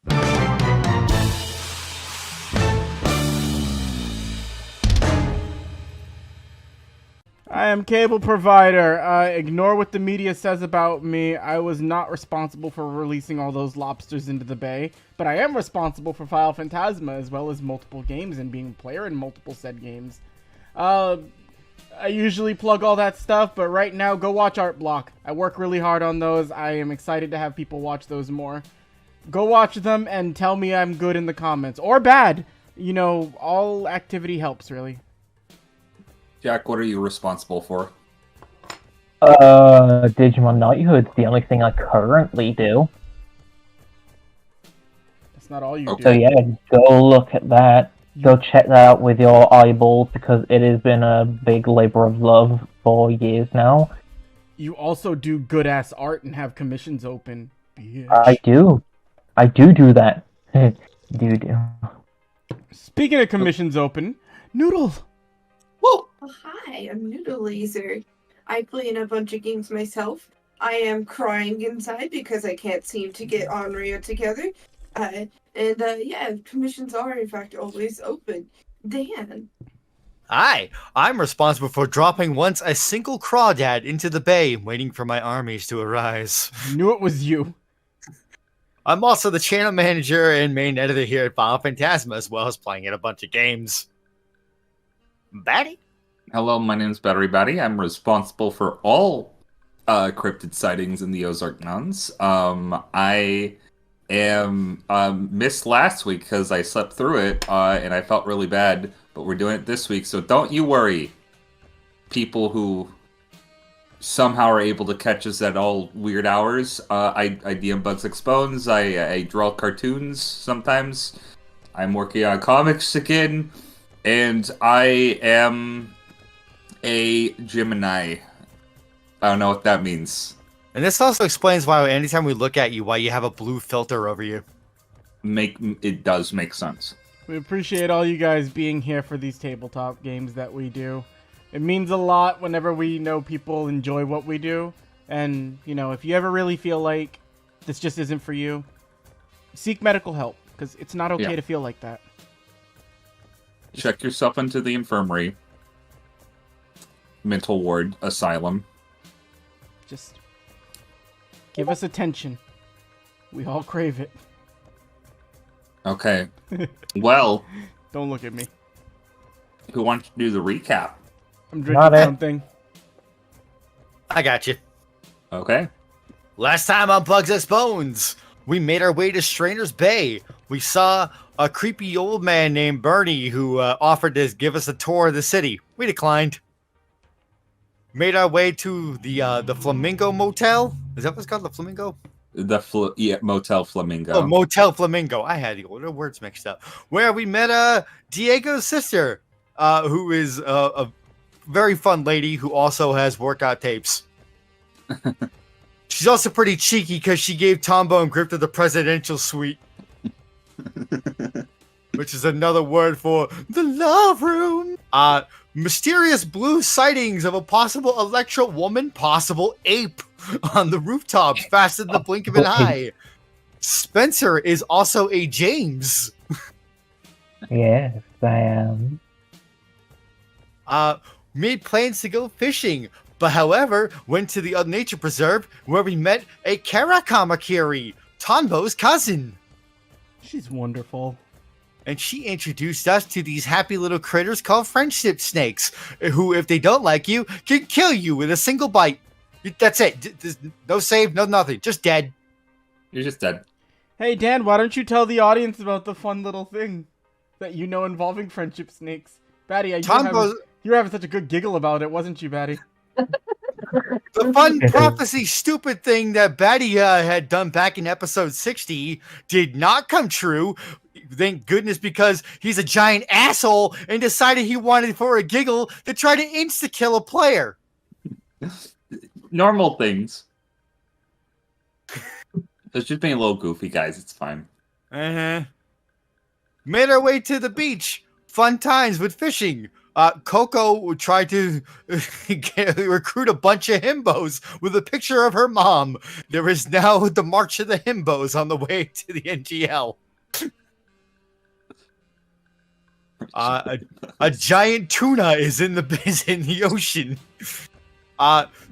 I am cable provider. Ignore what the media says about me. I was not responsible for releasing all those lobsters into the bay, but I am responsible for Final Phantasma as well as multiple games and being a player in multiple said games. I usually plug all that stuff, but right now, go watch Art Block. I work really hard on those. I am excited to have people watch those more. Go watch them and tell me I'm good in the comments. Or bad. You know, all activity helps, really. Jack, what are you responsible for? Digimon Knighthood's the only thing I currently do. That's not all you do. So yeah, go look at that. Go check that out with your eyeballs, because it has been a big labor of love for years now. You also do good-ass art and have commissions open. Bitch. I do that. do. Speaking of commissions open, Noodle! Whoa! Oh, hi, I'm Noodle Laser. I play in a bunch of games myself. I am crying inside because I can't seem to get Onryo together. Yeah, commissions are in fact always open. Dan. Hi, I'm responsible for dropping once a single crawdad into the bay, waiting for my armies to arise. Knew it was you. I'm also the channel manager and main editor here at Final Phantasma, as well as playing in a bunch of games. Batty? Hello, my name's Battery Batty. I'm responsible for all cryptid sightings in the Ozark Mountains. I am missed last week because I slept through it and I felt really bad, but we're doing it this week, so don't you worry, people who somehow are able to catch us at all weird hours. I DM Bugs Expose, I draw cartoons sometimes, I'm working on comics again, and I am a Gemini. I don't know what that means. And this also explains why anytime we look at you, why you have a blue filter over you. It does make sense. We appreciate all you guys being here for these tabletop games that we do. It means a lot whenever we know people enjoy what we do. And, you know, if you ever really feel like this just isn't for you, seek medical help, because it's not okay to feel like that. Check yourself into the infirmary, mental ward, asylum. Just give us attention. We all crave it. Okay. Well, don't look at me. Who wants to do the recap? I'm drinking something. I got you. Okay. Last time on Bugs X Bones, we made our way to Strainer's Bay. We saw a creepy old man named Bernie who offered to give us a tour of the city. We declined. Made our way to the Flamingo Motel. Is that what's called, the Flamingo? Motel Flamingo. Oh, Motel Flamingo. I had the words mixed up. Where we met Diego's sister, who is a very fun lady who also has workout tapes. She's also pretty cheeky because she gave Tombo and Grifter the presidential suite. Which is another word for the love room. Mysterious blue sightings of a possible Electro woman, possible ape on the rooftops faster than the blink of an eye. Spencer is also a James. Yes, I am. Made plans to go fishing, but however, went to the nature preserve where we met a Karakamakiri, Tonbo's cousin. She's wonderful. And she introduced us to these happy little critters called friendship snakes, who, if they don't like you, can kill you with a single bite. That's it. There's no save, no nothing. Just dead. You're just dead. Hey, Dan, why don't you tell the audience about the fun little thing that you know involving friendship snakes? Batty, you were having such a good giggle about it, wasn't you, Batty? The fun prophecy stupid thing that Batty had done back in episode 60 did not come true. Thank goodness, because he's a giant asshole and decided he wanted for a giggle to try to insta-kill a player. Normal things. It's just being a little goofy, guys. It's fine. Made our way to the beach. Fun times with fishing. Coco tried to recruit a bunch of himbos with a picture of her mom. There is now the March of the Himbos on the way to the NGL. A giant tuna is in the ocean.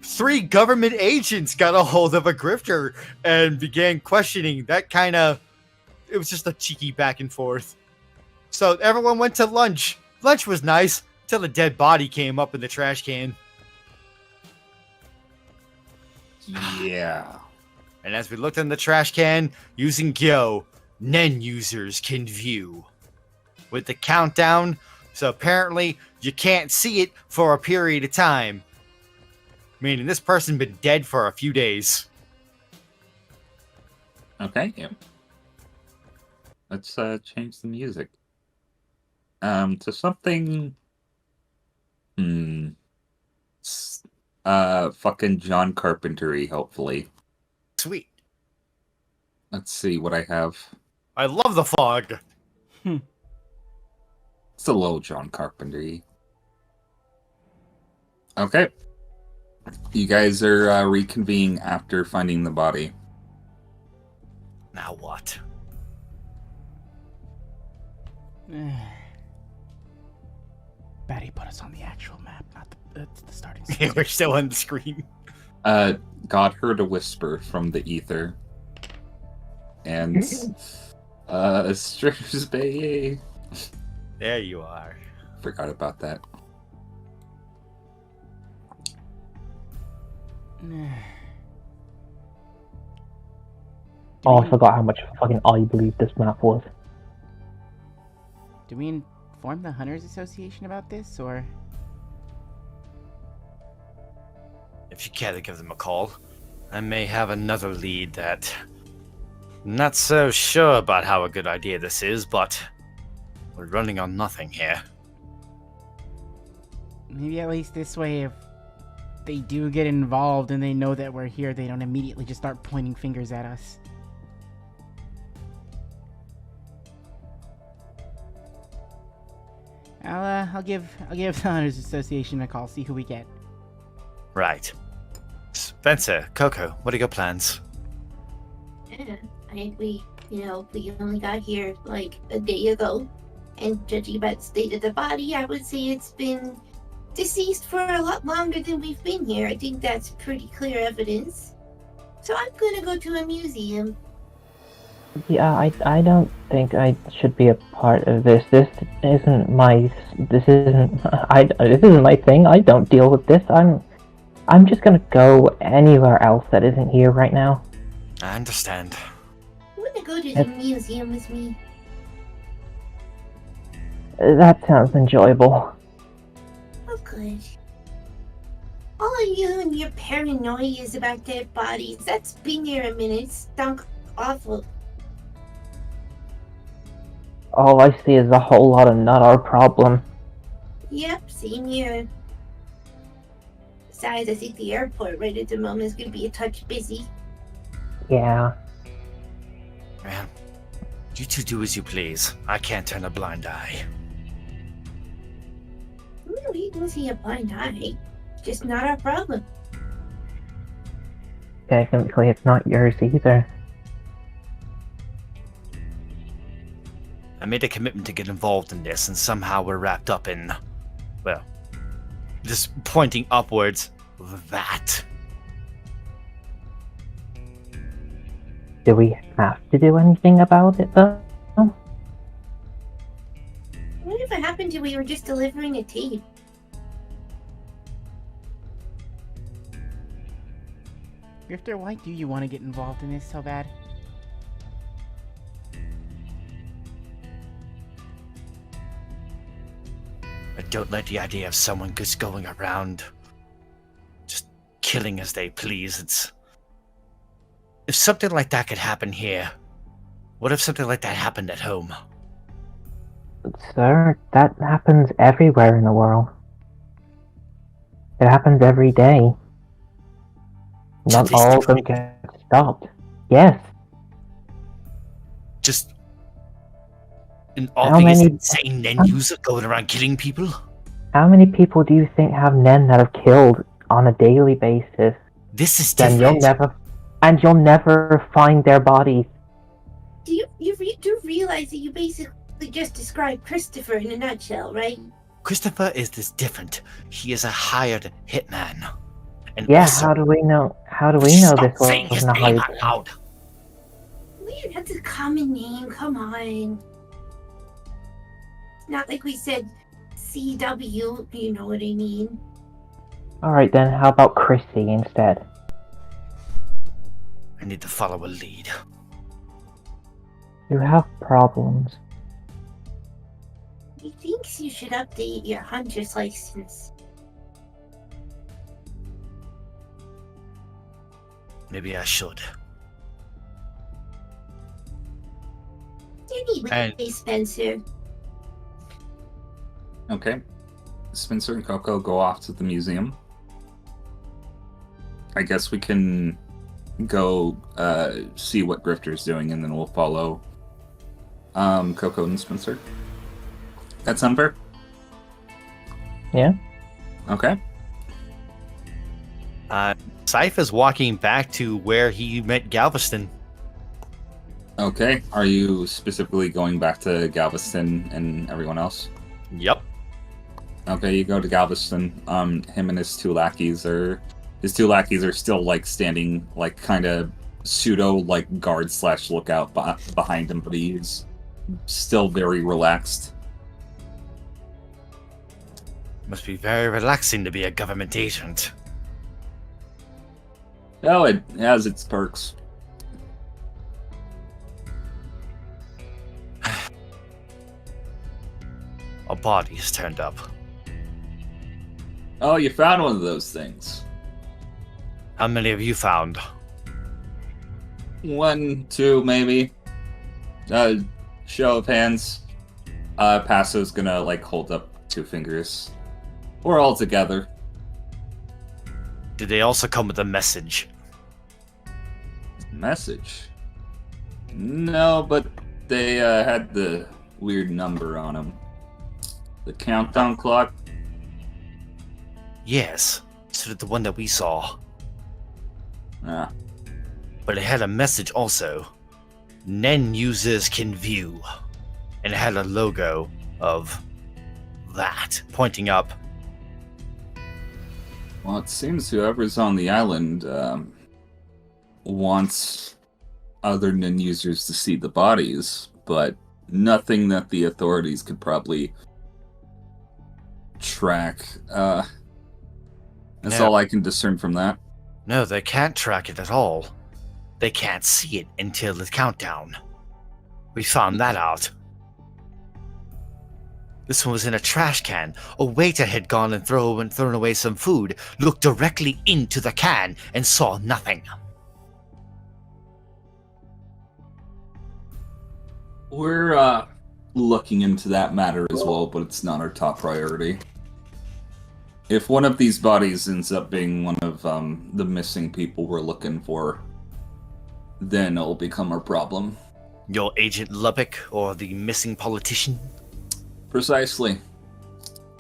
3 government agents got a hold of a grifter and began questioning. It was just a cheeky back and forth. So everyone went to lunch. Lunch was nice till a dead body came up in the trash can. Yeah. And as we looked in the trash can, using Gyo, Nen users can view. With the countdown, so apparently you can't see it for a period of time. Meaning this person been dead for a few days. Okay. Yeah. Let's change the music. To something. Fucking John Carpenter-y, hopefully. Sweet. Let's see what I have. I love the fog. It's a little John Carpenter-y. Okay. You guys are reconvening after finding the body. Now what? Betty put us on the actual map, not the starting. We're still on the screen. God heard a whisper from the ether. And Stranger's Bay. There you are. Forgot about that. Oh, I forgot how much fucking I believe this map was. Do we inform the Hunters Association about this, or? If you care to give them a call, I may have another lead that... I'm not so sure about how a good idea this is, but we're running on nothing here. Maybe at least this way, if they do get involved and they know that we're here, they don't immediately just start pointing fingers at us. I'll give the Hunters Association a call, see who we get. Right. Spencer, Coco, what are your plans? We only got here like a day ago, and judging by the state of the body, I would say it's been deceased for a lot longer than we've been here. I think that's pretty clear evidence. So I'm gonna go to a museum. Yeah, I don't think I should be a part of this. This isn't my thing. I don't deal with this. I'm just gonna go anywhere else that isn't here right now. I understand. You wanna go to the museum with me? That sounds enjoyable. Oh, good. All of you and your paranoias about dead bodies, that's been here a minute. Stunk awful. All I see is a whole lot of not our problem. Yep, same here. Besides, I think the airport right at the moment is going to be a touch busy. Yeah. Man, you two do as you please. I can't turn a blind eye. No, you can see a blind eye. Just not our problem. Technically, it's not yours either. I made a commitment to get involved in this, and somehow we're wrapped up in, well, just pointing upwards, that. Do we have to do anything about it, though? Whatever happened to we were just delivering a tape? Grifter, why do you want to get involved in this so bad? I don't like the idea of someone just going around just killing as they please. If something like that could happen here, what if something like that happened at home? Sir, that happens everywhere in the world. It happens every day. Not all of them get stopped. Yes. Just an obvious insane Nen user going around killing people? How many people do you think have Nen that are killed on a daily basis? This is Then different. you'll never find their bodies. Do you do realize that you basically just described Christopher in a nutshell, right? Christopher is this different. He is a hired hitman. And Yeah, also, how do we know this stop saying his wasn't a name hype? out loud. Weird, that's a common name, come on. It's not like we said CW, you know what I mean? Alright then, how about Chrissy instead? I need to follow a lead. You have problems. He thinks you should update your hunter's license. Maybe I should. Anyway, Spencer. Okay. Spencer and Coco go off to the museum. I guess we can go see what Grifter's doing, and then we'll follow Coco and Spencer. That sound fair? Yeah? Okay. Scythe is walking back to where he met Galveston. Okay. Are you specifically going back to Galveston and everyone else? Yep. Okay, you go to Galveston. Him and his two lackeys are still like standing, like kind of pseudo like guard / lookout behind him, but he's still very relaxed. Must be very relaxing to be a government agent. Oh, it has its perks. A body's turned up. Oh, you found one of those things. How many have you found? 1, 2, maybe. Show of hands. Passo's gonna like hold up 2 fingers. We're all together. Did they also come with a message? Message? No, but they had the weird number on them. The countdown clock. Yes, so did the one that we saw. Ah, But it had a message also. Nen users can view. And it had a logo of that, pointing up. well, it seems whoever's on the island wants other Nen users to see the bodies, but nothing that the authorities could probably track. That's No. all I can discern from that. No, they can't track it at all. They can't see it until the countdown. We found that out. This one was in a trash can. A waiter had gone and thrown away some food, looked directly into the can, and saw nothing. We're looking into that matter as well, but it's not our top priority. If one of these bodies ends up being one of the missing people we're looking for, then it'll become our problem. Your Agent Lubbock or the missing politician? Precisely.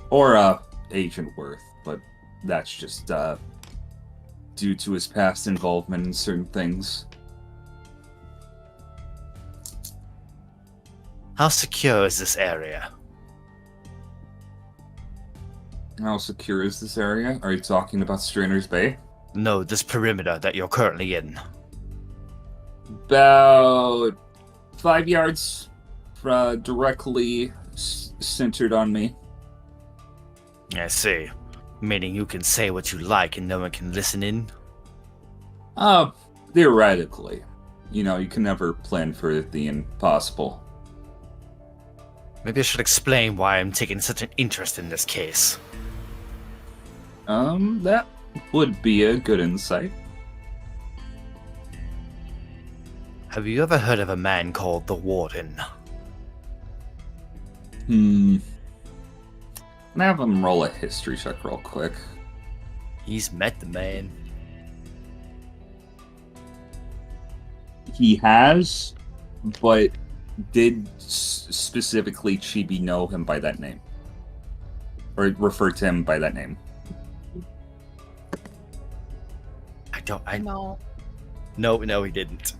Or Agent Worth, but that's just due to his past involvement in certain things. How secure is this area? How secure is this area? Are you talking about Strainer's Bay? No, this perimeter that you're currently in. About 5 yards directly centered on me. I see. Meaning you can say what you like and no one can listen in? Theoretically. You know, you can never plan for the impossible. Maybe I should explain why I'm taking such an interest in this case. That would be a good insight. Have you ever heard of a man called the Warden? Can I have him roll a history check real quick? He's met the man. He has, but did specifically Chibi know him by that name? or referred to him by that name. No. No, he didn't.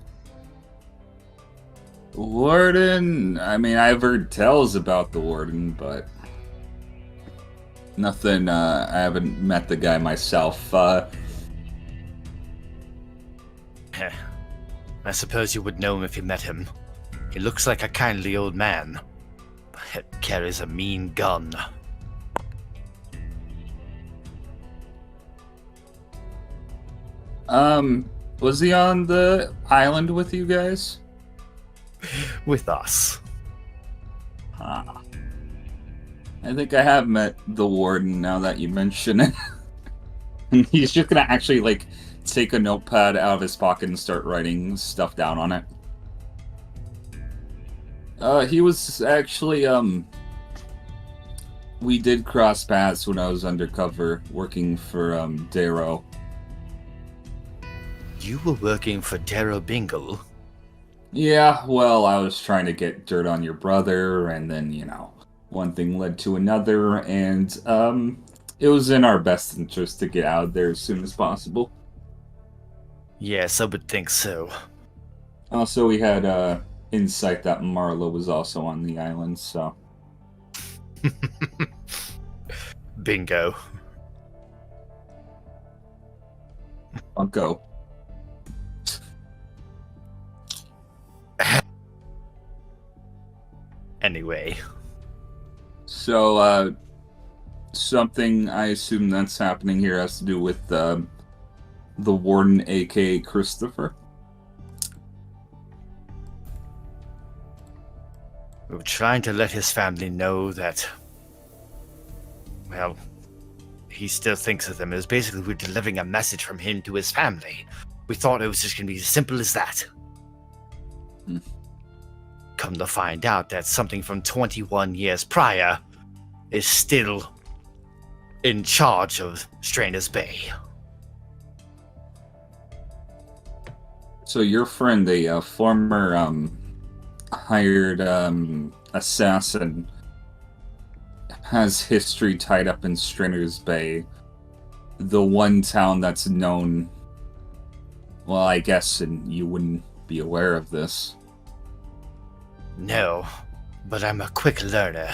Warden, I mean, I've heard tales about the Warden, but nothing, I haven't met the guy myself. I suppose you would know him if you met him. He looks like a kindly old man, but carries a mean gun. Was he on the island with you guys? With us. Ah. I think I have met the Warden now that you mention it. He's just gonna actually, like, take a notepad out of his pocket and start writing stuff down on it. He was actually, we did cross paths when I was undercover working for, Darrow. You were working for Darrow Bingle? Yeah, well, I was trying to get dirt on your brother, and then, you know, one thing led to another, and, it was in our best interest to get out of there as soon as possible. Yes, I would think so. Also, we had, insight that Marla was also on the island, so... Bingo. Bunko. Anyway. So, something I assume that's happening here has to do with, the Warden, aka Christopher? We were trying to let his family know that, well, he still thinks of them as basically we're delivering a message from him to his family. We thought it was just going to be as simple as that. Hmm. Come to find out that something from 21 years prior is still in charge of Strainer's Bay. So your friend, a former, hired, assassin, has history tied up in Strainer's Bay, the one town that's known, well, I guess, and you wouldn't be aware of this. No, but I'm a quick learner.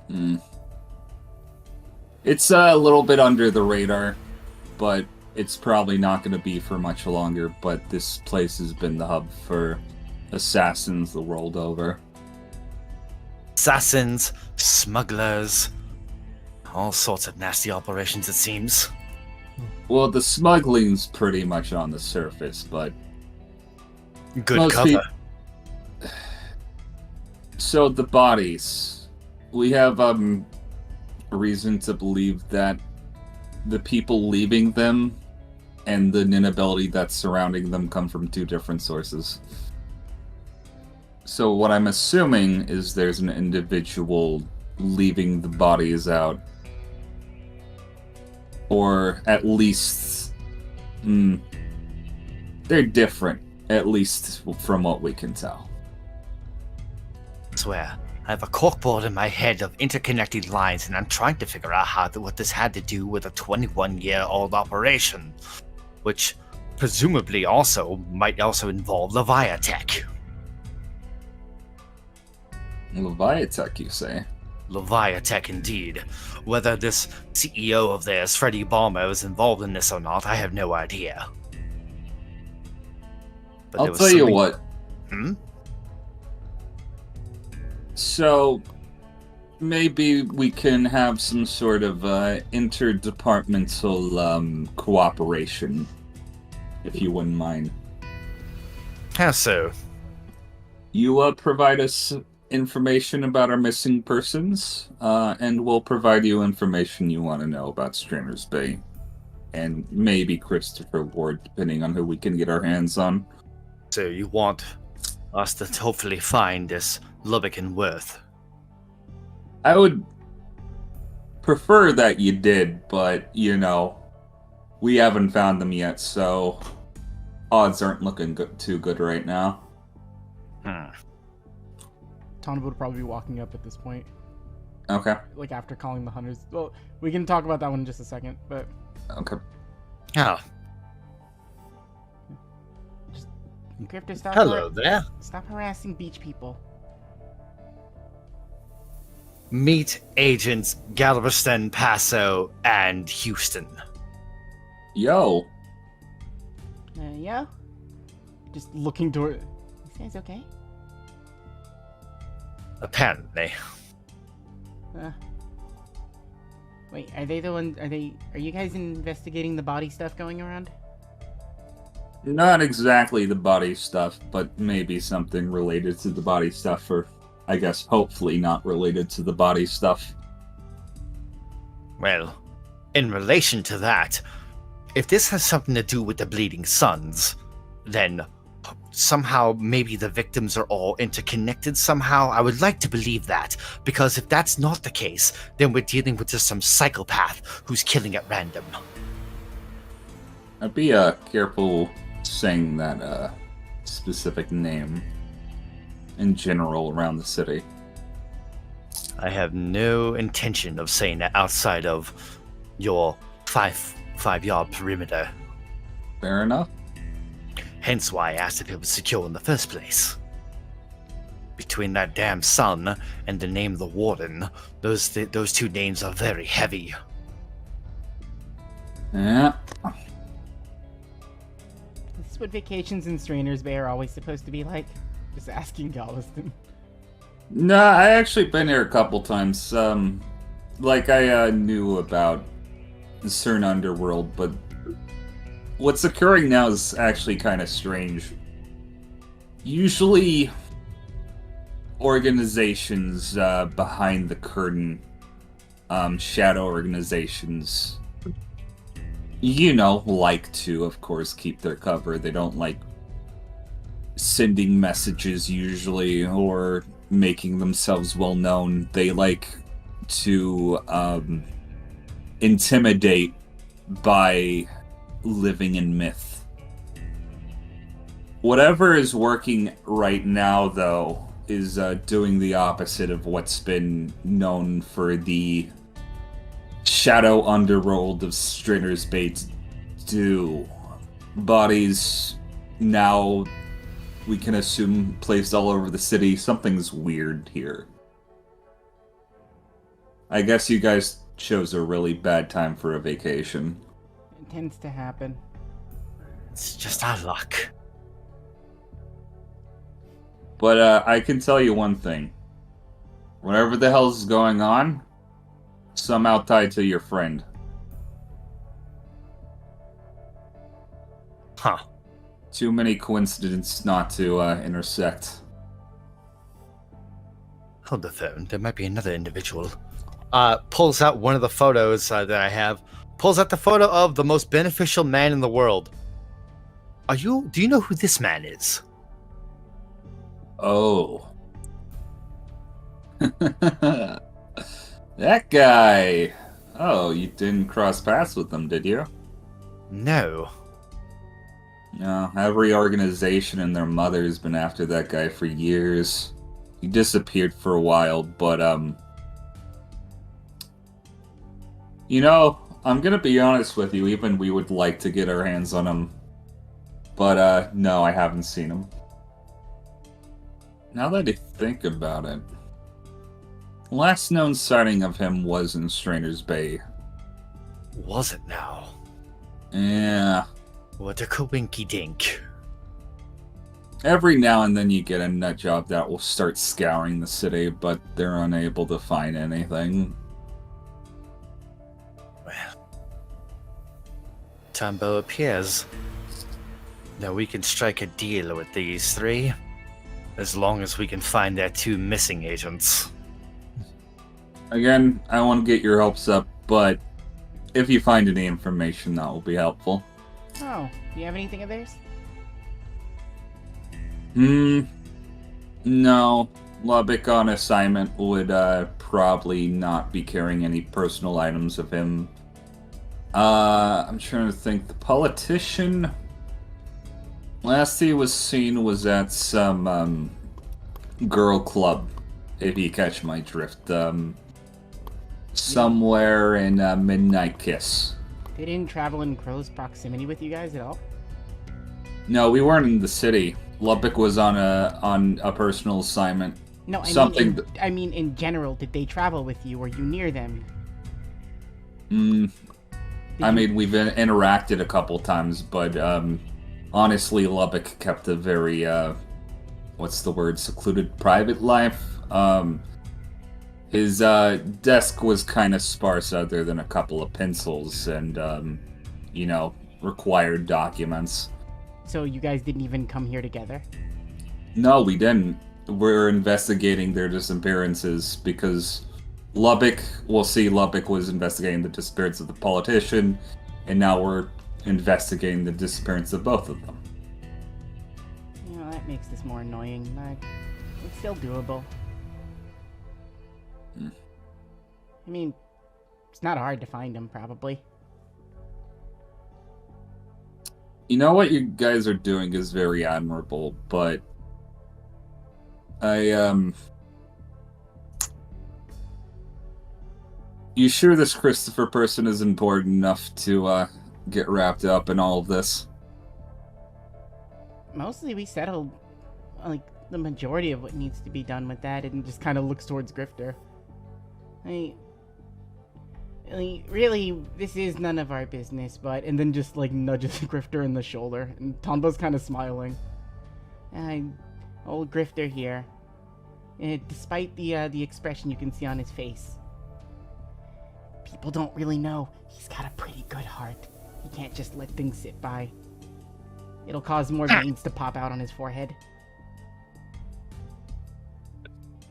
Hmm. It's a little bit under the radar, but it's probably not going to be for much longer, but this place has been the hub for assassins the world over. Assassins, smugglers, all sorts of nasty operations, it seems. Well, the smuggling's pretty much on the surface, but... Good most cover. So the bodies, we have reason to believe that the people leaving them and the inability that's surrounding them come from two different sources. So what I'm assuming is there's an individual leaving the bodies out, or at least they're different, at least from what we can tell. I swear, I have a corkboard in my head of interconnected lines, and I'm trying to figure out what this had to do with a 21-year-old operation, which presumably might also involve Leviatech. Leviatech, you say? Leviatech, indeed. Whether this CEO of theirs, Freddie Balmer, is involved in this or not, I have no idea. But I'll tell you what. Hmm? So, maybe we can have some sort of interdepartmental cooperation, if you wouldn't mind. How so? You provide us information about our missing persons, and we'll provide you information you want to know about Strainer's Bay. And maybe Christopher Ward, depending on who we can get our hands on. So you want us to hopefully find this Lubbock and Worth? I would prefer that you did, but, you know, we haven't found them yet, so odds aren't looking too good right now. Hmm. Tonda would probably be walking up at this point. Okay. Like after calling the hunters. Well, we can talk about that one in just a second, but Okay. Oh, Grifter, stop. hello there. Stop harassing beach people. Meet Agents Galveston, Paso, and Houston. Yo. Yeah. Just looking toward. You guys okay? Apparently. Wait, are they the one? Are you guys investigating the body stuff going around? Not exactly the body stuff, but maybe something related to the body stuff, or I guess hopefully not related to the body stuff. Well, in relation to that, if this has something to do with the Bleeding Suns, then somehow maybe the victims are all interconnected somehow. I would like to believe that, because if that's not the case, then we're dealing with just some psychopath who's killing at random. I'd be careful saying that specific name in general around the city. I have no intention of saying that outside of your five-yard perimeter. Fair enough. Hence why I asked if it was secure in the first place. Between that damn sun and the name of the warden, those two names are very heavy. Yeah. This is what vacations in Strainer's Bay are always supposed to be like. Just asking Galveston. Nah, I actually been here a couple times. Like I knew about the CERN underworld, but what's occurring now is actually kind of strange. Usually, organizations behind the curtain, shadow organizations, like to, of course, keep their cover. They don't like sending messages usually or making themselves well known. They like to intimidate by living in myth. Whatever is working right now, though, is doing the opposite of what's been known for the shadow underworld of Strainer's Bay to do. Bodies now, we can assume, placed all over the city. Something's weird here. I guess you guys chose a really bad time for a vacation. It tends to happen. It's just our luck. But I can tell you one thing. Whatever the hell's going on, somehow tied to your friend. Huh. Too many coincidences not to intersect. Hold the phone. There might be another individual. Pulls out one of the photos that I have. Pulls out the photo of the most beneficial man in the world. Do you know who this man is? Oh. That guy. Oh, you didn't cross paths with him, did you? No. No, every organization and their mother's been after that guy for years. He disappeared for a while, but, I'm gonna be honest with you, even we would like to get our hands on him. But, no, I haven't seen him. Now that I think about it, last known sighting of him was in Strainer's Bay. Was it now? Yeah. What a coinky dink. Every now and then you get a nut job that will start scouring the city, but they're unable to find anything. Well, Tambo appears that we can strike a deal with these three, as long as we can find their two missing agents. Again, I want to get your hopes up, but if you find any information, that will be helpful. Oh, do you have anything of theirs? No. Lubbock on assignment would probably not be carrying any personal items of him. I'm trying to think. The politician, last he was seen was at some girl club, if you catch my drift. somewhere in Midnight Kiss. They didn't travel in close proximity with you guys at all? No, we weren't in the city. Lubbock was on a personal assignment. No, Something I mean in general, did they travel with you? Were you near them? I mean, we've interacted a couple times, but honestly, Lubbock kept a very, what's the word, secluded private life. His desk was kind of sparse other than a couple of pencils and, required documents. So you guys didn't even come here together? No, we didn't. We're investigating their disappearances because Lubbock was investigating the disappearance of the politician, and now we're investigating the disappearance of both of them. That makes this more annoying, but it's still doable. I mean, it's not hard to find them, probably. You know what you guys are doing is very admirable, but you sure this Christopher person is important enough to get wrapped up in all of this? Mostly we settled, like, the majority of what needs to be done with that, and just kind of looks towards Grifter. Really, this is none of our business, but... And then just, like, nudges Grifter in the shoulder, and Tombo's kind of smiling. Old Grifter here. Despite the expression you can see on his face. People don't really know. He's got a pretty good heart. He can't just let things sit by. It'll cause more veins to pop out on his forehead.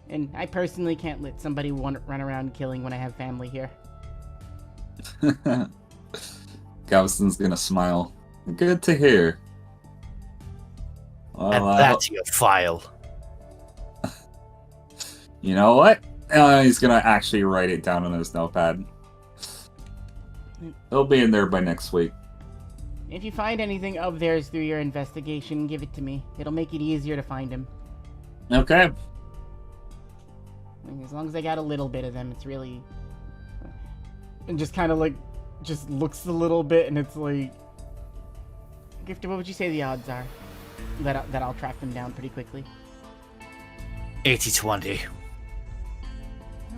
And I personally can't let somebody run around killing when I have family here. Galveston's gonna smile. Good to hear. Well, And that's your file. You know what? He's gonna actually write it down on his notepad. It'll be in there by next week. If you find anything of theirs through your investigation, give it to me. It'll make it easier to find him. Okay. As long as I got a little bit of them, it's really... And just kind of like, just looks a little bit, and it's like... Grifter, what would you say the odds are? That I'll track them down pretty quickly. 80-20.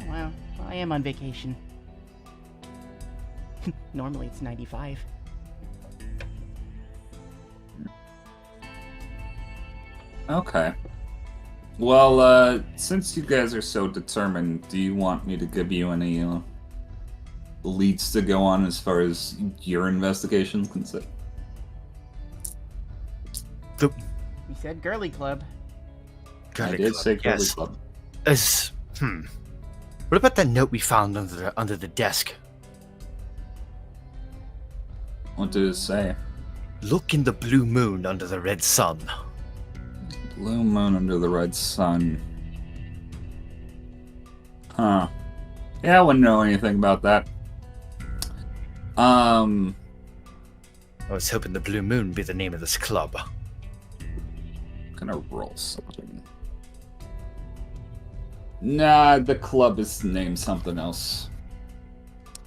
Oh, wow. Well, I am on vacation. Normally it's 95. Okay. Well, since you guys are so determined, do you want me to give you any leads to go on as far as your investigation's concerned? You said girly club. I did say girly yes. club. What about that note we found under the desk? What did it say? Look in the blue moon under the red sun. Blue moon under the red sun. Huh. Yeah, I wouldn't know anything about that. I was hoping the blue moon would be the name of this club. Gonna roll something. Nah, the club is named something else.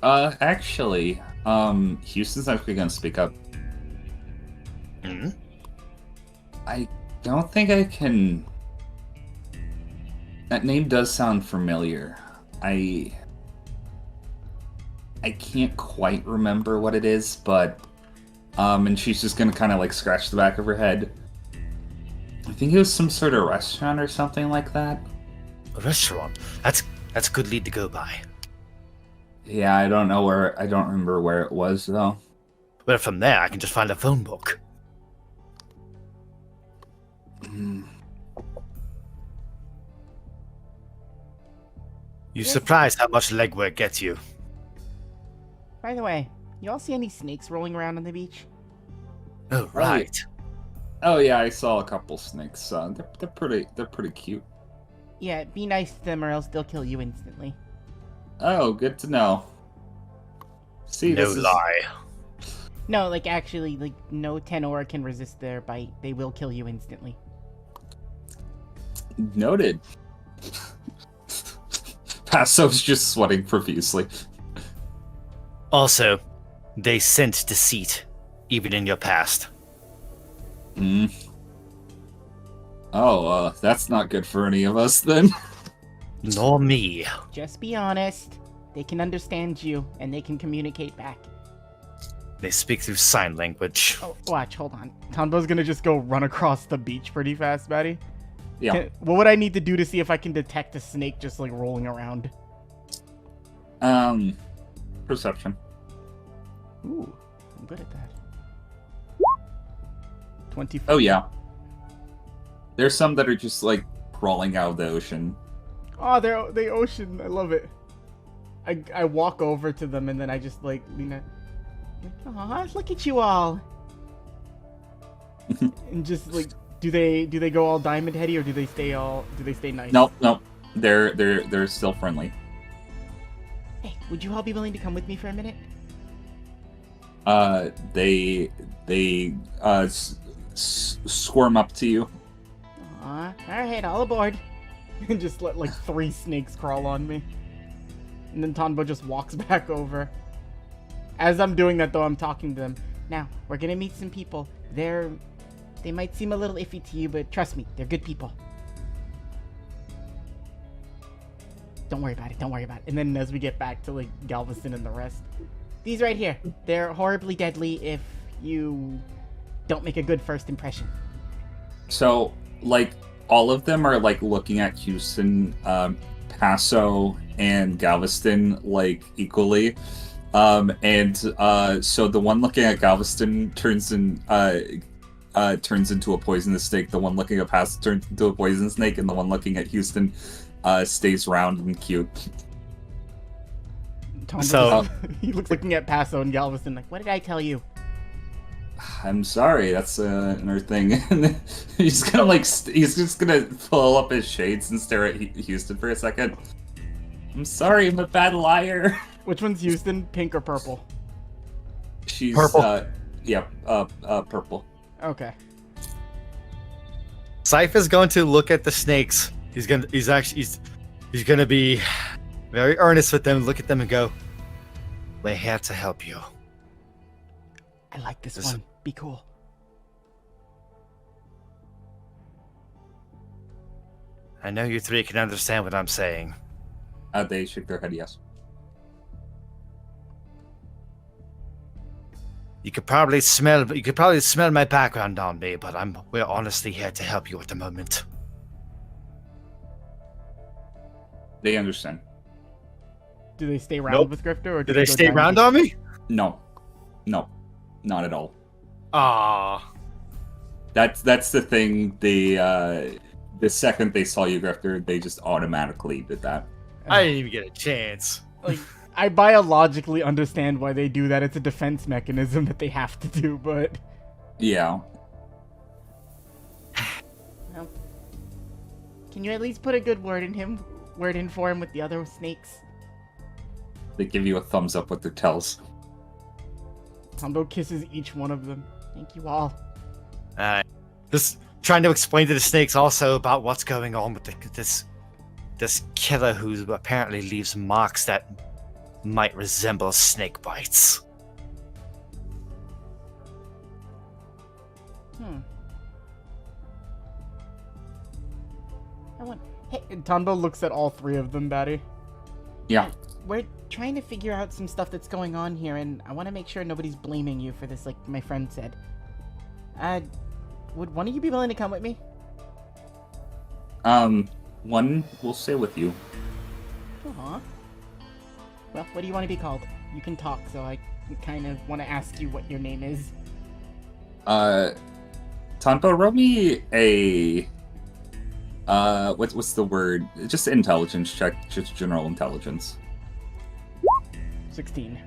Actually, Houston's actually gonna speak up. Hmm? I don't think I can... That name does sound familiar. I can't quite remember what it is, but... and she's just gonna kind of like scratch the back of her head. I think it was some sort of restaurant or something like that. A restaurant? That's a good lead to go by. Yeah, I don't remember where it was, though. Well, from there, I can just find a phone book. You surprised how much legwork gets you. By the way, you all see any snakes rolling around on the beach? Oh, right. Oh yeah, I saw a couple snakes. They're pretty cute. Yeah, be nice to them or else they'll kill you instantly. Oh, good to know. See, No lie. No, like actually, like no tenor can resist their bite. They will kill you instantly. Passo's just sweating profusely. Also, they sense deceit, even in your past. Hmm. Oh, that's not good for any of us then. Nor me. Just be honest. They can understand you, and they can communicate back. They speak through sign language. Oh, watch, hold on. Tanbo's gonna just go run across the beach pretty fast, Maddie. Yeah. What would I need to do to see if I can detect a snake just, like, rolling around? Perception. Ooh, I'm good at that. 24. Oh, yeah. There's some that are just, like, crawling out of the ocean. Oh, they're the ocean. I love it. I walk over to them, and then I just, like, lean at... Aw, look at you all. And just, like, do they go all diamond heady, or do they stay nice? Nope. They're still friendly. Hey, would you all be willing to come with me for a minute? They squirm up to you. Aw, alright, all aboard. And just let, like, 3 snakes crawl on me. And then Tanbo just walks back over. As I'm doing that, though, I'm talking to them. Now, we're gonna meet some people. They might seem a little iffy to you, but trust me, they're good people. Don't worry about it, don't worry about it. And then as we get back to, like, Galveston and the rest. These right here, they're horribly deadly if you don't make a good first impression. So, like, all of them are, like, looking at Houston, Paso, and Galveston, like, equally. So the one looking at Galveston turns into a poisonous snake. The one looking at Paso turns into a poison snake, and the one looking at Houston stays round and cute. He looks looking at Paso and Galveston like, what did I tell you? I'm sorry, that's another thing. And he's gonna he's just gonna pull up his shades and stare at Houston for a second. I'm sorry, I'm a bad liar. Which one's Houston? Pink or purple? She's purple. Purple. Okay. Scythe is going to look at the snakes. He's gonna be very earnest with them, look at them and go, we're here to help you. I like this This- one. Be cool. I know you three can understand what I'm saying. They shake their head yes. You could probably smell my background on me, but we're honestly here to help you at the moment. They understand. Do they stay round Nope. with Grifter, or Do they they go stay down? round on me? No, not at all. Ah, That's the thing. The second they saw you, Grifter, they just automatically did that. I didn't even get a chance. Like, I biologically understand why they do that. It's a defense mechanism that they have to do, but Yeah. well, can you at least put a good word in for him with the other snakes? They give you a thumbs up with their tails. Tondo kisses each one of them. Thank you all. Just trying to explain to the snakes also about what's going on with this killer who apparently leaves marks that might resemble snake bites. Hey, Tondo looks at all 3 of them, Batty. Yeah. We're trying to figure out some stuff that's going on here, and I want to make sure nobody's blaming you for this, like my friend said. Would one of you be willing to come with me? One will stay with you. Aw. Well, what do you want to be called? You can talk, so I kind of want to ask you what your name is. Tanpo, roll me a what's the word? Just intelligence check, just general intelligence. 16.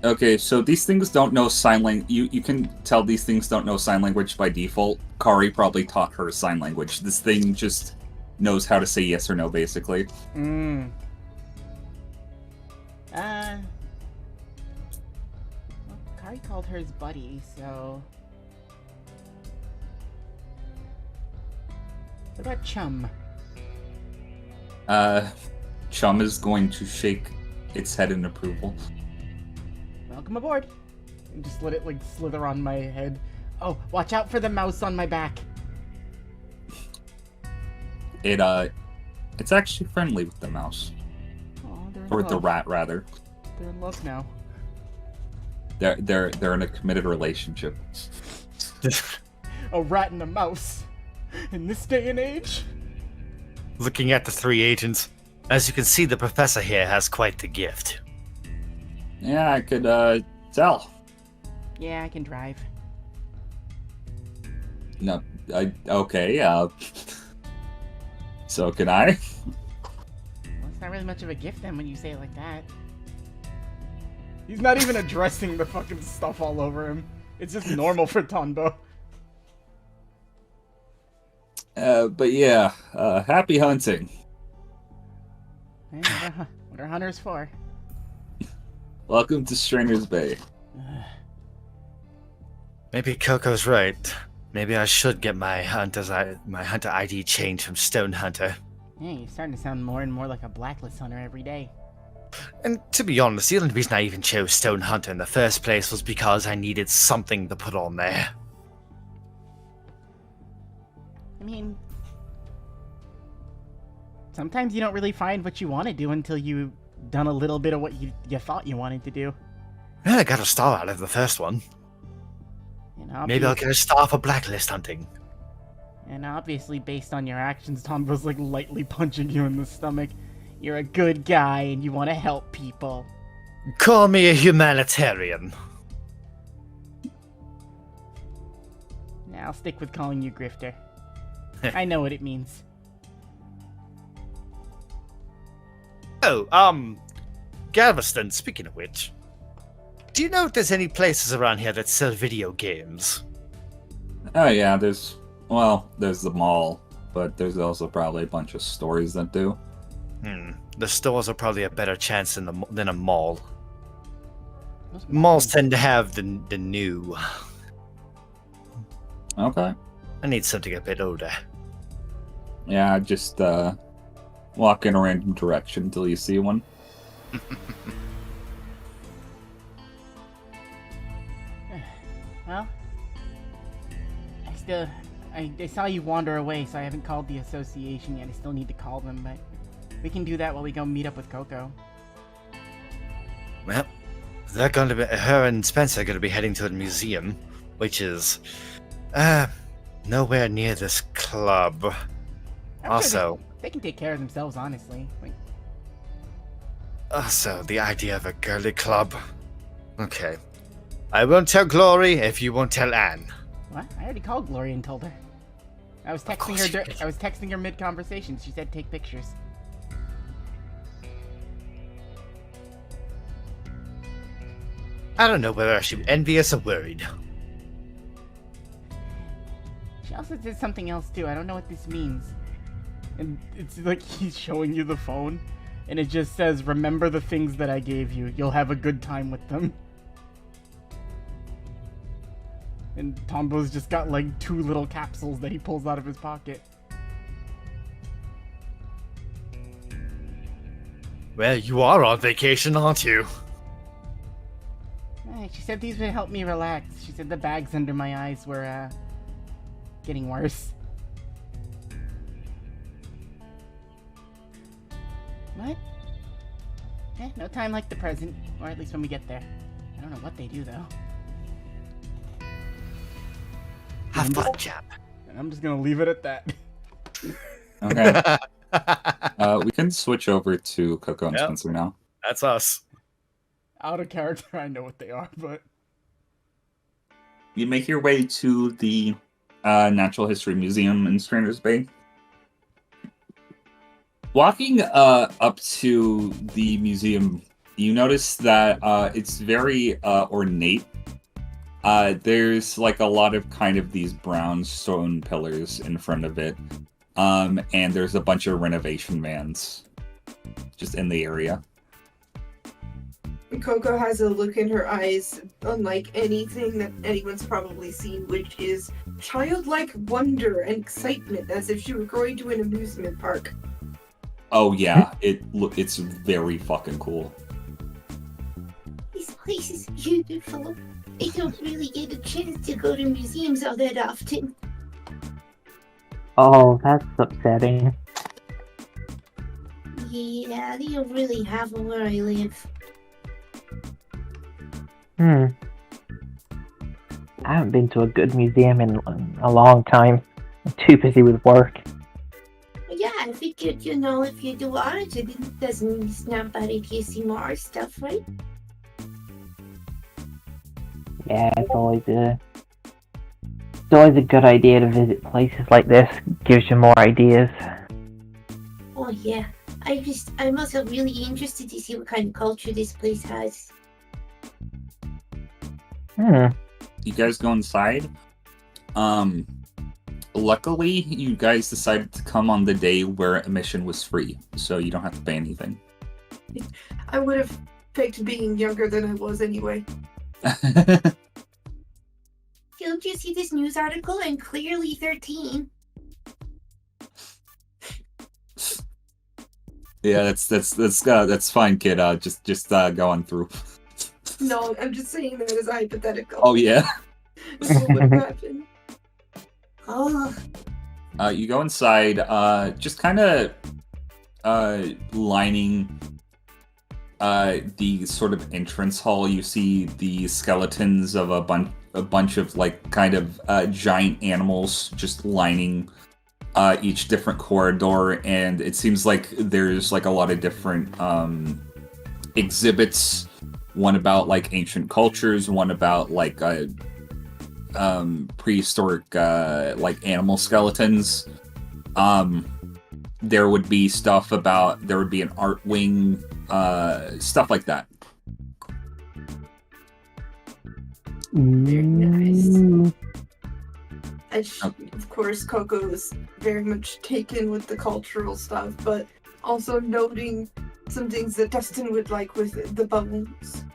Okay, so these things don't know sign language. You can tell these things don't know sign language by default. Kari probably taught her sign language. This thing just knows how to say yes or no, basically. Well, Kari called her his buddy, so... What about chum? Chum is going to shake its head in approval. Welcome aboard. And just let it like slither on my head. Oh, watch out for the mouse on my back. It's actually friendly with the mouse. Oh, they're in Or love. the rat, rather. They're in love now. They're in a committed relationship. A rat and a mouse. In this day and age. Looking at the three agents, as you can see, the professor here has quite the gift. Yeah, I could tell. Yeah, I can drive. No, okay. So can I? Well, it's not really much of a gift then when you say it like that. He's not even addressing the fucking stuff all over him. It's just normal for Tonbo. But yeah, happy hunting. Hey, what are hunters for? Welcome to Strainer's Bay. Maybe Coco's right. Maybe I should get my hunter ID changed from Stone Hunter. Hey, you're starting to sound more and more like a blacklist hunter every day. And to be honest, the only reason I even chose Stone Hunter in the first place was because I needed something to put on there. I mean, sometimes you don't really find what you want to do until you've done a little bit of what you thought you wanted to do. Well, I got a star out of the first one. And Maybe I'll get a star for blacklist hunting. And obviously, based on your actions, Tombo's like lightly punching you in the stomach. You're a good guy and you want to help people. Call me a humanitarian. Nah, I'll stick with calling you Grifter. I know what it means. Oh, Galveston, speaking of which, do you know if there's any places around here that sell video games? Oh yeah, there's the mall, but there's also probably a bunch of stores that do. The stores are probably a better chance than a mall. Malls tend to have the new. Okay. I need something a bit older. Yeah, just walk in a random direction until you see one. Well, I saw you wander away, so I haven't called the association yet. I still need to call them, but we can do that while we go meet up with Coco. Well, they're going to be, her and Spencer are going to be heading to the museum, which is nowhere near this club. I'm Also, sure they can take care of themselves, honestly. Like, also, the idea of a girly club. Okay. I won't tell Glory if you won't tell Anne. what? I already called Gloria and told her. I was texting course her. you did. I was texting her mid-conversation. She said take pictures. I don't know whether I should be envious or worried. She also said something else too. I don't know what this means. And it's like he's showing you the phone, and it just says, "Remember the things that I gave you. You'll have a good time with them." And Tombo's just got like 2 little capsules that he pulls out of his pocket. Well, you are on vacation, aren't you? She said these would help me relax. She said the bags under my eyes were getting worse. What? No time like the present, or at least when we get there. I don't know what they do though. Have fun, chap. And I'm just gonna leave it at that. Okay. We can switch over to Coco and Yep. Spencer now. That's us. Out of character, I know what they are, but You make your way to the Natural History Museum in Strangers Bay. Walking up to the museum, you notice that it's very ornate. There's like a lot of kind of these brown stone pillars in front of it. And there's a bunch of renovation vans just in the area. Coco has a look in her eyes unlike anything that anyone's probably seen, which is childlike wonder and excitement, as if she were going to an amusement park. Oh yeah, it's very fucking cool. This place is beautiful. I don't really get a chance to go to museums all that often. Oh, that's upsetting. Yeah, they don't really have them where I live. I haven't been to a good museum in a long time. I'm too busy with work. Yeah, I figured, if you do art, it doesn't mean it's not bad if you see more art stuff, right? Yeah, it's always a good idea to visit places like this. Gives you more ideas. Oh yeah, I'm also really interested to see what kind of culture this place has. You guys go inside. Luckily, you guys decided to come on the day where admission was free, so you don't have to pay anything. I would have picked being younger than I was anyway. Don't you see this news article? I'm clearly 13. Yeah, that's fine, kid. Just go on through. No, I'm just saying that as a hypothetical. Oh yeah. This is what would happen. Oh. You go inside. Just kind of lining the sort of entrance hall. You see the skeletons of a bunch of like kind of giant animals just lining each different corridor, and it seems like there's like a lot of different exhibits. One about like ancient cultures, one about like prehistoric like animal skeletons. There would be an art wing, stuff like that. Very nice. Of course, Coco is very much taken with the cultural stuff, but also noting some things that Dustin would like with the bones.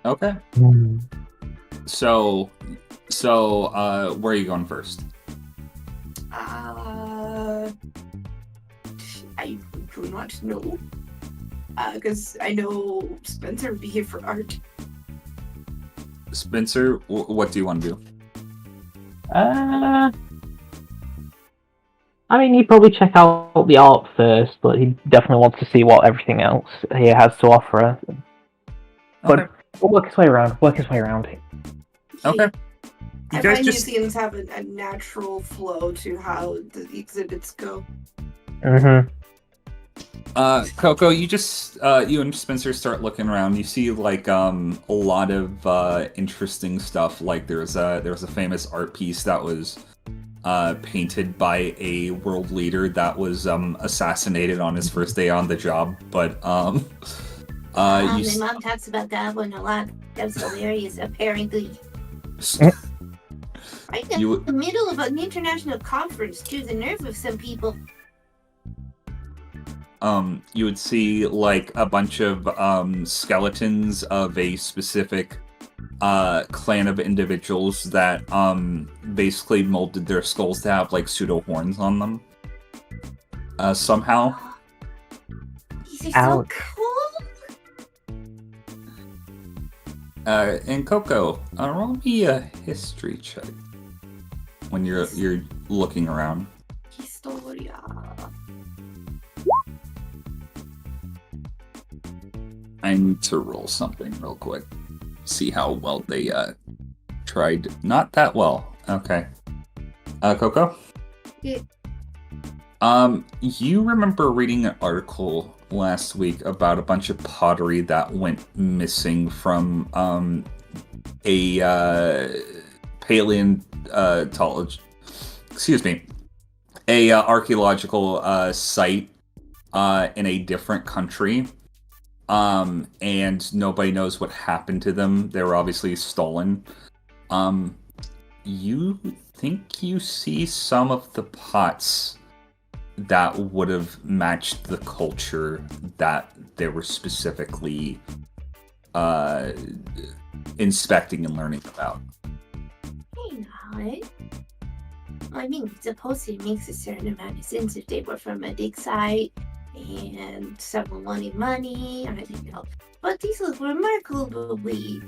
Okay. So, where are you going first? I do not know. Because I know Spencer would be here for art. Spencer, what do you want to do? I mean, he'd probably check out the art first, but he definitely wants to see what everything else here has to offer. But Okay. we'll work his way around. Okay. I find museums have a natural flow to how the exhibits go. Coco, you and Spencer start looking around. You see like a lot of interesting stuff. Like there's a famous art piece that was painted by a world leader that was assassinated on his first day on the job. But my mom talks about that one a lot. That's hilarious, apparently. Right in the middle of an international conference, to the nerve of some people. You would see like a bunch of skeletons of a specific clan of individuals that basically molded their skulls to have like pseudo horns on them. Somehow. These are so cool. And Coco, roll me a history check when you're looking around. Historia. I need to roll something real quick. See how well they tried. Not that well. Okay. Coco? Yeah. You remember reading an article last week about a bunch of pottery that went missing from a paleontology, a archaeological site in a different country, and nobody knows what happened to them. They were obviously stolen. You think you see some of the pots that would have matched the culture that they were specifically inspecting and learning about. Hey, not. I mean, supposedly it makes a certain amount of sense if they were from a dig site and someone wanted money. I don't know. But these look remarkably,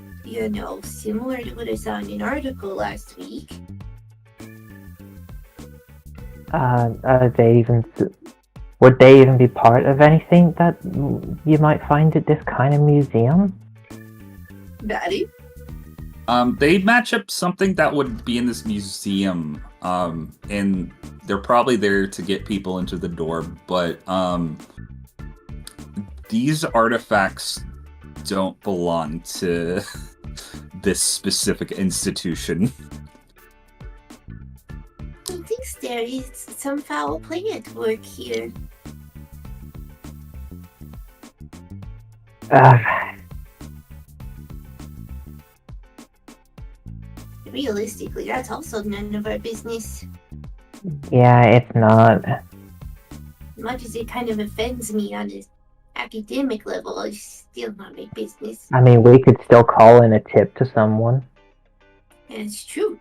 similar to what I saw in an article last week. Would they even be part of anything that you might find at this kind of museum? Batty? They match up something that would be in this museum, and they're probably there to get people into the door, but these artifacts don't belong to this specific institution. I think there is some foul play at work here. Realistically, that's also none of our business. Yeah, it's not. As much as it kind of offends me on an academic level, it's still not my business. I mean, we could still call in a tip to someone. And it's true.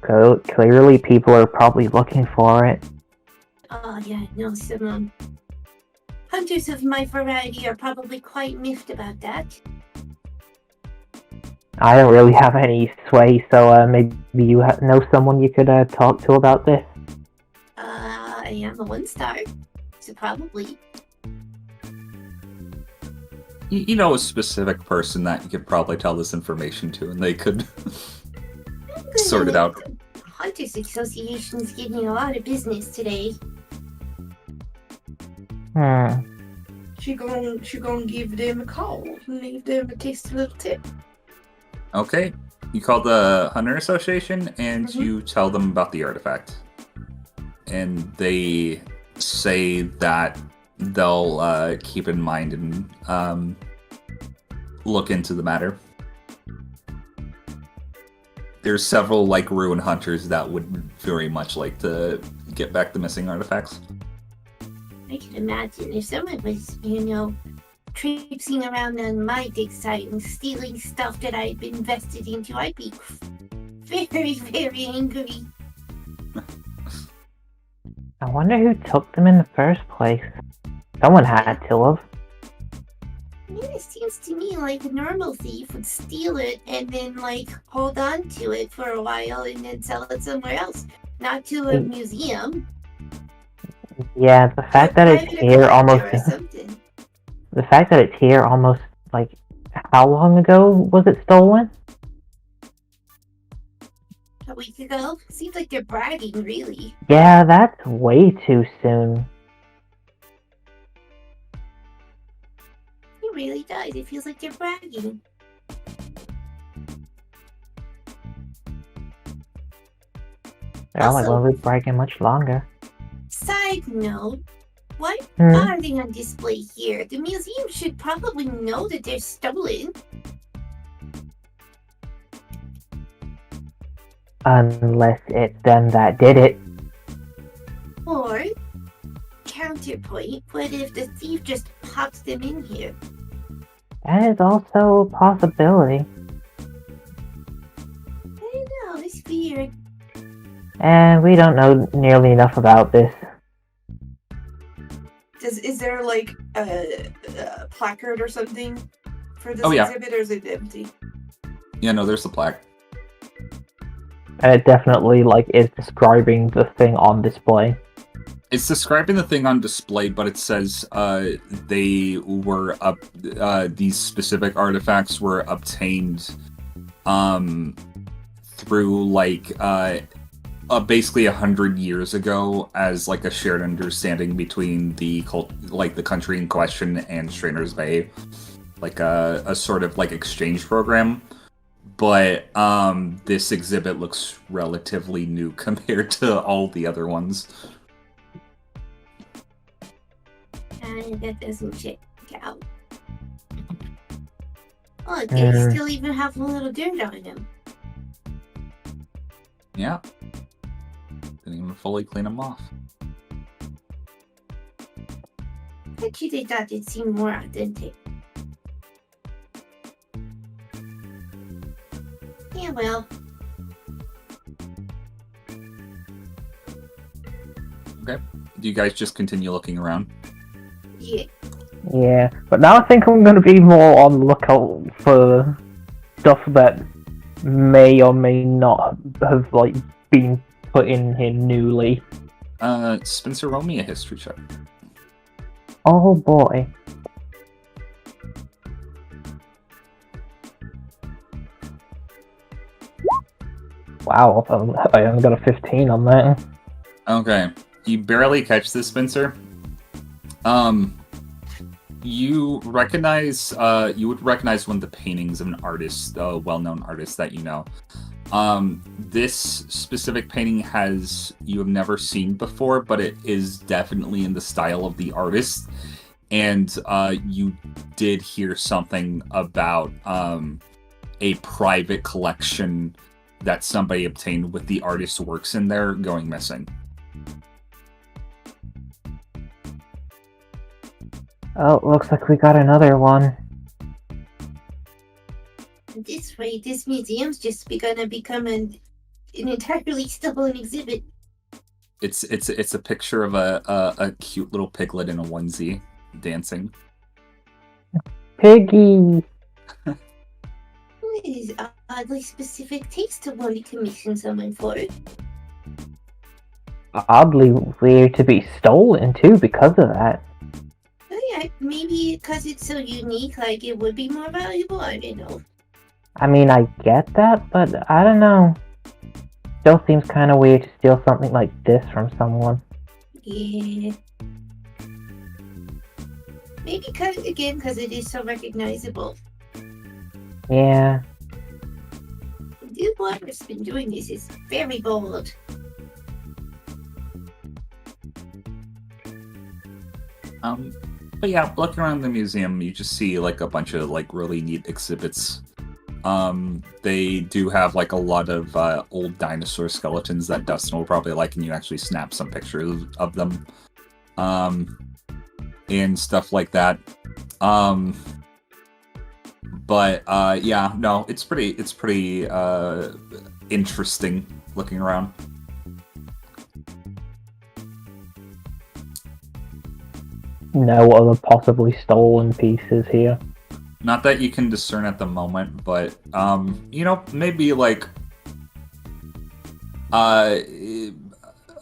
Clearly, people are probably looking for it. Oh, yeah, no, some hunters of my variety are probably quite miffed about that. I don't really have any sway, so maybe you know someone you could talk to about this? I am a 1-star, so probably. You know a specific person that you could probably tell this information to, and they could sort it out. Hunters Association's getting a lot of business today. She gon' give them a call and leave them a tasty little tip. Okay, you call the Hunter Association and you tell them about the artifact. And they say that they'll keep in mind and look into the matter. There's several ruin hunters that would very much like to get back the missing artifacts. I can imagine if someone was, traipsing around on my dig site and stealing stuff that I'd been invested into, I'd be very, very angry. I wonder who took them in the first place. Someone had to have. It seems to me like a normal thief would steal it and then hold on to it for a while and then sell it somewhere else, not to a museum. Yeah, the fact that it's here almost. The fact that it's here almost how long ago was it stolen? A week ago? Seems like they're bragging, really. Yeah, that's way too soon. It really does. It feels like they're bragging. Yeah, when we're bragging much longer. Side note, what are they on display here? The museum should probably know that they're stolen. Unless it's them that did it. Or, counterpoint, what if the thief just pops them in here? That is also a possibility. I don't know, it's weird. And we don't know nearly enough about this. Is there a placard or something for this exhibit, or is it empty? Yeah, no, there's the plaque. And it definitely is describing the thing on display. It's describing the thing on display, but it says they were these specific artifacts were obtained through basically 100 years ago as a shared understanding between the country in question and Strainer's Bay, a sort of exchange program. But this exhibit looks relatively new compared to all the other ones. That doesn't check out. Oh, they still even have a little dirt on them. Yeah. Didn't even fully clean them off. Bet you they thought it seemed more authentic. Yeah, well. Okay. Do you guys just continue looking around? Yeah. Yeah, but now I think I'm going to be more on the lookout for stuff that may or may not have like been put in here newly. Spencer, roll me a history check. Oh boy. Wow, I only got a 15 on that. Okay. You barely catch this, Spencer. You recognize, you would recognize one of the paintings of an artist, a well-known artist that you know. This specific painting you have never seen before, but it is definitely in the style of the artist. And, you did hear something about, a private collection that somebody obtained with the artist's works in there going missing. Oh, looks like we got another one. This way, this museum's just gonna become an entirely stolen exhibit. It's a picture of a cute little piglet in a onesie dancing. Piggy! It is oddly specific taste to want to commission someone for it. Oddly weird to be stolen too because of that. Oh yeah, maybe because it's so unique, like it would be more valuable. I don't know. I mean, I get that, but I don't know. Still seems kind of weird to steal something like this from someone. Yeah. Maybe because it is so recognizable. Yeah. Whoever's been doing this is very bold. But yeah, looking around the museum, you just see like a bunch of like really neat exhibits. They do have like a lot of old dinosaur skeletons that Dustin will probably like, and you actually snap some pictures of them, and stuff like that. But yeah, no, it's pretty interesting looking around. No other possibly stolen pieces here. Not that you can discern at the moment, but you know, maybe like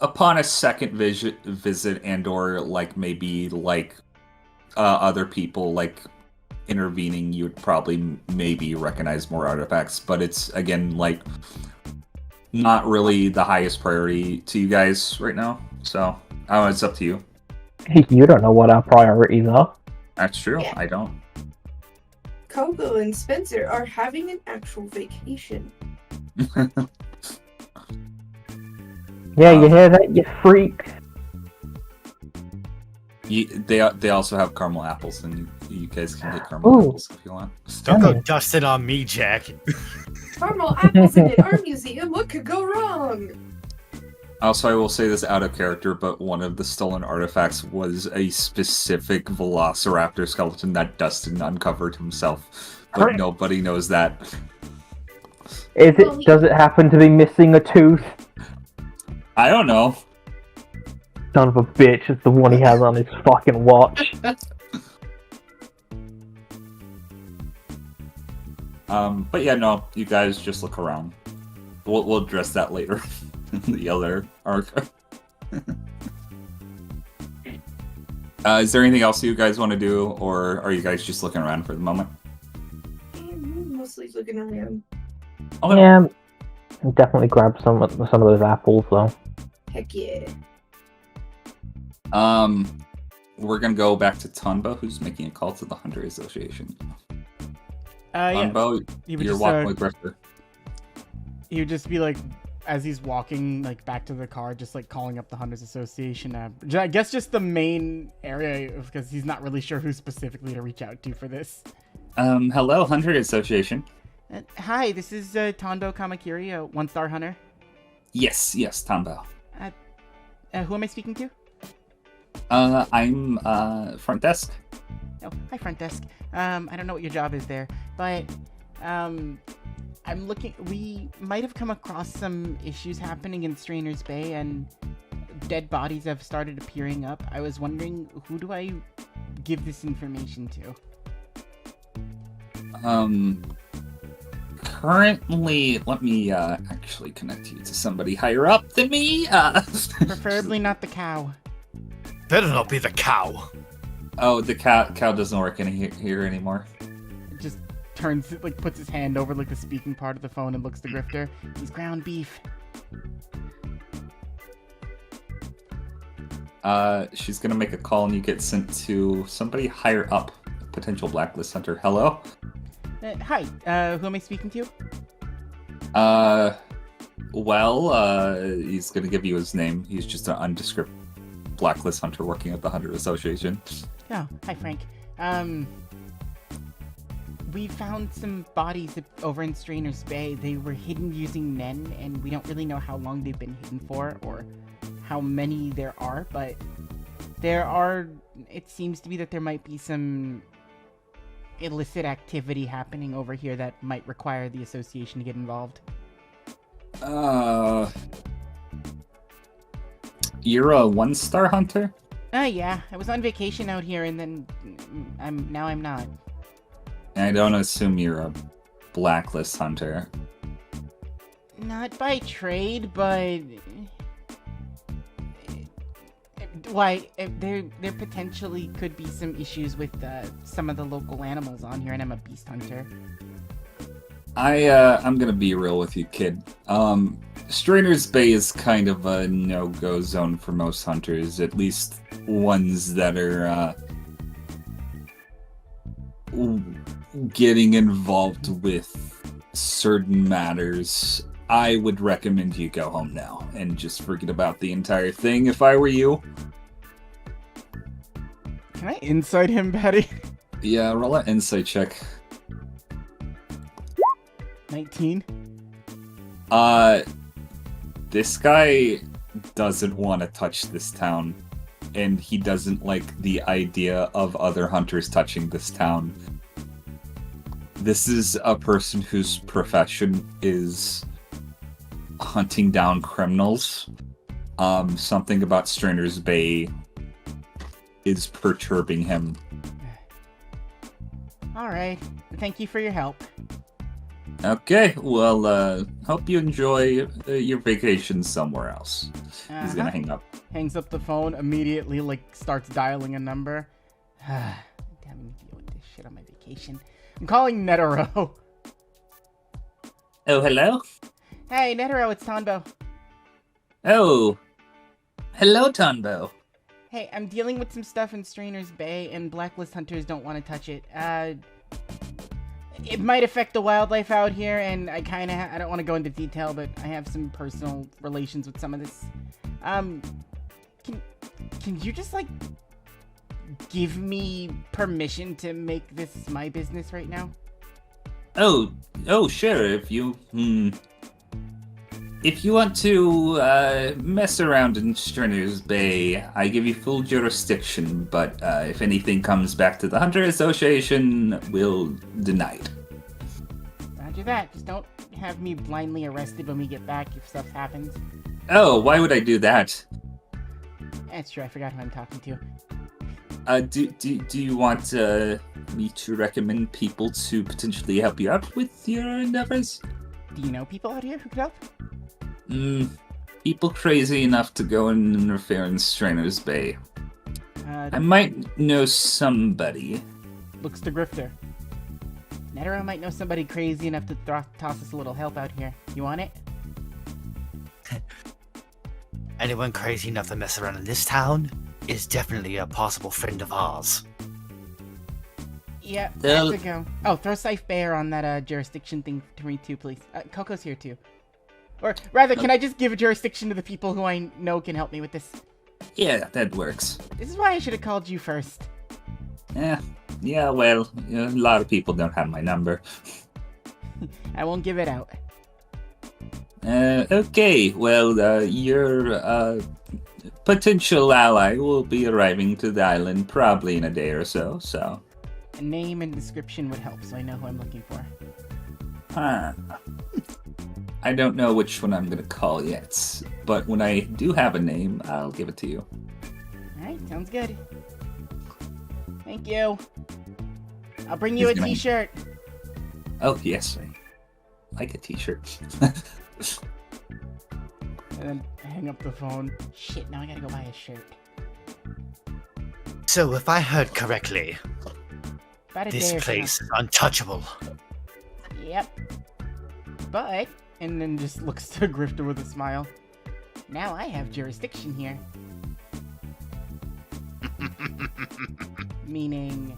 upon a second visit and or like maybe like other people like intervening, you would probably maybe recognize more artifacts, but it's again like not really the highest priority to you guys right now. So it's up to you. You don't know what our priorities are. That's true. Yeah. I don't. Coco and Spencer are having an actual vacation. Yeah, you hear that, you freak? They also have caramel apples, and you guys can get caramel apples if you want. Don't go dusting on me, Jack. Caramel apples in an art museum. What could go wrong? Also, I will say this out of character, but one of the stolen artifacts was a specific velociraptor skeleton that Dustin uncovered himself, but nobody knows that. Does it happen to be missing a tooth? I don't know. Son of a bitch, it's the one he has on his fucking watch. But yeah, no, you guys just look around. We'll address that later in the other arc. Is there anything else you guys want to do, or are you guys just looking around for the moment? I'm mostly looking around. Okay. Yeah, I'll definitely grab some of those apples though. Heck yeah. We're gonna go back to Tunbo, who's making a call to the Hunter Association. Tunbo, you're walking with Grifter. He would just be like, as he's walking like back to the car, just like calling up the Hunters Association. I guess just the main area, because he's not really sure who specifically to reach out to for this. Hello, Hunter Association. Hi, this is Tondo Kamakiri, a one-star hunter. Yes, Tunbo. Who am I speaking to? I'm front desk. Oh, hi, front desk. I don't know what your job is there, but I'm looking. We might have come across some issues happening in Strainer's Bay, and dead bodies have started appearing up. I was wondering, who do I give this information to? Currently, let me actually connect you to somebody higher up than me. Preferably not the cow. Better not be the cow. Oh, the cow doesn't work in here anymore. It just turns, like, puts his hand over, like, the speaking part of the phone and looks to Grifter. He's ground beef. She's gonna make a call and you get sent to somebody higher up. Potential blacklist hunter. Hello? Hi, who am I speaking to? He's gonna give you his name. He's just an undescript blacklist hunter working at the Hunter Association. Oh, hi, Frank. We found some bodies over in Strainer's Bay. They were hidden using Nen, and we don't really know how long they've been hidden for, or how many there are, but it seems to be that there might be some illicit activity happening over here that might require the association to get involved. You're a one-star hunter? Yeah. I was on vacation out here, and then I'm not. I don't assume you're a blacklist hunter. Not by trade, but why? There potentially could be some issues with some of the local animals on here, and I'm a beast hunter. I'm gonna be real with you, kid. Strainer's Bay is kind of a no-go zone for most hunters, at least ones that are getting involved with certain matters. I would recommend you go home now and just forget about the entire thing if I were you. Can I insight him, Betty? Yeah, roll an insight check. 19. This guy doesn't want to touch this town, and he doesn't like the idea of other hunters touching this town. This is a person whose profession is hunting down criminals. Something about Strainer's Bay is perturbing him. Alright. Thank you for your help. Okay, well, hope you enjoy your vacation somewhere else. He's gonna hang up. Hangs up the phone, immediately, starts dialing a number. Damn, I'm deal with this shit on my vacation. I'm calling Netero. Oh, hello? Hey, Netero, it's Tonbo. Oh, hello, Tonbo. Hey, I'm dealing with some stuff in Strainer's Bay, and blacklist hunters don't want to touch it. It might affect the wildlife out here, and I don't want to go into detail, but I have some personal relations with some of this. Can you just, give me permission to make this my business right now? Oh, sure, if you want to, mess around in Strainer's Bay, I give you full jurisdiction, but, if anything comes back to the Hunter Association, we'll deny it. Roger that. Just don't have me blindly arrested when we get back if stuff happens. Oh, why would I do that? That's true, I forgot who I'm talking to. Do you want, me to recommend people to potentially help you out with your endeavors? Do you know people out here who could help? People crazy enough to go and interfere in Strainer's Bay. I might know somebody. Looks to Grifter. Netero might know somebody crazy enough to toss us a little help out here. You want it? Anyone crazy enough to mess around in this town is definitely a possible friend of ours. Yeah, that's a go. Oh, throw Scythe Bear on that jurisdiction thing to me too, please. Coco's here too. Or rather, can I just give a jurisdiction to the people who I know can help me with this? Yeah, that works. This is why I should have called you first. Yeah, well, a lot of people don't have my number. I won't give it out. Okay, well, your potential ally will be arriving to the island probably in a day or so. A name and description would help so I know who I'm looking for. I don't know which one I'm gonna call yet, but when I do have a name, I'll give it to you. Alright, sounds good. Thank you. I'll bring you a He's gonna- t-shirt. Oh, yes, I like a t-shirt. And then hang up the phone. Shit, now I gotta go buy a shirt. So, if I heard correctly, About a this day or so. place is untouchable. Yep. But, and then just looks to Grifter with a smile. Now I have jurisdiction here. Meaning,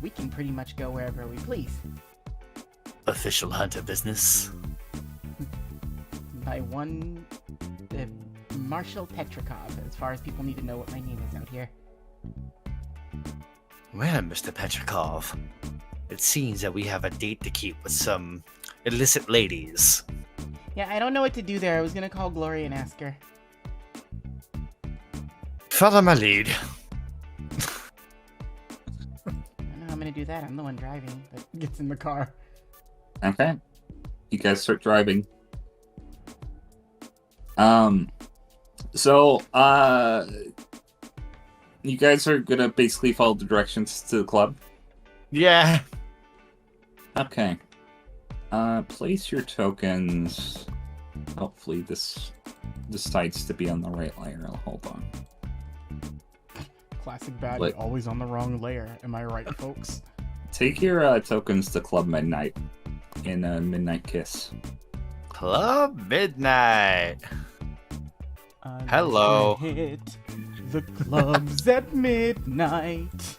we can pretty much go wherever we please. Official hunter business. By one, Marshal Petrikov, as far as people need to know what my name is out here. Well, Mr. Petrikov, it seems that we have a date to keep with some illicit ladies. Yeah, I don't know what to do there. I was gonna call Glory and ask her. Follow my lead. I don't know how I'm gonna do that. I'm the one driving, but gets in the car. Okay. You guys start driving. So, you guys are gonna basically follow the directions to the club? Yeah. Okay. Place your tokens. Hopefully this decides to be on the right layer. Hold on. Classic baddie, Like- always on the wrong layer. Am I right, folks? Take your tokens to Club Midnight in a Midnight Kiss. Club Midnight. I'm Hello. gonna hit the clubs at midnight.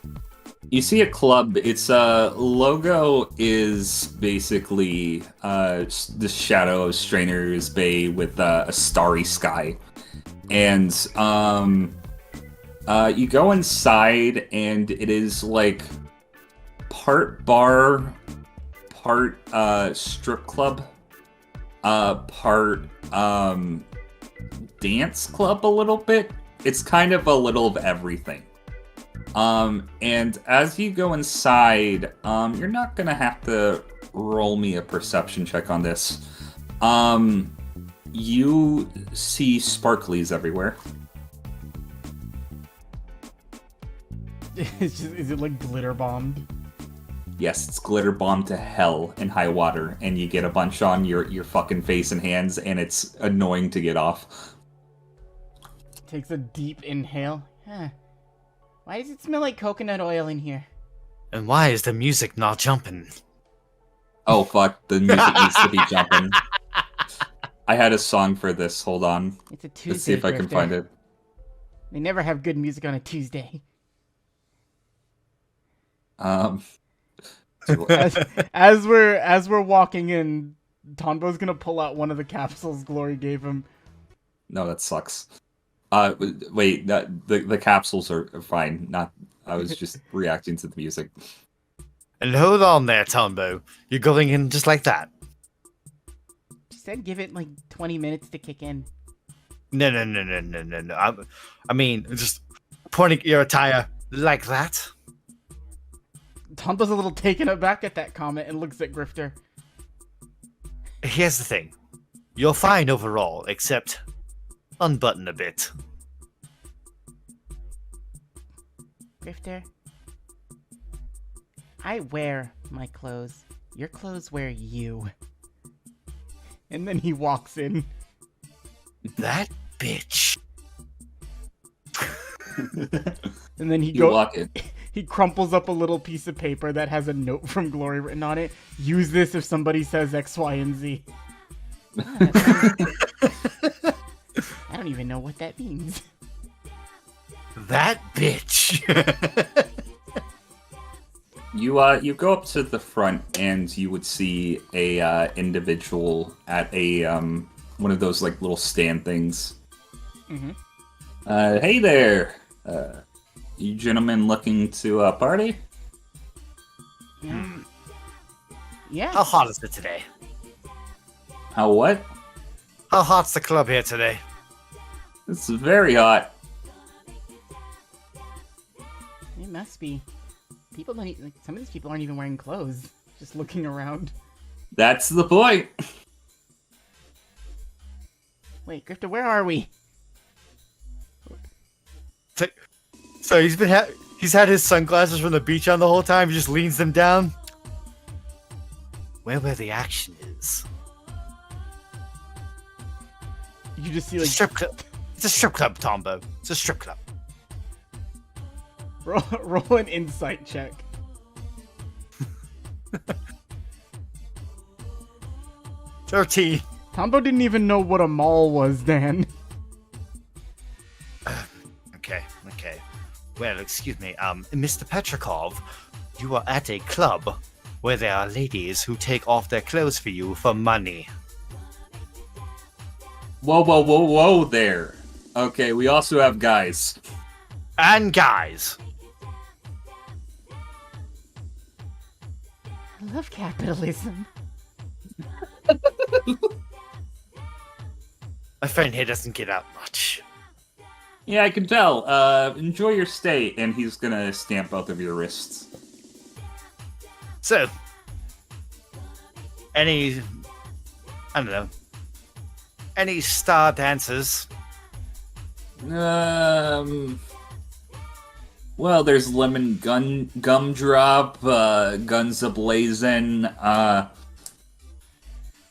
You see a club. Its logo is basically the shadow of Strainer's Bay with a starry sky, and you go inside, and it is like part bar, part strip club, part dance club a little bit. It's kind of a little of everything. And as you go inside, you're not gonna have to roll me a perception check on this. You see sparklies everywhere. Is it like glitter bombed? Yes, it's glitter bomb to hell in high water, and you get a bunch on your fucking face and hands, and it's annoying to get off. Takes a deep inhale. Huh. Why does it smell like coconut oil in here? And why is the music not jumping? Oh fuck, the music needs to be jumping. I had a song for this, hold on. It's a Tuesday. Let's see if I can Grifter. find it. They never have good music on a Tuesday. So- As we're walking in, Tonbo's gonna pull out one of the capsules Glory gave him. No, that sucks. Wait, the capsules are fine. Not, I was just reacting to the music. And hold on there, Tombo. You're going in just like that. She said give it like 20 minutes to kick in. No. I mean, just pointing your attire like that. Tonbo's a little taken aback at that comment and looks at Grifter. Here's the thing. You're fine overall, except unbutton a bit. Grifter, I wear my clothes. Your clothes wear you. And then he walks in. That bitch. And then he You goes. walk in. He crumples up a little piece of paper that has a note from Glory written on it. Use this if somebody says X, Y, and Z. I don't even know what that means. That bitch. You go up to the front and you would see a individual at a one of those like little stand things. Mhm. Hey there, you gentlemen looking to party? Yeah. How hot is it today? How what? How hot's the club here today? It's very hot. It must be. People don't like, some of these people aren't even wearing clothes. Just looking around. That's the point. Wait, Grifter, where are we? So he's had his sunglasses from the beach on the whole time. He just leans them down. Where the action is. You just see It's a like strip club. It's a strip club, Tombo. It's a strip club. roll an insight check. Dirty. Tombo didn't even know what a mall was, Dan. Okay. Well, excuse me, Mr. Petrikov, you are at a club where there are ladies who take off their clothes for you for money. Whoa there. Okay, we also have guys. And guys. I love capitalism. My friend here doesn't get out much. Yeah, I can tell. Enjoy your stay, and he's gonna stamp both of your wrists. So, any star dancers? Well, there's Lemon Gumdrop, Guns Ablazing,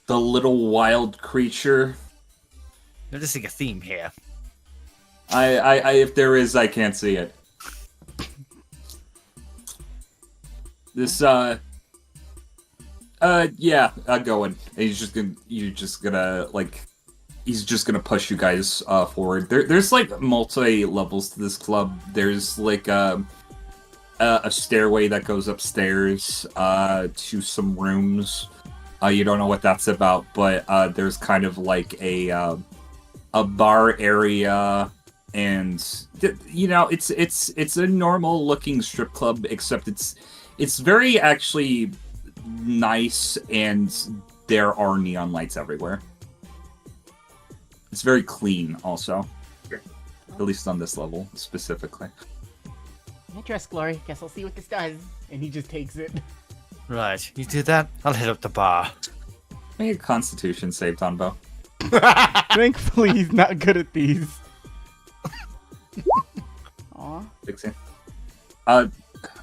the Little Wild Creature. Noticing a theme here. I if there is, I can't see it. This, yeah, going. He's just gonna push you guys forward. There's like multi levels to this club. There's like a stairway that goes upstairs to some rooms. You don't know what that's about, but there's kind of like a bar area, and you know it's a normal looking strip club, except it's very actually nice, and there are neon lights everywhere. It's very clean, also. At least on this level, specifically. Hey, dress Glory. Guess I'll see what this does. And he just takes it. Right, you do that, I'll hit up the bar. Make a Constitution save, Tonbo. Thankfully, he's not good at these. Aw. 16.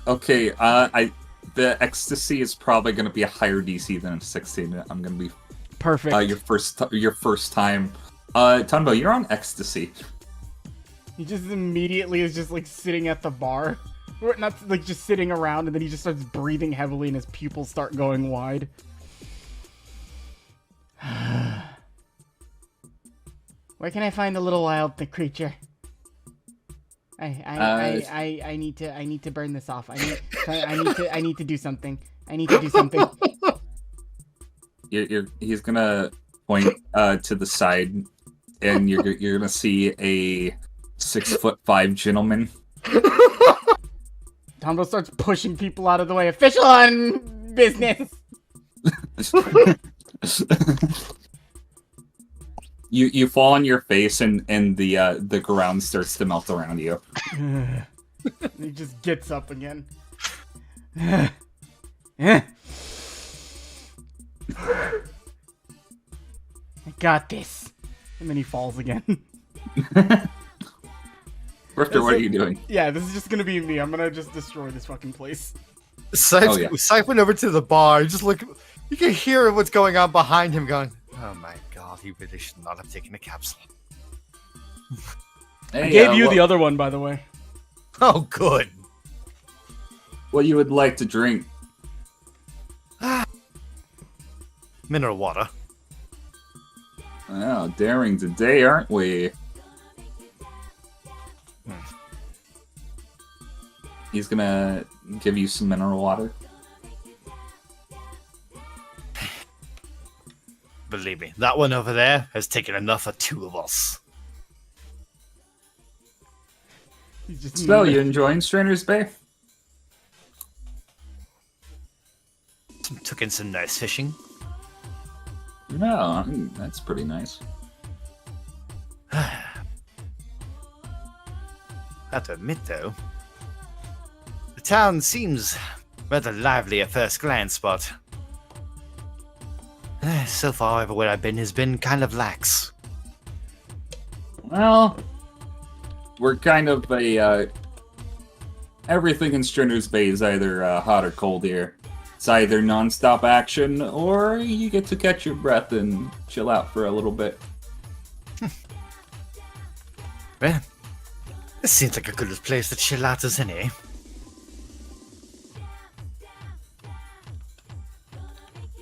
Okay, the ecstasy is probably going to be a higher DC than a 16. I'm going to be Perfect. your first time. Tonbo, you're on ecstasy. He just immediately is just like sitting at the bar. Or not like just sitting around, and then he just starts breathing heavily and his pupils start going wide. Where can I find a little wild creature? I need to burn this off. I need to do something. I need to do something. He's gonna point to the side, and you're gonna see a 6'5" gentleman. Tombo starts pushing people out of the way. Official on business. You fall on your face, and the ground starts to melt around you. He just gets up again. I got this. And then he falls again. Rifter, what are you doing? Yeah, this is just gonna be me. I'm gonna just destroy this fucking place. Sipes went over to the bar. Just look. You can hear what's going on behind him going, oh my god, he really should not have taken a capsule. Hey, I gave you the other one, by the way. Oh, good. What you would like to drink? Mineral water. Oh, daring today, aren't we? He's gonna give you some mineral water. Believe me, that one over there has taken enough for two of us. So, you enjoying Strainer's Bay? Took in some nice fishing. No, that's pretty nice. Have to admit, though, the town seems rather lively at first glance, but so far everywhere I've been has been kind of lax. Well, we're kind of a everything in Stringer's Bay is either hot or cold here. It's either non-stop action, or you get to catch your breath and chill out for a little bit. Well, this seems like a good place to chill out as any.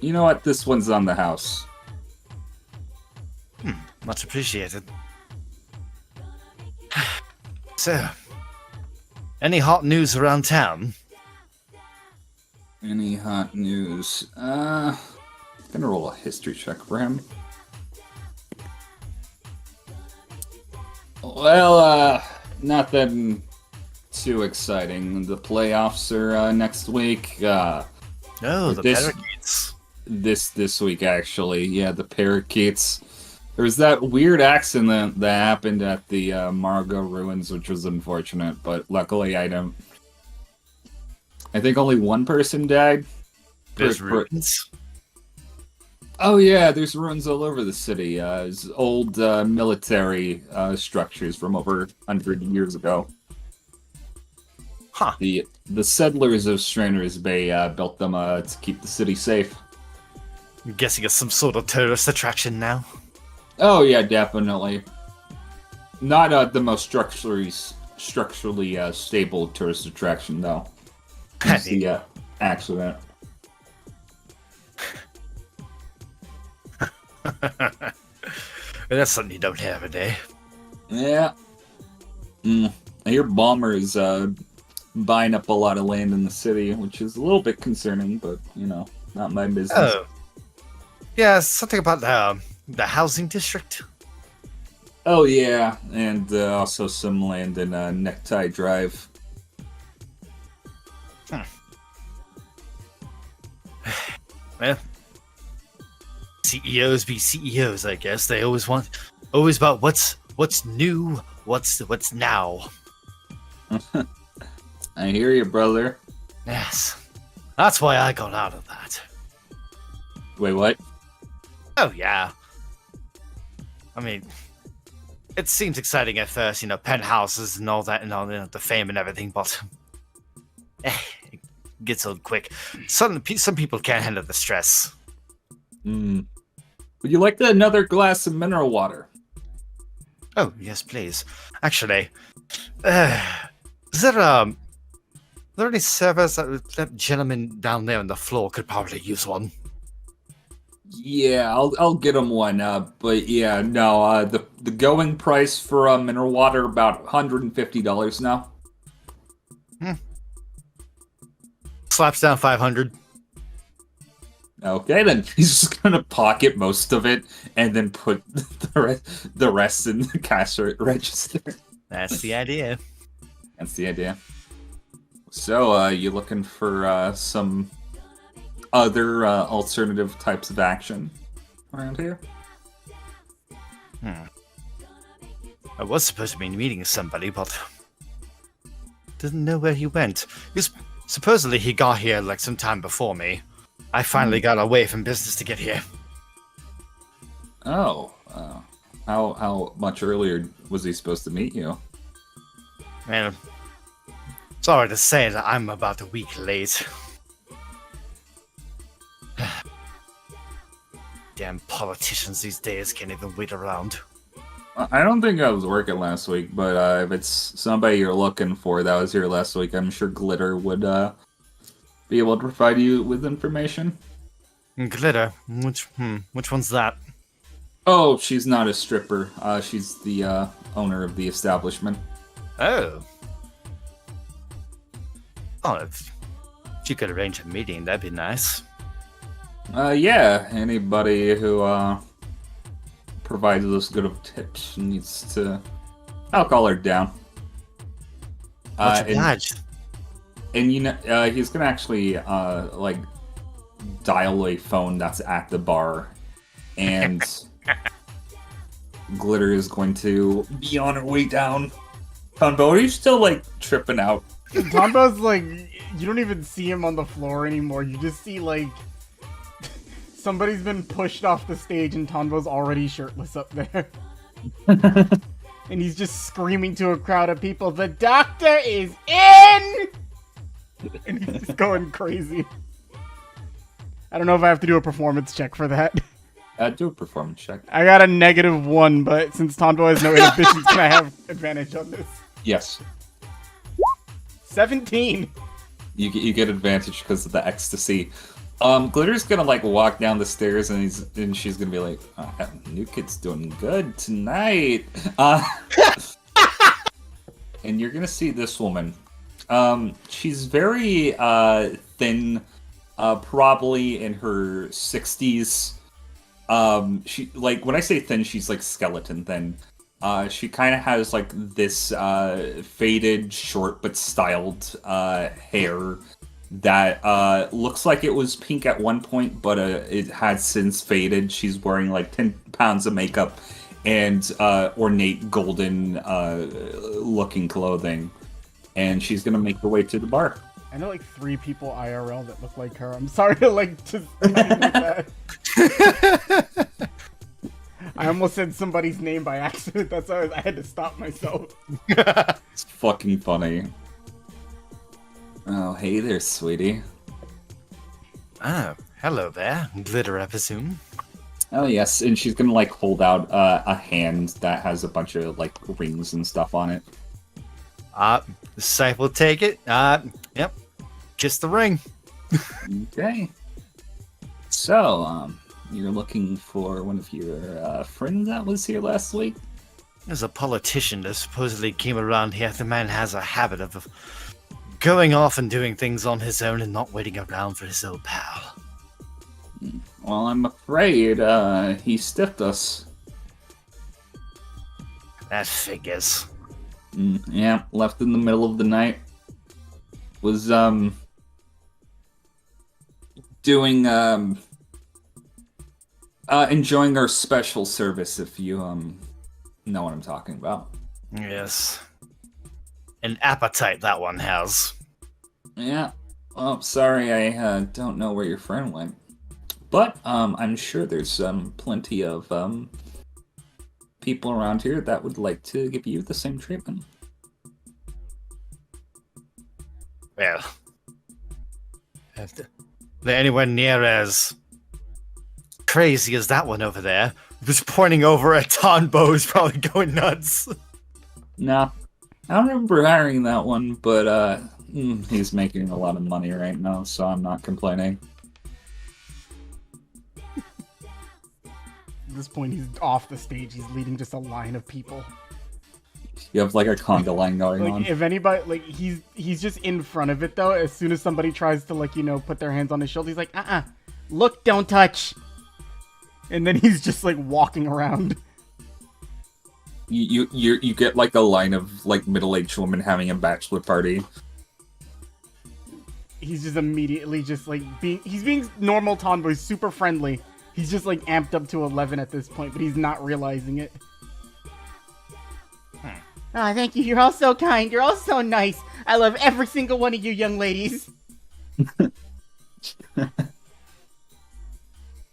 You know what? This one's on the house. Much appreciated. So, any hot news around town? Any hot news? Gonna roll a history check for him. Well, nothing too exciting. The playoffs are next week. Oh, the this- parakeets. This week, actually. Yeah, the parakeets. There was that weird accident that happened at the Margot Ruins, which was unfortunate, but luckily I think only one person died. There's ruins. Oh yeah, there's ruins all over the city. There's old military structures from over 100 years ago. Huh. The settlers of Strainer's Bay built them to keep the city safe. I'm guessing it's some sort of tourist attraction now. Oh yeah, definitely. Not the most structurally stable tourist attraction though. It's the accident. That's something you don't have a day. Yeah. I hear Balmer's buying up a lot of land in the city, which is a little bit concerning, but, you know, not my business. Oh. Yeah, something about the housing district. Oh, yeah, and also some land in Necktie Drive. Well, CEOs be CEOs, I guess. They always about what's new, what's now. I hear you, brother. Yes, that's why I got out of that. Wait, what? Oh yeah. I mean, it seems exciting at first, you know, penthouses and all that, and all the fame and everything, but it gets old quick. Some people can't handle the stress. Would you like another glass of mineral water? Oh yes, please. Actually, is there any servers that gentleman down there on the floor could probably use one? Yeah, I'll get him one. But yeah, no. The going price for mineral water about $150 now. Slaps down 500. Okay, then he's just gonna pocket most of it and then put the rest in the cash register. That's the idea. That's the idea. So, you looking for some other alternative types of action around here? I was supposed to be meeting somebody, but didn't know where he went. Supposedly he got here like some time before me. I finally got away from business to get here. Oh, how much earlier was he supposed to meet you? Man, sorry to say that I'm about a week late. Damn politicians these days can't even wait around. I don't think I was working last week, but if it's somebody you're looking for that was here last week, I'm sure Glitter would be able to provide you with information. Glitter? Which one's that? Oh, she's not a stripper. She's the owner of the establishment. Oh. Oh, if you could arrange a meeting, that'd be nice. Yeah, anybody who provides us good of tips needs to... I'll call her down. Much obliged. And you know, he's gonna actually like dial a phone that's at the bar, and Glitter is going to be on her way down. Tonbo, are you still like tripping out? Tombo's like, you don't even see him on the floor anymore. You just see like somebody's been pushed off the stage and Tombo's already shirtless up there. And he's just screaming to a crowd of people, "The doctor is in!" And he's just going crazy. I don't know if I have to do a performance check for that. Do a performance check. I got a -1, but since Tonbo has no inhibitions, can I have advantage on this? Yes. 17. You get advantage because of the ecstasy. Glitter's gonna like walk down the stairs and she's gonna be like, "New kid's doing good tonight." And you're gonna see this woman. She's very thin, probably in her 60s. She like when I say thin, she's like skeleton thin. She kind of has like this faded, short but styled hair that looks like it was pink at one point, but it has since faded. She's wearing like 10 pounds of makeup and ornate golden looking clothing, and she's gonna make her way to the bar. I know like 3 people IRL that look like her. I'm sorry to like just that. I almost said somebody's name by accident. That's why I had to stop myself. It's fucking funny. Oh, hey there, sweetie. Ah, hello there, Glitter, I presume. Oh yes, and she's gonna like hold out a hand that has a bunch of like rings and stuff on it. The Scythe will take it. Yep. Kiss the ring. Okay. So, you're looking for one of your friends that was here last week? There's a politician that supposedly came around here. The man has a habit of going off and doing things on his own and not waiting around for his old pal. Well, I'm afraid he stiffed us. That figures. Yeah, left in the middle of the night. Was doing enjoying our special service, if you know what I'm talking about. Yes. An appetite that one has. Yeah. Oh, sorry, I don't know where your friend went. But I'm sure there's plenty of people around here that would like to give you the same treatment. Well, if they're anywhere near as crazy as that one over there, just pointing over at Tonbo who's probably going nuts. Nah, I don't remember hiring that one, but he's making a lot of money right now, so I'm not complaining. At this point, he's off the stage. He's leading just a line of people. You have like a conga line going Like on. if anybody, like he's just in front of it though. As soon as somebody tries to like put their hands on his shoulder, he's like, look, don't touch. And then he's just like walking around. You get like a line of like middle-aged women having a bachelor party. He's just immediately just like he's being normal Tonbo. He's super friendly. He's just like amped up to 11 at this point, but he's not realizing it. Ah, thank you. You're all so kind. You're all so nice. I love every single one of you young ladies. And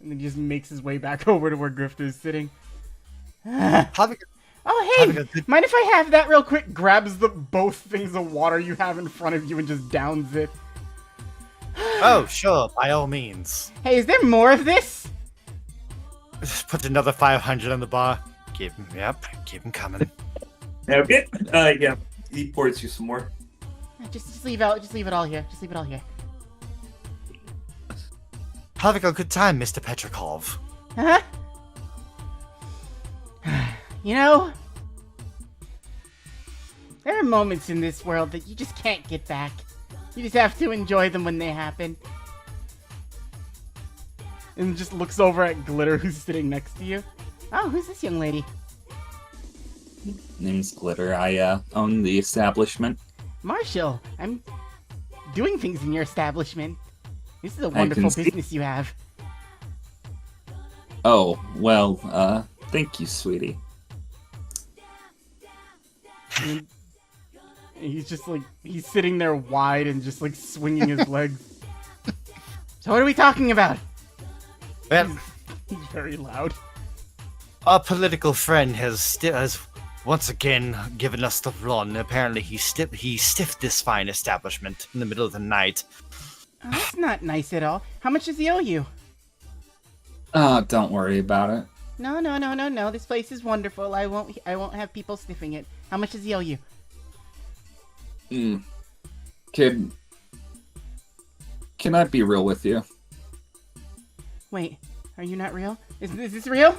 then he just makes his way back over to where Grifter's sitting. Oh, hey! Mind if I have that real quick? Grabs the both things of water you have in front of you and just downs it. Oh, sure, by all means. Hey, is there more of this? Just put another 500 on the bar. Keep him coming. Okay. Yeah. He pours you some more. Just leave it all here. Just leave it all here. Having a good time, Mr. Petrikov. Huh? There are moments in this world that you just can't get back. You just have to enjoy them when they happen. And just looks over at Glitter, who's sitting next to you. Oh, who's this young lady? Name's Glitter. I own the establishment. Marshall, I'm doing things in your establishment. This is a wonderful business you have. Oh, well, thank you, sweetie. And he's just like, he's sitting there wide and just like swinging his legs. So what are we talking about? Well, He's very loud. our political friend has once again giving us the run. Apparently, he stiffed this fine establishment in the middle of the night. Oh, that's not nice at all. How much does he owe you? Oh, don't worry about it. No. This place is wonderful. I won't have people sniffing it. How much does he owe you? Kid, can I be real with you? Wait, are you not real? Is this real?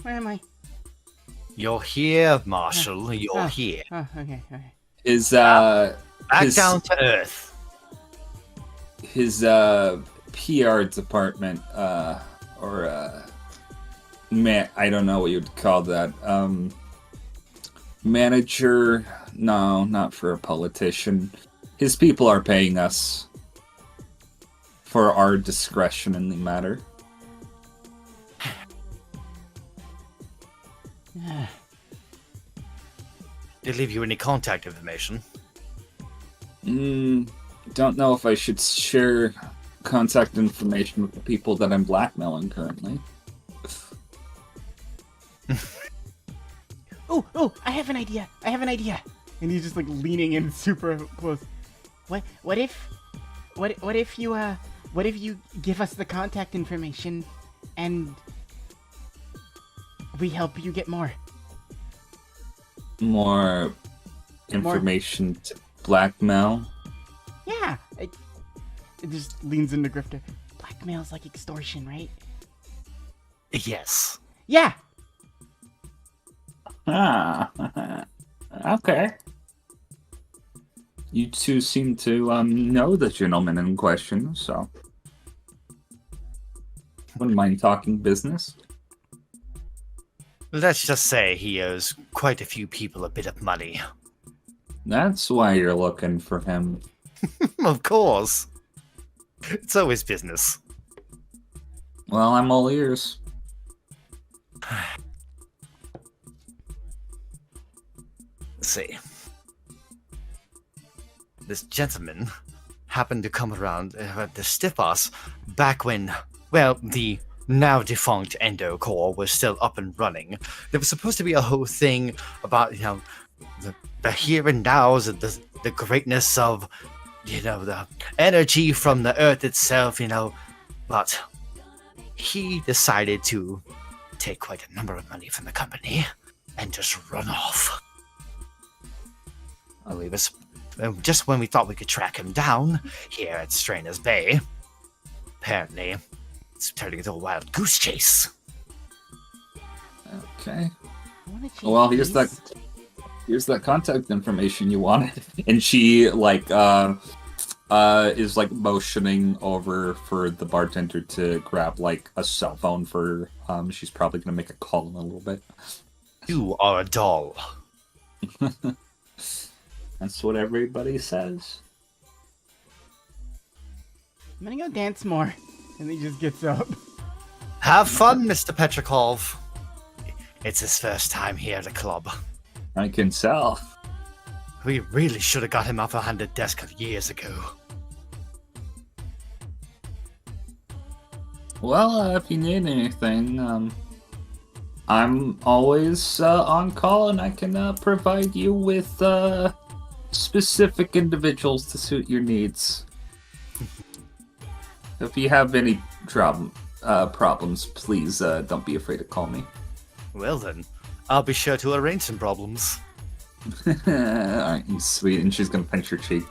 Where am I? You're here, Marshall. You're here. Oh, okay. Is Back down to earth. his PR department, I don't know what you'd call that. Manager? No, not for a politician. His people are paying us for our discretion in the matter. Did leave you any contact information? Don't know if I should share contact information with the people that I'm blackmailing currently. Oh, I have an idea. And he's just like leaning in super close. What if you give us the contact information and we help you get more information to blackmail? Yeah. It just leans into Grifter. Blackmail's like extortion, right? Yes. Yeah. Okay. You two seem to know the gentleman in question, so wouldn't mind talking business. Let's just say he owes quite a few people a bit of money. That's why you're looking for him. Of course. It's always business. Well, I'm all ears. Let's see. This gentleman happened to come around to stiff us back when, well, the now defunct Endo Corps was still up and running. There was supposed to be a whole thing about, the here and nows and the greatness of, the energy from the earth itself, but he decided to take quite a number of money from the company and just run off. Well, it was just when we thought we could track him down here at Strainer's Bay. Apparently, it's turning into a wild goose chase. Okay. Well, here's that contact information you wanted. And she is motioning over for the bartender to grab a cell phone for she's probably gonna make a call in a little bit. You are a doll. That's what everybody says. I'm gonna go dance more. And he just gets up. Have fun, Mr. Petrikov. It's his first time here at the club. I can tell. We really should have got him off behind the desk years ago. Well, if you need anything, I'm always on call and I can provide you with specific individuals to suit your needs. If you have any problems, please don't be afraid to call me. Well then, I'll be sure to arrange some problems. Aren't you sweet? And she's gonna pinch your cheek.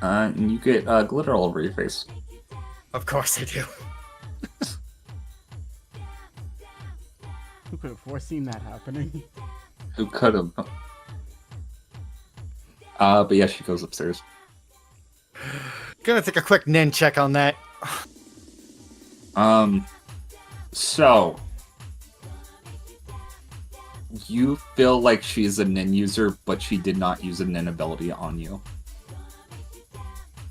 And you get glitter all over your face. Of course I do. Who could have foreseen that happening? Who could have? But yeah, she goes upstairs. Gonna take a quick nin check on that. So you feel like she's a nin user, but she did not use a nin ability on you.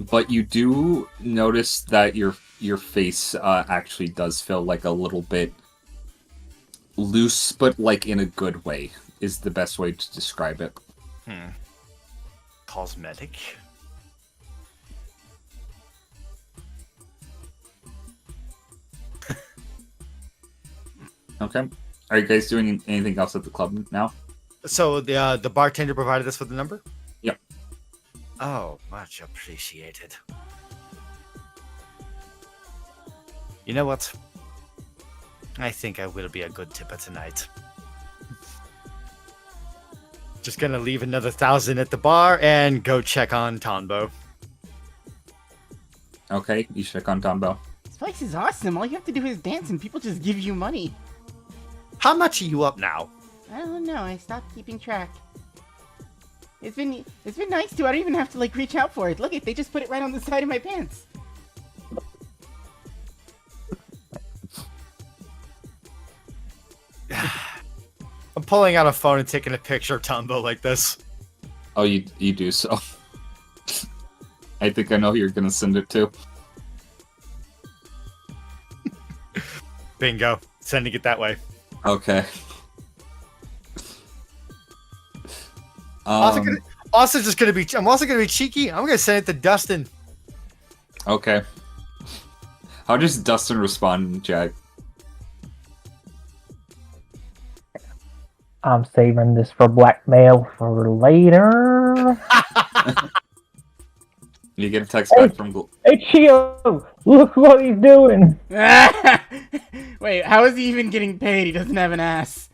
But you do notice that your face actually does feel like a little bit loose, but in a good way is the best way to describe it. Cosmetic. Okay. Are you guys doing anything else at the club now? So the bartender provided us with the number? Yep. Oh, much appreciated. You know what? I think I will be a good tipper tonight. Just gonna leave another 1,000 at the bar and go check on Tombo. Okay, you check on Tombo. This place is awesome. All you have to do is dance and people just give you money. How much are you up now? I don't know. I stopped keeping track. It's been nice too. I don't even have to like reach out for it. Look, they just put it right on the side of my pants. I'm pulling out a phone and taking a picture of Tombo like this. Oh, you do so. I think I know who you're gonna send it to. Bingo. Sending it that way. Okay. I'm also gonna be cheeky. I'm gonna send it to Dustin. Okay. How does Dustin respond, Jack? I'm saving this for blackmail for later. You get a text back from Hey, Chio! Look what he's doing! Wait, how is he even getting paid? He doesn't have an ass.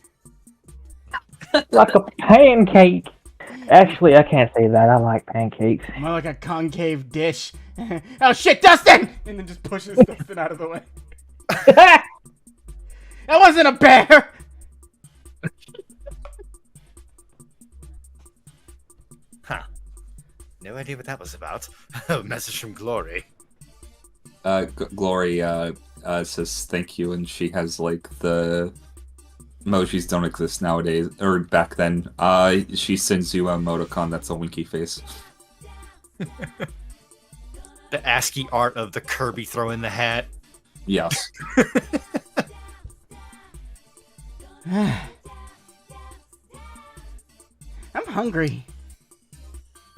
Like a pancake! Actually, I can't say that. I like pancakes. More like a concave dish. Oh shit, Dustin! And then just pushes Dustin out of the way. That wasn't a bear! Huh. No idea what that was about. A message from Glory. Glory says thank you, and she has like the emojis don't exist nowadays or back then. She sends you a emoticon that's a winky face. The ASCII art of the Kirby throwing the hat. Yes. I'm hungry.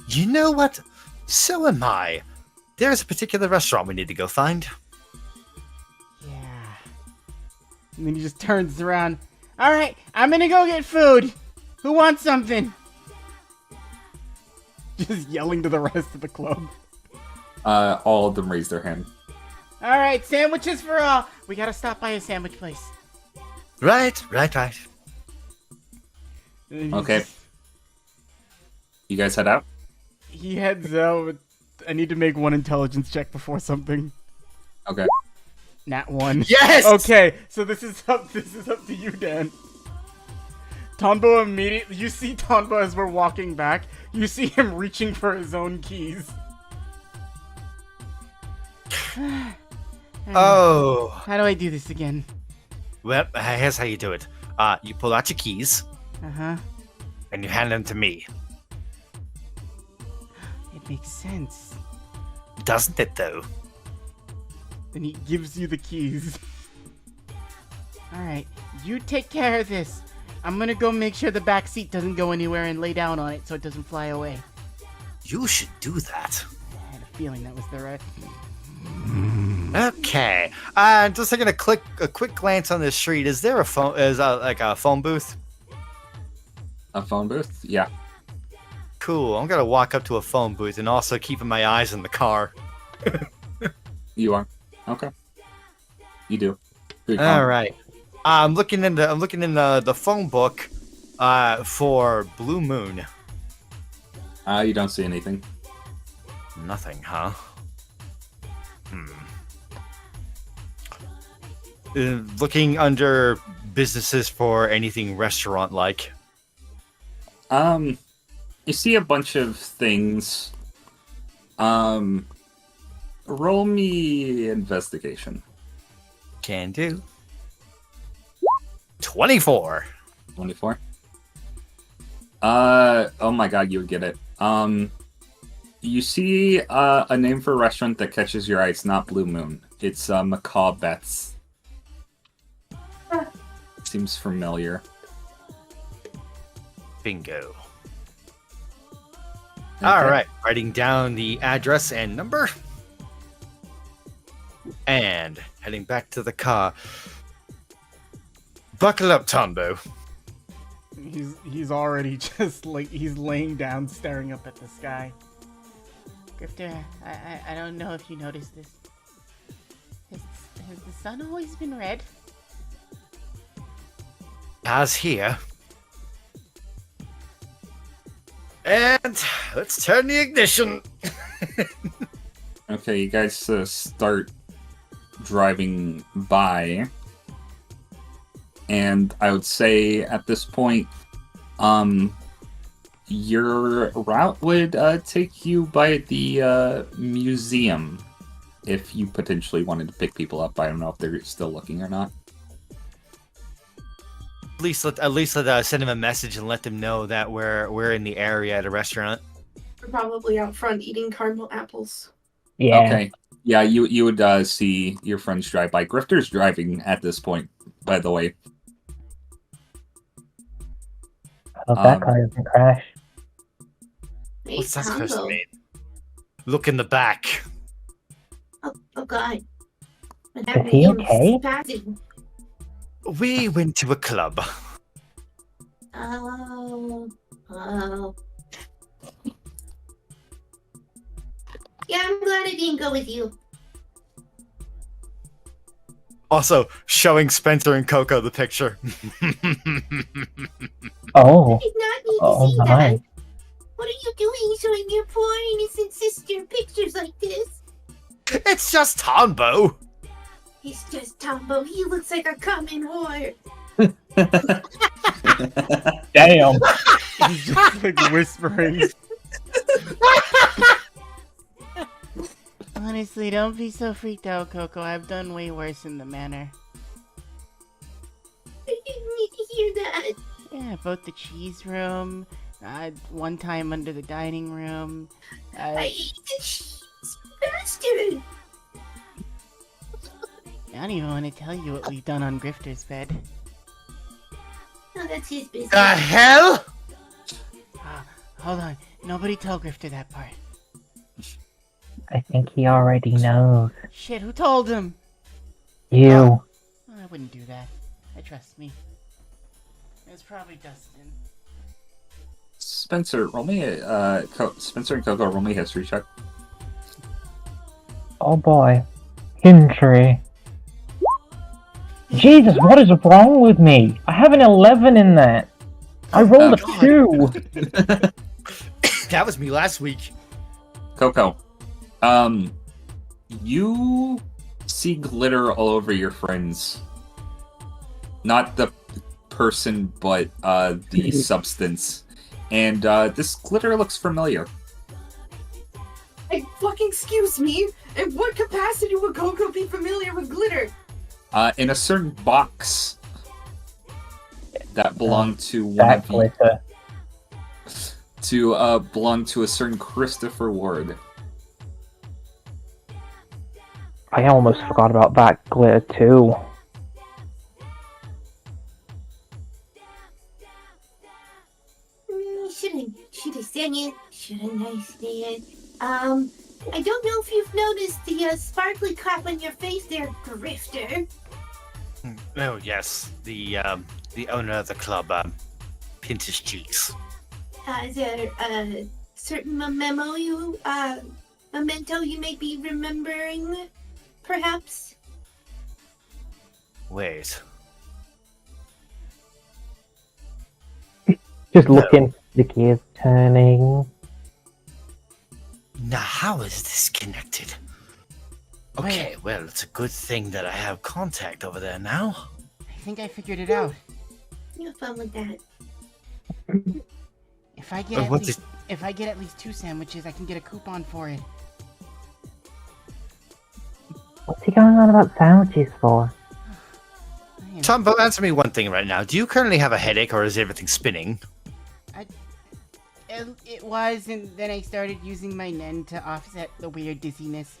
You know what? So am I. There's a particular restaurant we need to go find. Yeah. And then he just turns around. Alright, I'm gonna go get food. Who wants something? Just yelling to the rest of the club. All of them raise their hand. Alright, sandwiches for all. We gotta stop by a sandwich place. Right. Okay. You guys head out? He heads out. I need to make one intelligence check before something. Okay. Nat 1. Yes! Okay, so this is up to you, Dan. Tonbo immediately, you see Tonbo as we're walking back, you see him reaching for his own keys. Oh. How do I do this again? Well, here's how you do it. You pull out your keys, Uh-huh. and you hand them to me. It makes sense. Doesn't it, though? Then he gives you the keys. Alright, you take care of this. I'm gonna go make sure the back seat doesn't go anywhere and lay down on it so it doesn't fly away. You should do that. I had a feeling that was the right... Okay. Just taking a quick glance on the street. Is there a phone? Like a phone booth? A phone booth? Yeah. Cool. I'm gonna walk up to a phone booth and also keeping my eyes in the car. You are. Okay. You do. Good All call. right. I'm looking in the phone book for Blue Moon. You don't see anything. Nothing, huh? Looking under businesses for anything restaurant-like. You see a bunch of things. Roll me investigation. Can do. 24. 24. Oh my god, you would get it. You see a name for a restaurant that catches your eye. It's not Blue Moon. It's Macaw Bets. Seems familiar. Bingo. Okay. All right, writing down the address and number. And heading back to the car. Buckle up, Tombo. He's already just like he's laying down, staring up at the sky. Grifter, I don't know if you noticed this. Has the sun always been red? As here. And let's turn the ignition. Okay, you guys start driving by, and I would say at this point, your route would take you by the museum if you potentially wanted to pick people up. I don't know if they're still looking or not. At least let send him a message and let them know that we're in the area at a restaurant. We're probably out front eating caramel apples. Yeah. Okay. Yeah, you would see your friends drive by. Grifter's driving at this point, by the way. I hope that car doesn't crash. Hey, What's that supposed to Combo. mean? Look in the back. Oh God. What Is happened he to him? okay? Spazzing. We went to a club. Oh. Yeah, I'm glad I didn't go with you. Also, showing Spencer and Coco the picture. Oh. I did not need to Oh see my. that. What are you doing showing your poor innocent sister pictures like this? It's just Tombo. He's just Tombo. He looks like a common whore. Damn. He's just like whispering. Honestly, don't be so freaked out, Coco. I've done way worse in the manor. I didn't need to hear that. Yeah, both the cheese room, one time under the dining room. I ate the cheese, bastard. I don't even want to tell you what we've done on Grifter's bed. No, that's his business. The hell? Hold on. Nobody tell Grifter that part. I think he already knows. Shit, who told him? You. Oh, I wouldn't do that. I trust me. It's probably Dustin. Spencer, roll me Spencer and Coco, roll me a history check. Oh boy. Hintry. Jesus, what is wrong with me? I have an 11 in that. I rolled a God. 2. That was me last week. Coco, you see glitter all over your friends. Not the person, but the substance. And this glitter looks familiar. Hey, fucking excuse me. In what capacity would Coco be familiar with glitter? In a certain box that belonged to one That of the, glitter. belonged to a certain Christopher Ward. I almost forgot about that glitter too. Should have said it. Shouldn't I say it? I don't know if you've noticed the sparkly crap on your face there, Grifter. Oh yes, the owner of the club pinned his cheeks. Is there a certain memento you may be remembering, perhaps? Wait. Just looking. The gears turning. Now how is this connected? Okay, well, it's a good thing that I have contact over there now. I think I figured it out. You have fun with that. If I get what's it? if I get at least 2 sandwiches, I can get a coupon for it. What's he going on about sandwiches for? I am- Tombo, answer me one thing right now. Do you currently have a headache or is everything spinning? It was, and then I started using my Nen to offset the weird dizziness.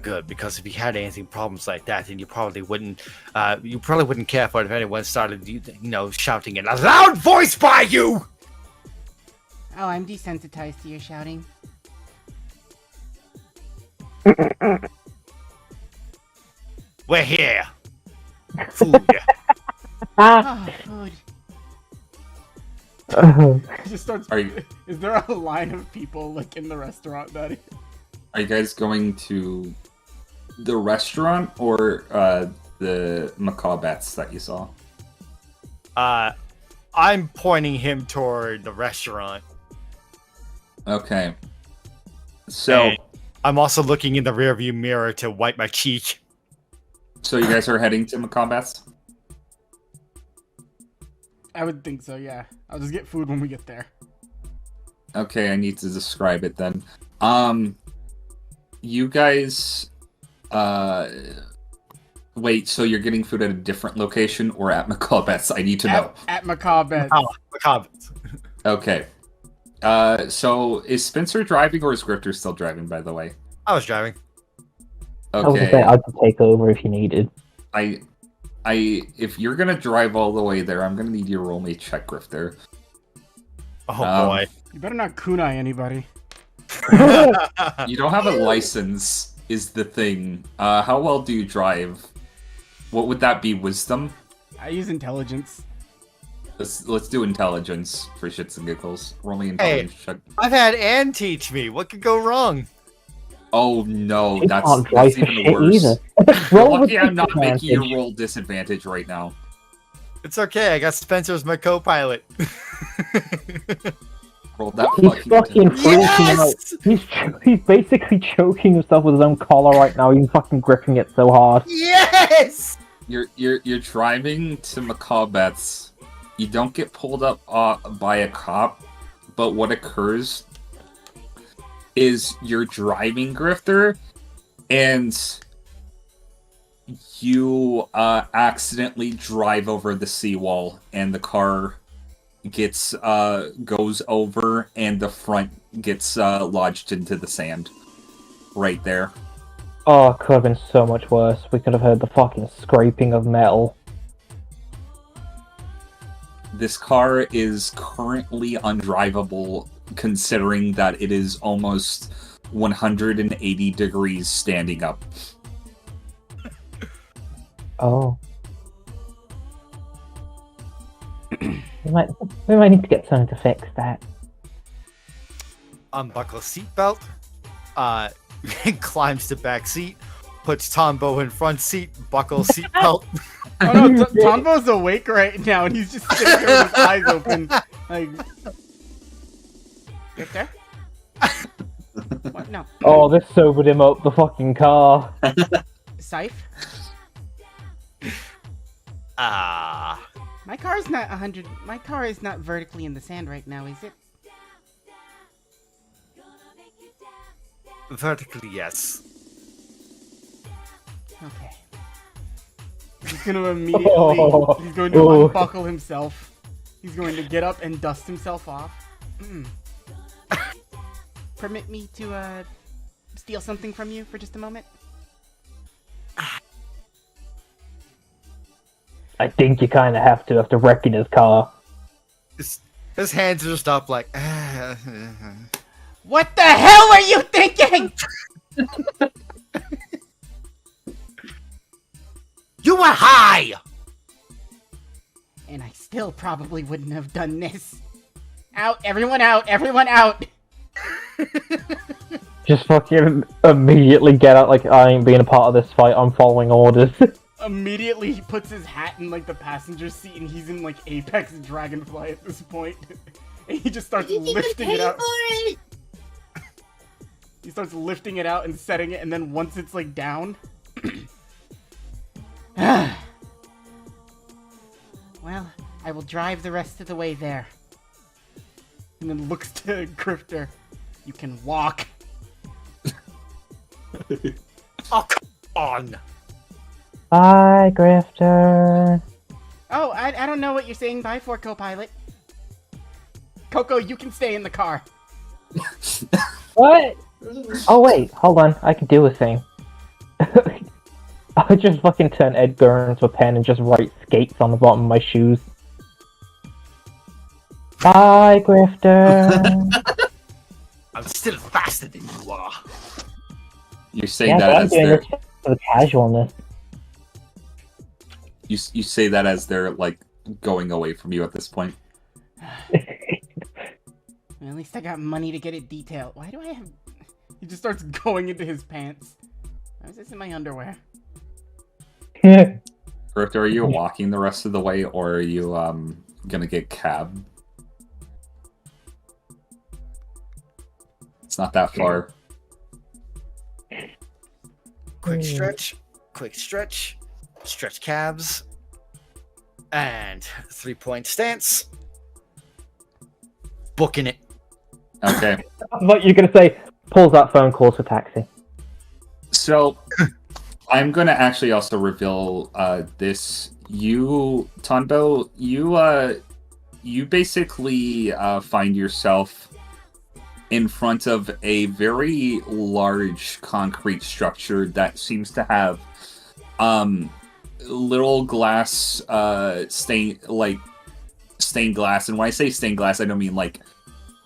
Good, because if you had anything problems like that, then you probably wouldn't care for it if anyone started, shouting in a loud voice by you. Oh, I'm desensitized to your shouting. We're here. Food. Oh, food. He just starts. Are you- Is there a line of people like in the restaurant that? Are you guys going to the restaurant or the macabettes that you saw? I'm pointing him toward the restaurant. Okay. So, And I'm also looking in the rearview mirror to wipe my cheek. so you guys are heading to macabettes? I would think so. Yeah, I'll just get food when we get there. Okay, I need to describe it then. You guys, wait, so you're getting food at a different location or at macabettes? I need to know. At Macabre. Oh, macabre. Okay. So is Spencer driving or is Grifter still driving, by the way? I was driving. I was gonna Okay. say I could take over if you needed. If you're gonna drive all the way there, I'm gonna need you to roll me a check, Grifter. Oh boy. You better not kunai anybody. You don't have a license, is the thing. How well do you drive? What would that be? Wisdom? I use intelligence. Let's do intelligence for shits and giggles. Roll me intelligence check. I've had Anne teach me. What could go wrong? Oh no, You that's can't drive for even shit worse. either. You're Roll with lucky I'm not making you disadvantage. roll disadvantage right now. It's okay. I got Spencer as my co-pilot. Roll that He's fucking fucking intelligence. freaking out. He's basically choking himself with his own collar right now. He's fucking gripping it so hard. Yes. You're driving to macabettes. You don't get pulled up by a cop, but what occurs is you're driving, Grifter, and you accidentally drive over the seawall, and the car gets goes over, and the front gets lodged into the sand. Right there. Oh, it could have been so much worse. We could have heard the fucking scraping of metal. This car is currently undrivable, considering that it is almost 180 degrees standing up. Oh. we might need to get someone to fix that. Unbuckle seatbelt. Climbs to back seat. Puts Tombo in front seat. Buckle seatbelt. Oh no, Tombo's awake right now, and he's just sitting there with his eyes open, like. Get there? What? No. Oh, this sobered him up, the fucking car. Scythe? Ah. My car's not 100. My car is not vertically in the sand right now, is it? Vertically, yes. Okay. He's gonna immediately. Oh. He's going to Oh. unbuckle himself. He's going to get up and dust himself off. Permit me to steal something from you for just a moment? I think you kind of have to after wrecking his car. His hands are just up like. What the hell were you thinking? You were high! And I still probably wouldn't have done this. Out, everyone out, everyone out! Just fucking immediately get out like, I ain't being a part of this fight, I'm following orders. Immediately, he puts his hat in like the passenger seat, and he's in like Apex Dragonfly at this point. And he just starts lifting it out. He starts lifting it out and setting it, and then once it's like down. Well, I will drive the rest of the way there. And then looks to Grifter. You can walk. Oh, come on! Bye, Grifter. Oh, I don't know what you're saying bye for, co-pilot. Coco, you can stay in the car. What? Oh wait, hold on, I can do a thing. I just fucking turn Edgar into a pen and just write skates on the bottom of my shoes. Bye, Grifter. I'm still faster than you are. You're saying Yeah, that but I'm as doing their... this for the casualness. You say that as they're like going away from you at this point. At least I got money to get it detailed. Why do I have... He just starts going into his pants. Why is this in my underwear? Grifter, are you walking the rest of the way, or are you gonna get cab? It's not that far. Quick stretch, stretch calves, and 3-point stance. Booking it. Okay. What you're gonna say? Pulls that phone, calls for taxi. So, I'm gonna actually also reveal this. You, Tonbo, you basically find yourself in front of a very large concrete structure that seems to have little glass stained glass. And when I say stained glass, I don't mean like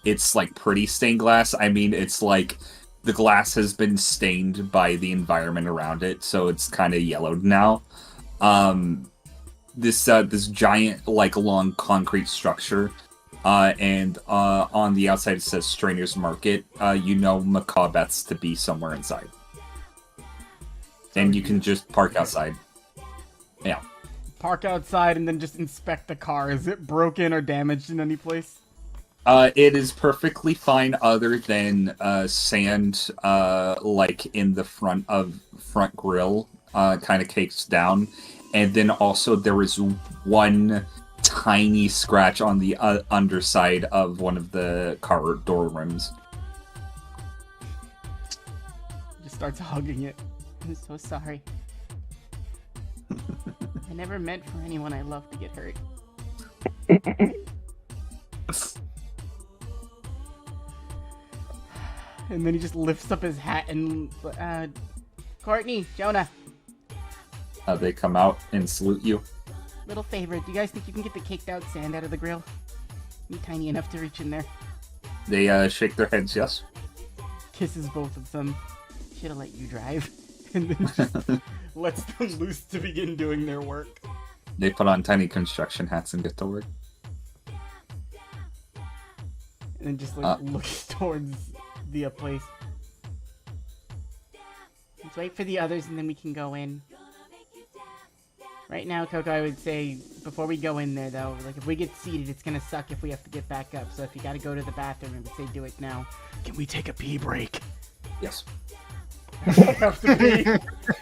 it's like pretty stained glass. I mean it's like the glass has been stained by the environment around it, so it's kind of yellowed now. This giant like long concrete structure. And on the outside it says Strainer's Market. You know Macabeth's to be somewhere inside. And you can just park outside. Yeah. Park outside and then just inspect the car. Is it broken or damaged in any place? It is perfectly fine other than sand like in the front grill kind of cakes down. And then also there is one tiny scratch on the underside of one of the car door rims. Just starts hugging it. I'm so sorry. I never meant for anyone I love to get hurt. And then he just lifts up his hat and... Courtney, Jonah, They come out and salute you. little favor. Do you guys think you can get the caked out sand out of the grill? You tiny enough to reach in there. They shake their heads, yes. Kisses both of them. Should've let you drive. And then just lets them loose to begin doing their work. They put on tiny construction hats and get to work. And then just like looks towards the place. Let's wait for the others and then we can go in. Right now, Coco, I would say, before we go in there, though, like, if we get seated, it's gonna suck if we have to get back up. So if you gotta go to the bathroom, I would say do it now. Can we take a pee break? Yes. I have to pee.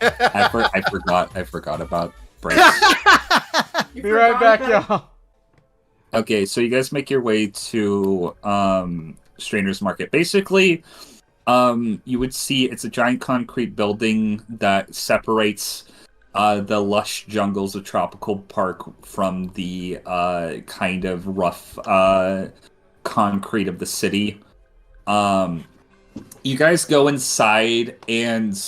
I forgot about breaks. Be right back, y'all. Okay, so you guys make your way to Strainer's Market. Basically, you would see it's a giant concrete building that separates the lush jungles of Tropical Park from the kind of rough concrete of the city. You guys go inside, and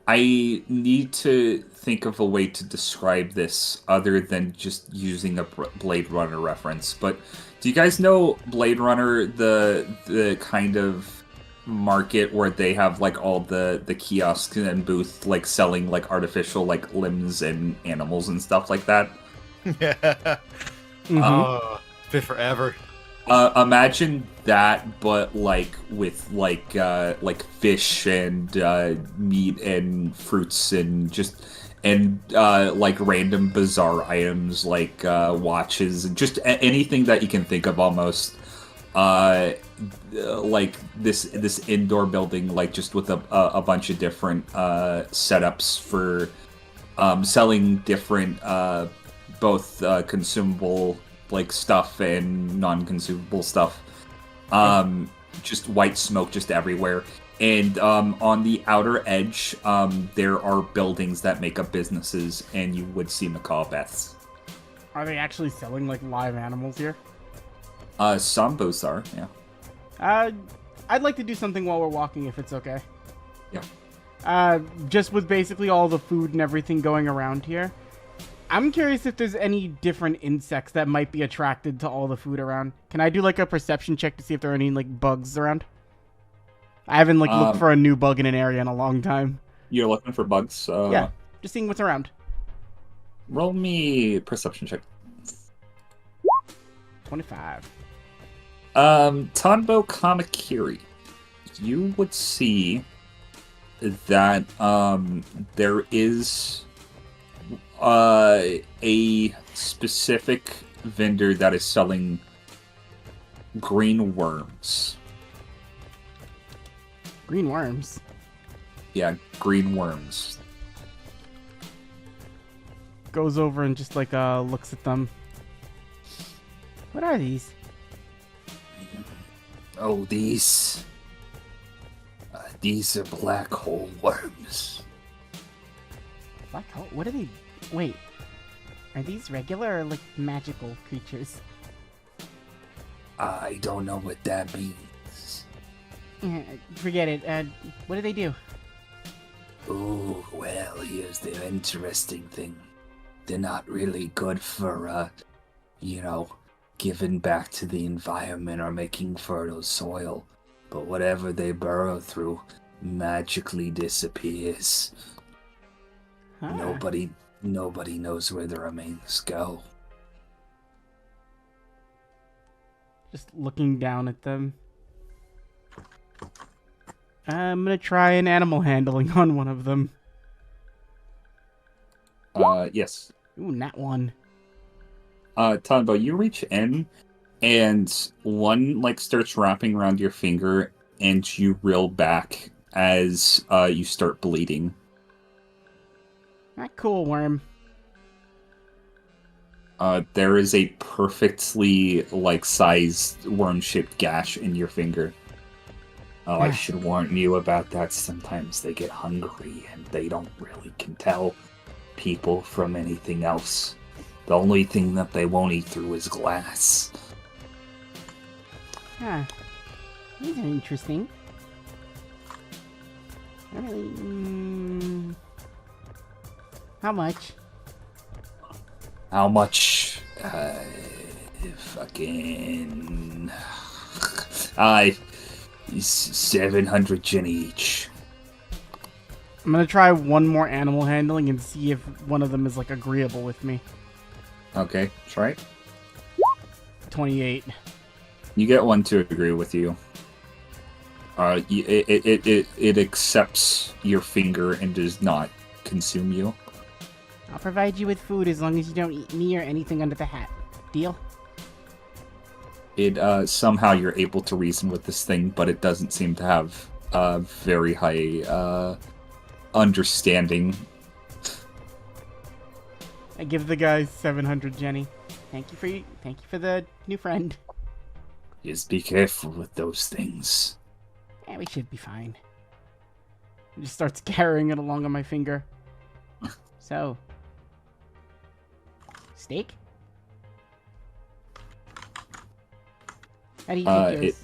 I need to think of a way to describe this other than just using a Blade Runner reference. But do you guys know Blade Runner, the kind of market where they have like all the kiosks and booth like selling like artificial like limbs and animals and stuff like that? Yeah. Mm-hmm. Oh, it's been forever. Imagine that, but like with like fish and meat and fruits and like random bizarre items like watches and just anything that you can think of almost. Like this indoor building, like just with a bunch of different setups for selling different both consumable like stuff and non-consumable stuff. Just white smoke just everywhere. And on the outer edge, there are buildings that make up businesses, and you would see Macabeth's. Are they actually selling like live animals here? Some booths are, yeah. I'd like to do something while we're walking, if it's okay. Yeah. Just with basically all the food and everything going around here, I'm curious if there's any different insects that might be attracted to all the food around. Can I do like a perception check to see if there are any like bugs around? I haven't like looked for a new bug in an area in a long time. You're looking for bugs? Yeah, just seeing what's around. Roll me perception check. 25. Tanbo Kamakiri, you would see that there is a specific vendor that is selling green worms. Green worms. Yeah, green worms. Goes over and just like looks at them. What are these? Oh, these are black hole worms. Black hole? What are they? Wait. Are these regular or like magical creatures? I don't know what that means. Forget it. What do they do? Oh, well, here's the interesting thing. They're not really good for, giving back to the environment or making fertile soil. But whatever they burrow through magically disappears. Huh. Nobody knows where the remains go. Just looking down at them. I'm gonna try an animal handling on one of them. Yes. Ooh, not one. Tanbo, you reach in, and one, starts wrapping around your finger, and you reel back as, you start bleeding. Not cool, worm. There is a perfectly, sized worm-shaped gash in your finger. Oh, I should warn you about that. Sometimes they get hungry, and they don't really can tell people from anything else. The only thing that they won't eat through is glass. Huh. These are interesting. I really. How much? How much? Fucking... 700 yen each. I'm gonna try one more animal handling and see if one of them is agreeable with me. Okay, try it. 28. You get one to agree with you. It accepts your finger and does not consume you. I'll provide you with food as long as you don't eat me or anything under the hat. Deal? It somehow you're able to reason with this thing, but it doesn't seem to have a very high understanding. I give the guy 700 Jenny. Thank you for the new friend. Just be careful with those things. Yeah, we should be fine. He just starts carrying it along on my finger. So, steak? How do you think yours?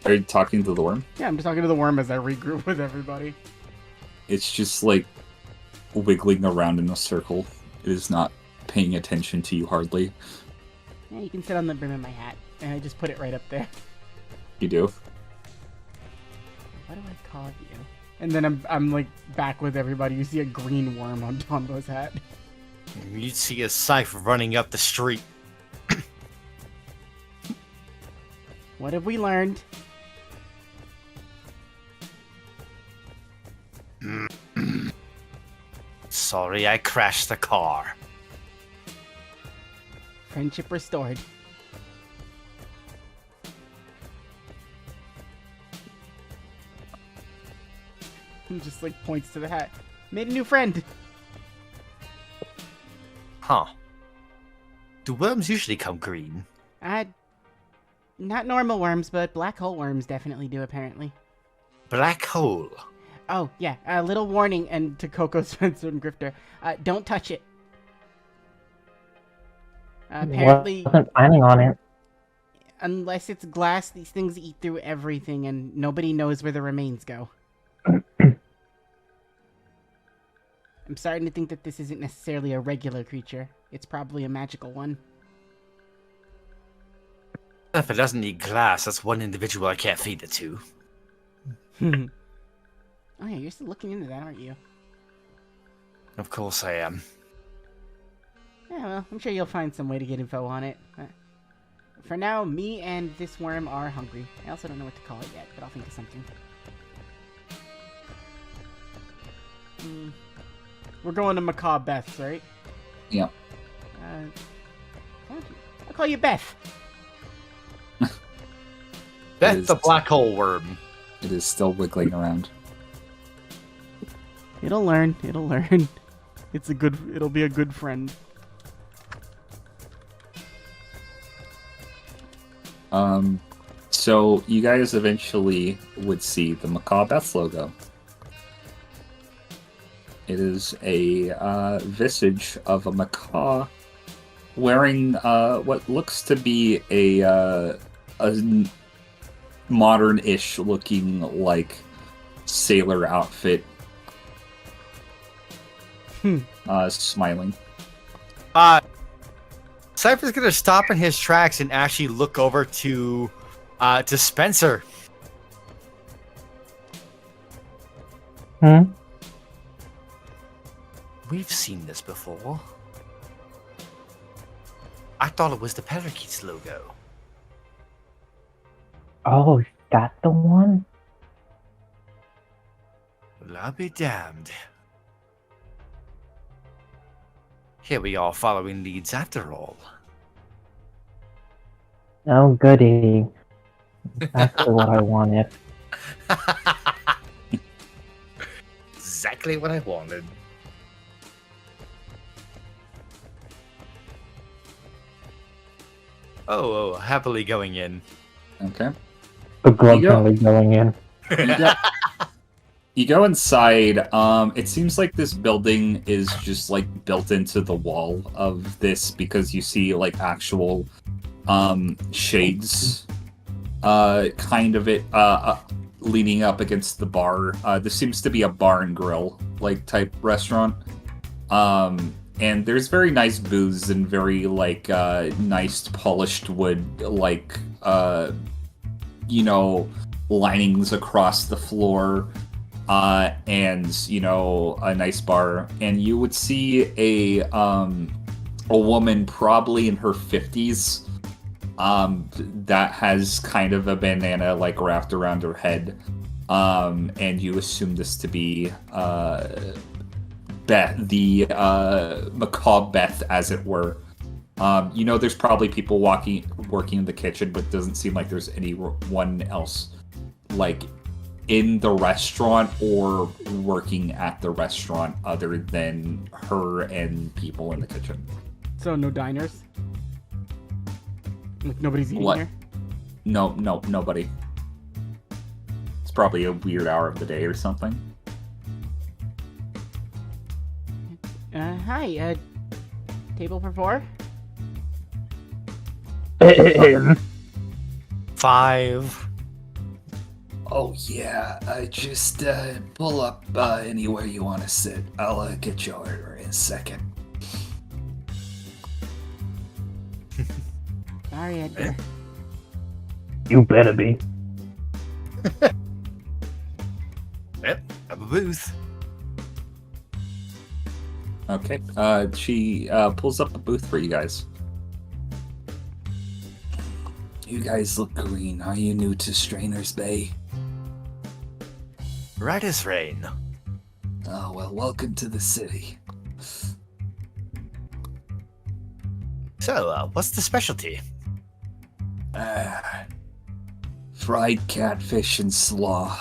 Are you talking to the worm? Yeah, I'm just talking to the worm as I regroup with everybody. It's just wiggling around in a circle. It is not paying attention to you hardly. Yeah, you can sit on the brim of my hat. And I just put it right up there. You do. What do I call you? And then I'm back with everybody. You see a green worm on Tombo's hat. You'd see a Scythe running up the street. What have we learned? Sorry, I crashed the car. Friendship restored. He just points to the hat. Made a new friend. Huh. Do worms usually come green? Not normal worms, but black hole worms definitely do, apparently. Black hole. Oh, yeah, a little warning, and to Coco, Spencer, and Grifter. Don't touch it. Apparently, Wasn't planning on it. unless it's glass, these things eat through everything, and nobody knows where the remains go. I'm starting to think that this isn't necessarily a regular creature. It's probably a magical one. If it doesn't need glass, that's one individual I can't feed it to. Oh yeah, you're still looking into that, aren't you? Of course I am. Yeah, well, I'm sure you'll find some way to get info on it. For now, me and this worm are hungry. I also don't know what to call it yet, but I'll think of something. We're going to Macabre Beth's, right? Yeah. I'll call you Beth. That's the black hole worm. It is still wiggling around. It'll learn. It'll learn. It'll be a good friend. So you guys eventually would see the Macabre Beth logo. It is a visage of a macaw wearing what looks to be a modern-ish looking like sailor outfit. Smiling. Cypher's gonna stop in his tracks and actually look over to Spencer. We've seen this before. I thought it was the Parakeets logo. Oh, is that the one? Well, I'll be damned. Here we are following leads after all. Oh, goody. Exactly what I wanted. Exactly what I wanted. Oh, happily going in. Okay. Begrudgingly going in. You go inside. It seems like this building is just like built into the wall of this because you see like actual shades kind of it leaning up against the bar. This seems to be a bar and grill like type restaurant. And there's very nice booths and very like nice polished wood like linings across the floor. And a nice bar, and you would see a woman probably in her 50s that has kind of a bandana like wrapped around her head, and you assume this to be Beth, the Macabre Beth, as it were. There's probably people working in the kitchen, but it doesn't seem like there's anyone else like in the restaurant or working at the restaurant other than her and people in the kitchen. So no diners? Like nobody's eating What? here? No, nobody. It's probably a weird hour of the day or something. Hi, table for 4? 5. Oh yeah, just pull up anywhere you want to sit. I'll get your order in a second. Sorry, Edgar. You better be. Yep, have a booth. Okay, she pulls up a booth for you guys. You guys look green. Are you new to Strainer's Bay? Right as rain. Oh, well, welcome to the city. So, what's the specialty? Fried catfish and slaw.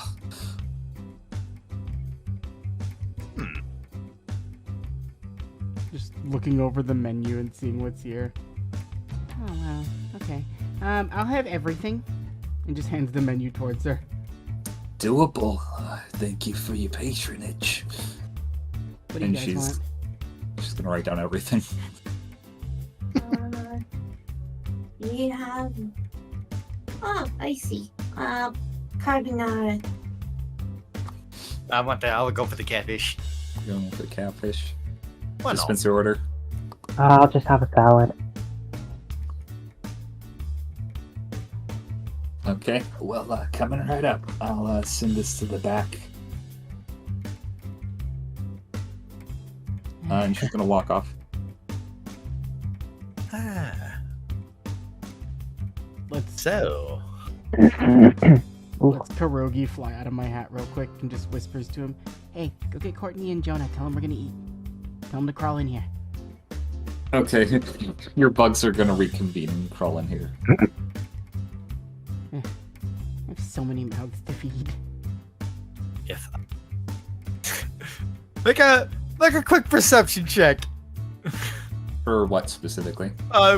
Just looking over the menu and seeing what's here. Oh, wow. Okay. I'll have everything. And just hands the menu towards her. Doable. Thank you for your patronage. What do you guys want? She's gonna write down everything. We have. Oh, I see. Carbonara. I'll go for the catfish. Going for the catfish. Why not? Dispenser order. I'll just have a salad. Okay, well, coming right up. I'll send this to the back. And she's gonna walk off. let's So, pierogi fly out of my hat real quick and just whispers to him, "Hey, go get Courtney and Jonah. Tell them we're gonna eat. Tell them to crawl in here." Okay, your bugs are gonna reconvene and crawl in here. I have so many mouths to feed. if make a quick perception check. For what specifically?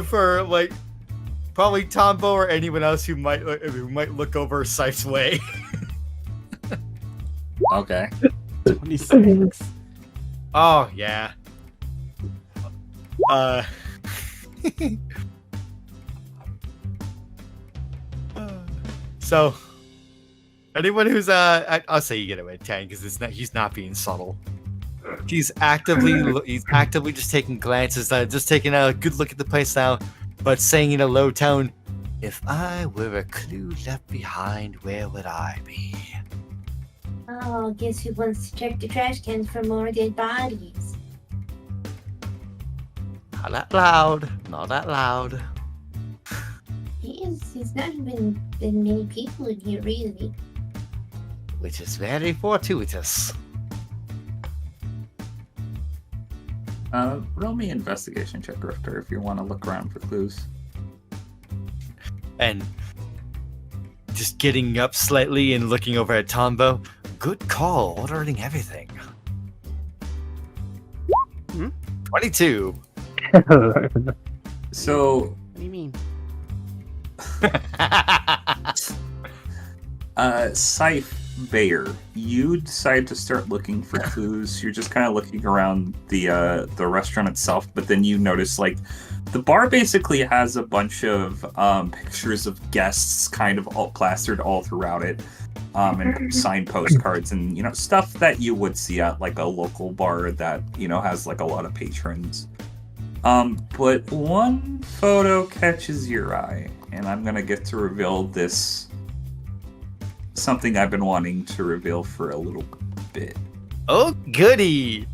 For like probably Tombo or anyone else who might look over Sife's way. Okay. 26. Oh yeah. So anyone who's I'll say you get away 10 because he's not being subtle. He's actively just taking glances, just taking a good look at the place now, but saying in a low tone, "If I were a clue left behind, where would I be?" Oh, guess who wants to check the trash cans for more dead bodies? Not that loud. Not that loud. He's not even been many people in here, really. Which is very fortuitous. Roll me investigation check, Rifter, if you want to look around for clues. And just getting up slightly and looking over at Tombo. Good call, ordering everything. 22. So, What do you mean? Scythe Bayer, you decide to start looking for clues. You're just kind of looking around the restaurant itself, but then you notice like the bar basically has a bunch of pictures of guests kind of all plastered all throughout it, and signed postcards and stuff that you would see at like a local bar that has like a lot of patrons. But one photo catches your eye, and I'm gonna get to reveal this. Something I've been wanting to reveal for a little bit. Oh, goody!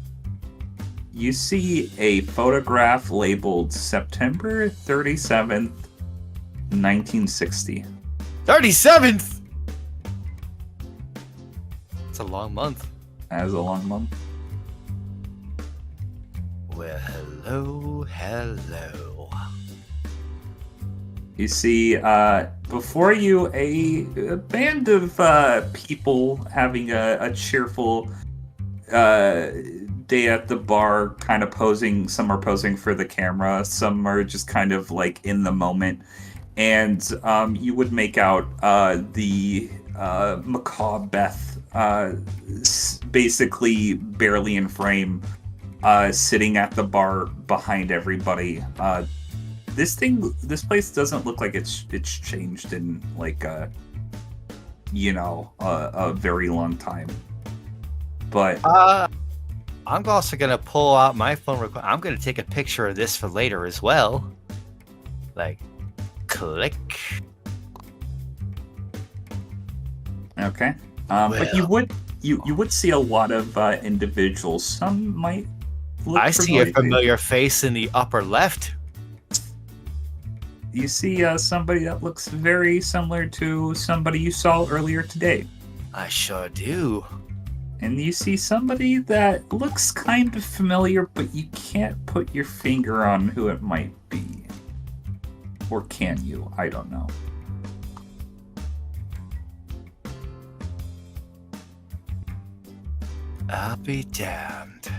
You see a photograph labeled September 37th, 1960. 37th! It's a long month. As a long month. Well, hello. You see, before you, a band of people having a cheerful day at the bar, kind of posing. Some are posing for the camera, some are just kind of like in the moment. And you would make out the macabre Beth, basically barely in frame, sitting at the bar behind everybody. This place doesn't look like it's changed in like a very long time. But I'm also gonna pull out my phone. I'm gonna take a picture of this for later as well. Like, click. Okay. But you would see a lot of individuals. Some might look I see a familiar face in the upper left. You see somebody that looks very similar to somebody you saw earlier today. I sure do. And you see somebody that looks kind of familiar, but you can't put your finger on who it might be. Or can you? I don't know. I'll be damned.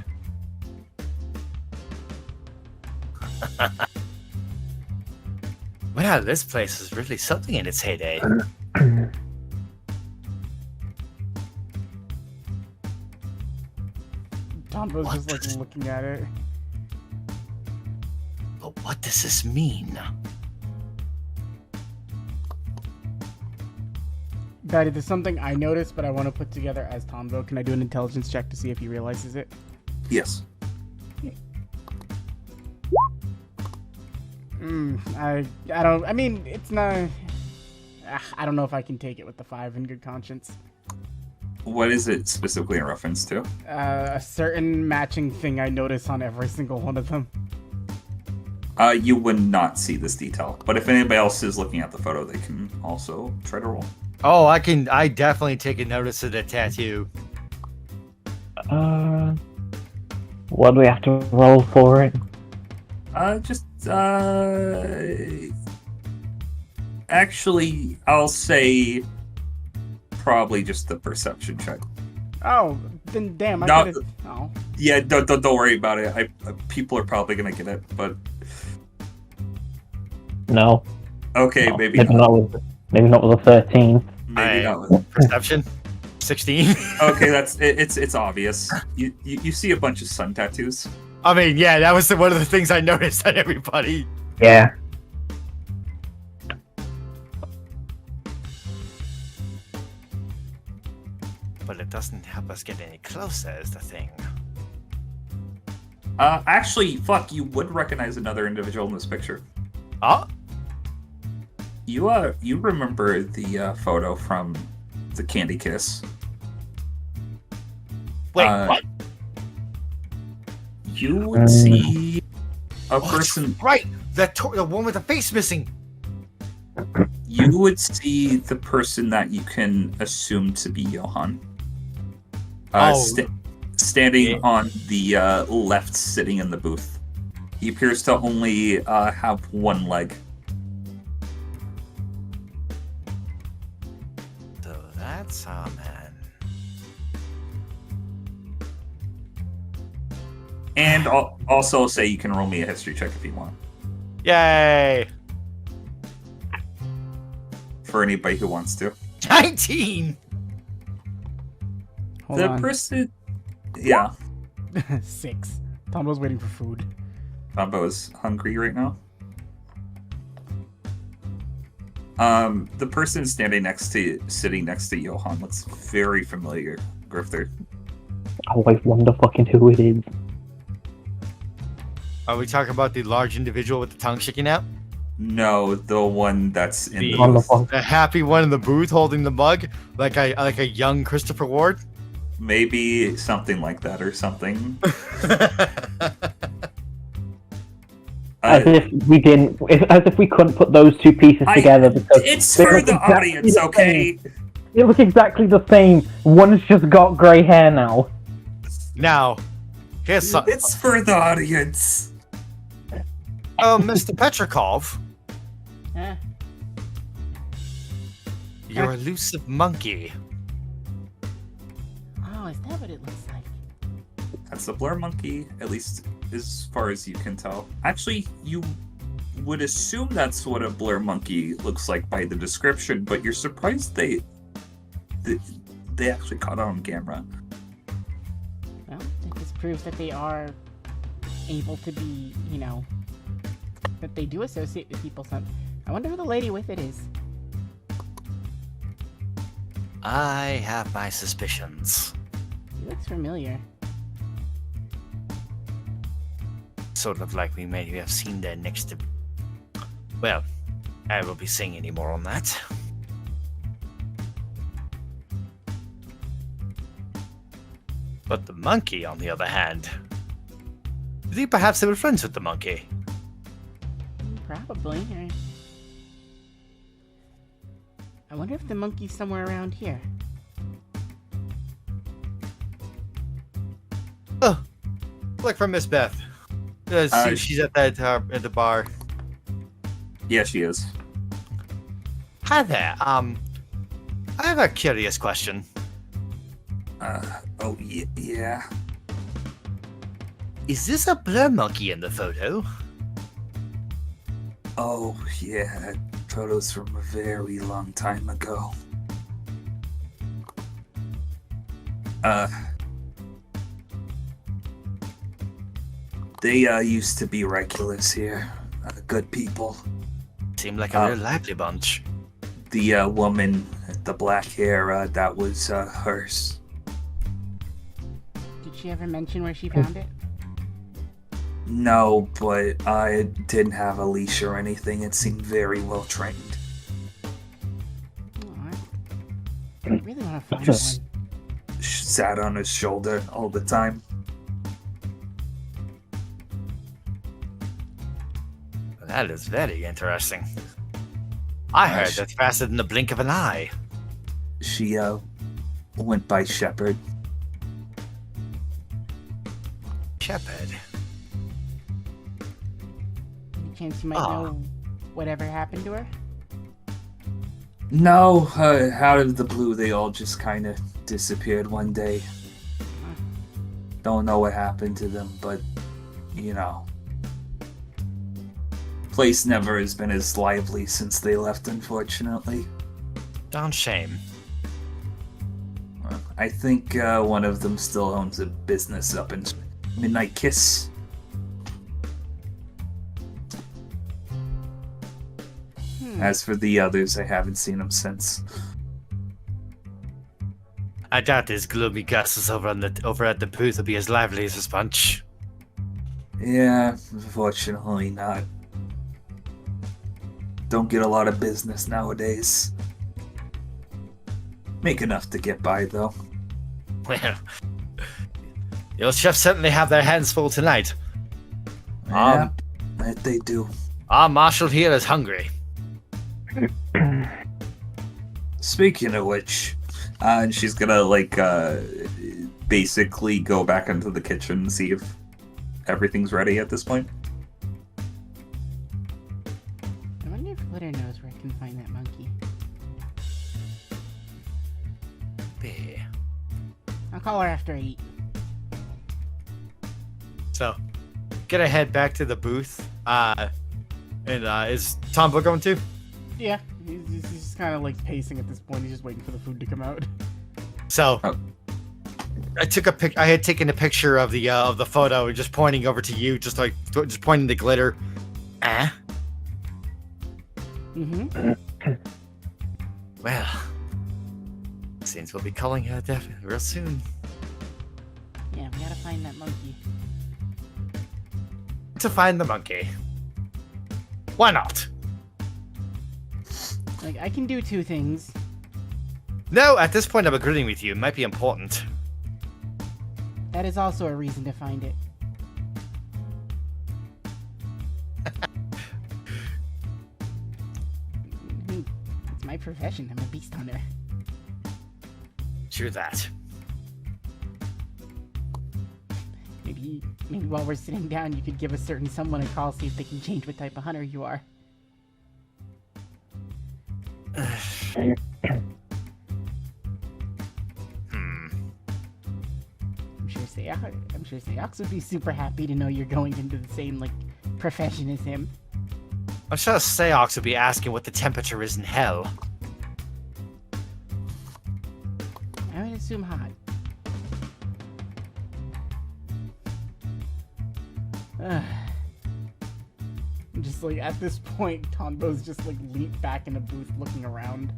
Wow, this place is really something in its heyday. Tombo's just like looking at it. But what does this mean? Betty, there's something I noticed, but I want to put together as Tombo. Can I do an intelligence check to see if he realizes it? Yes. I don't. I mean, it's not. I don't know if I can take it with the 5 in good conscience. What is it specifically in reference to? A certain matching thing I notice on every single one of them. You would not see this detail. But if anybody else is looking at the photo, they can also try to roll. Oh, I definitely take a notice of the tattoo. What do we have to roll for it? Actually, I'll say probably just the perception check. Oh, then damn, I No. could've... Oh. Yeah, don't worry about it. People are probably gonna get it, but No. okay, No, maybe maybe not. not with a 13. Maybe not. Perception? 16? Okay, it's obvious. You see a bunch of sun tattoos. I mean, yeah, that was one of the things I noticed on everybody. Yeah. But it doesn't help us get any closer, is the thing. Actually, fuck, you would recognize another individual in this picture. Oh? You remember the photo from the Candy Kiss? Wait, what? what? You would see a person. Right! The one with the face missing! You would see the person that you can assume to be Johan. Standing on the left, sitting in the booth. He appears to only have one leg. So that's our man. And I'll also say you can roll me a history check if you want. Yay! For anybody who wants to. 19! Hold The on. person. Yeah. 6. Tombo's waiting for food. Tombo is hungry right now. The person sitting next to Johan looks very familiar, Grifter. I always wonder fucking who it is. Are we talking about the large individual with the tongue sticking out? No, the one that's in the On the booth. phone. The happy one in the booth holding the mug? Like a young Christopher Ward? Maybe something like that or something. As if we didn't, as if we couldn't put those two pieces together. Because It's they for look the exactly audience, the okay? same. They look exactly the same. One's just got grey hair now. Now, here's something. It's for the audience. Mr. Petrikov, Eh, your elusive monkey. oh, is that what it looks like? That's a blur monkey, at least as far as you can tell. Actually, you would assume that's what a blur monkey looks like by the description, but you're surprised they actually caught it on camera. Well, I think this proves that they are able to be, that they do associate with people. I wonder who the lady with it is. I have my suspicions. She looks familiar. Sort of like we may have seen there next to... Well, I won't be saying any more on that. But the monkey, on the other hand... Do you think perhaps they were friends with the monkey? Probably. I wonder if the monkey's somewhere around here. Oh, look for Miss Beth. She's at that at the bar. Yeah, she is. Hi there. I have a curious question. Yeah. Is this a blur monkey in the photo? Oh, yeah, that photo's from a very long time ago. They used to be regulars here. Good people. Seem like a real lively bunch. The woman with the black hair, that was hers. Did she ever mention where she found it? No, but I didn't have a leash or anything. It seemed very well trained. Oh, I really want to find Just one. sat on his shoulder all the time. That is very interesting. I heard that's faster than the blink of an eye. She went by Shepherd. Shepherd. Any chance you might know whatever happened to her? No, out of the blue, they all just kind of disappeared one day. Don't know what happened to them, but, you know. Place never has been as lively since they left, unfortunately. Darn shame. I think one of them still owns a business up in Midnight Kiss. As for the others, I haven't seen them since. I doubt his gloomy gusses over at the booth will be as lively as his punch. Yeah, unfortunately not. Don't get a lot of business nowadays. Make enough to get by, though. Well, your chefs certainly have their hands full tonight. Yeah, that they do. Our marshal here is hungry. Speaking of which, and she's gonna, basically go back into the kitchen and see if everything's ready at this point. I wonder if Glitter knows where I can find that monkey. Bear. I'll call her after I eat. So, gonna head back to the booth. Is Tombo going to? Yeah, he's just kind of like pacing at this point. He's just waiting for the food to come out. So, I had taken a picture of the photo, just pointing over to you, just pointing to Glitter. Mm-hmm. Well, seems we'll be calling her real soon. Yeah, we gotta find that monkey. To find the monkey. Why not? Like, I can do two things. No, at this point I'm agreeing with you. It might be important. That is also a reason to find it. It's my profession. I'm a beast hunter. True that. Maybe while we're sitting down, you could give a certain someone a call, see if they can change what type of hunter you are. I'm sure Seox would be super happy to know you're going into the same, profession as him. I'm sure Seox would be asking what the temperature is in hell. I would assume hot. Just at this point, Tombo's just leaped back in a booth looking around.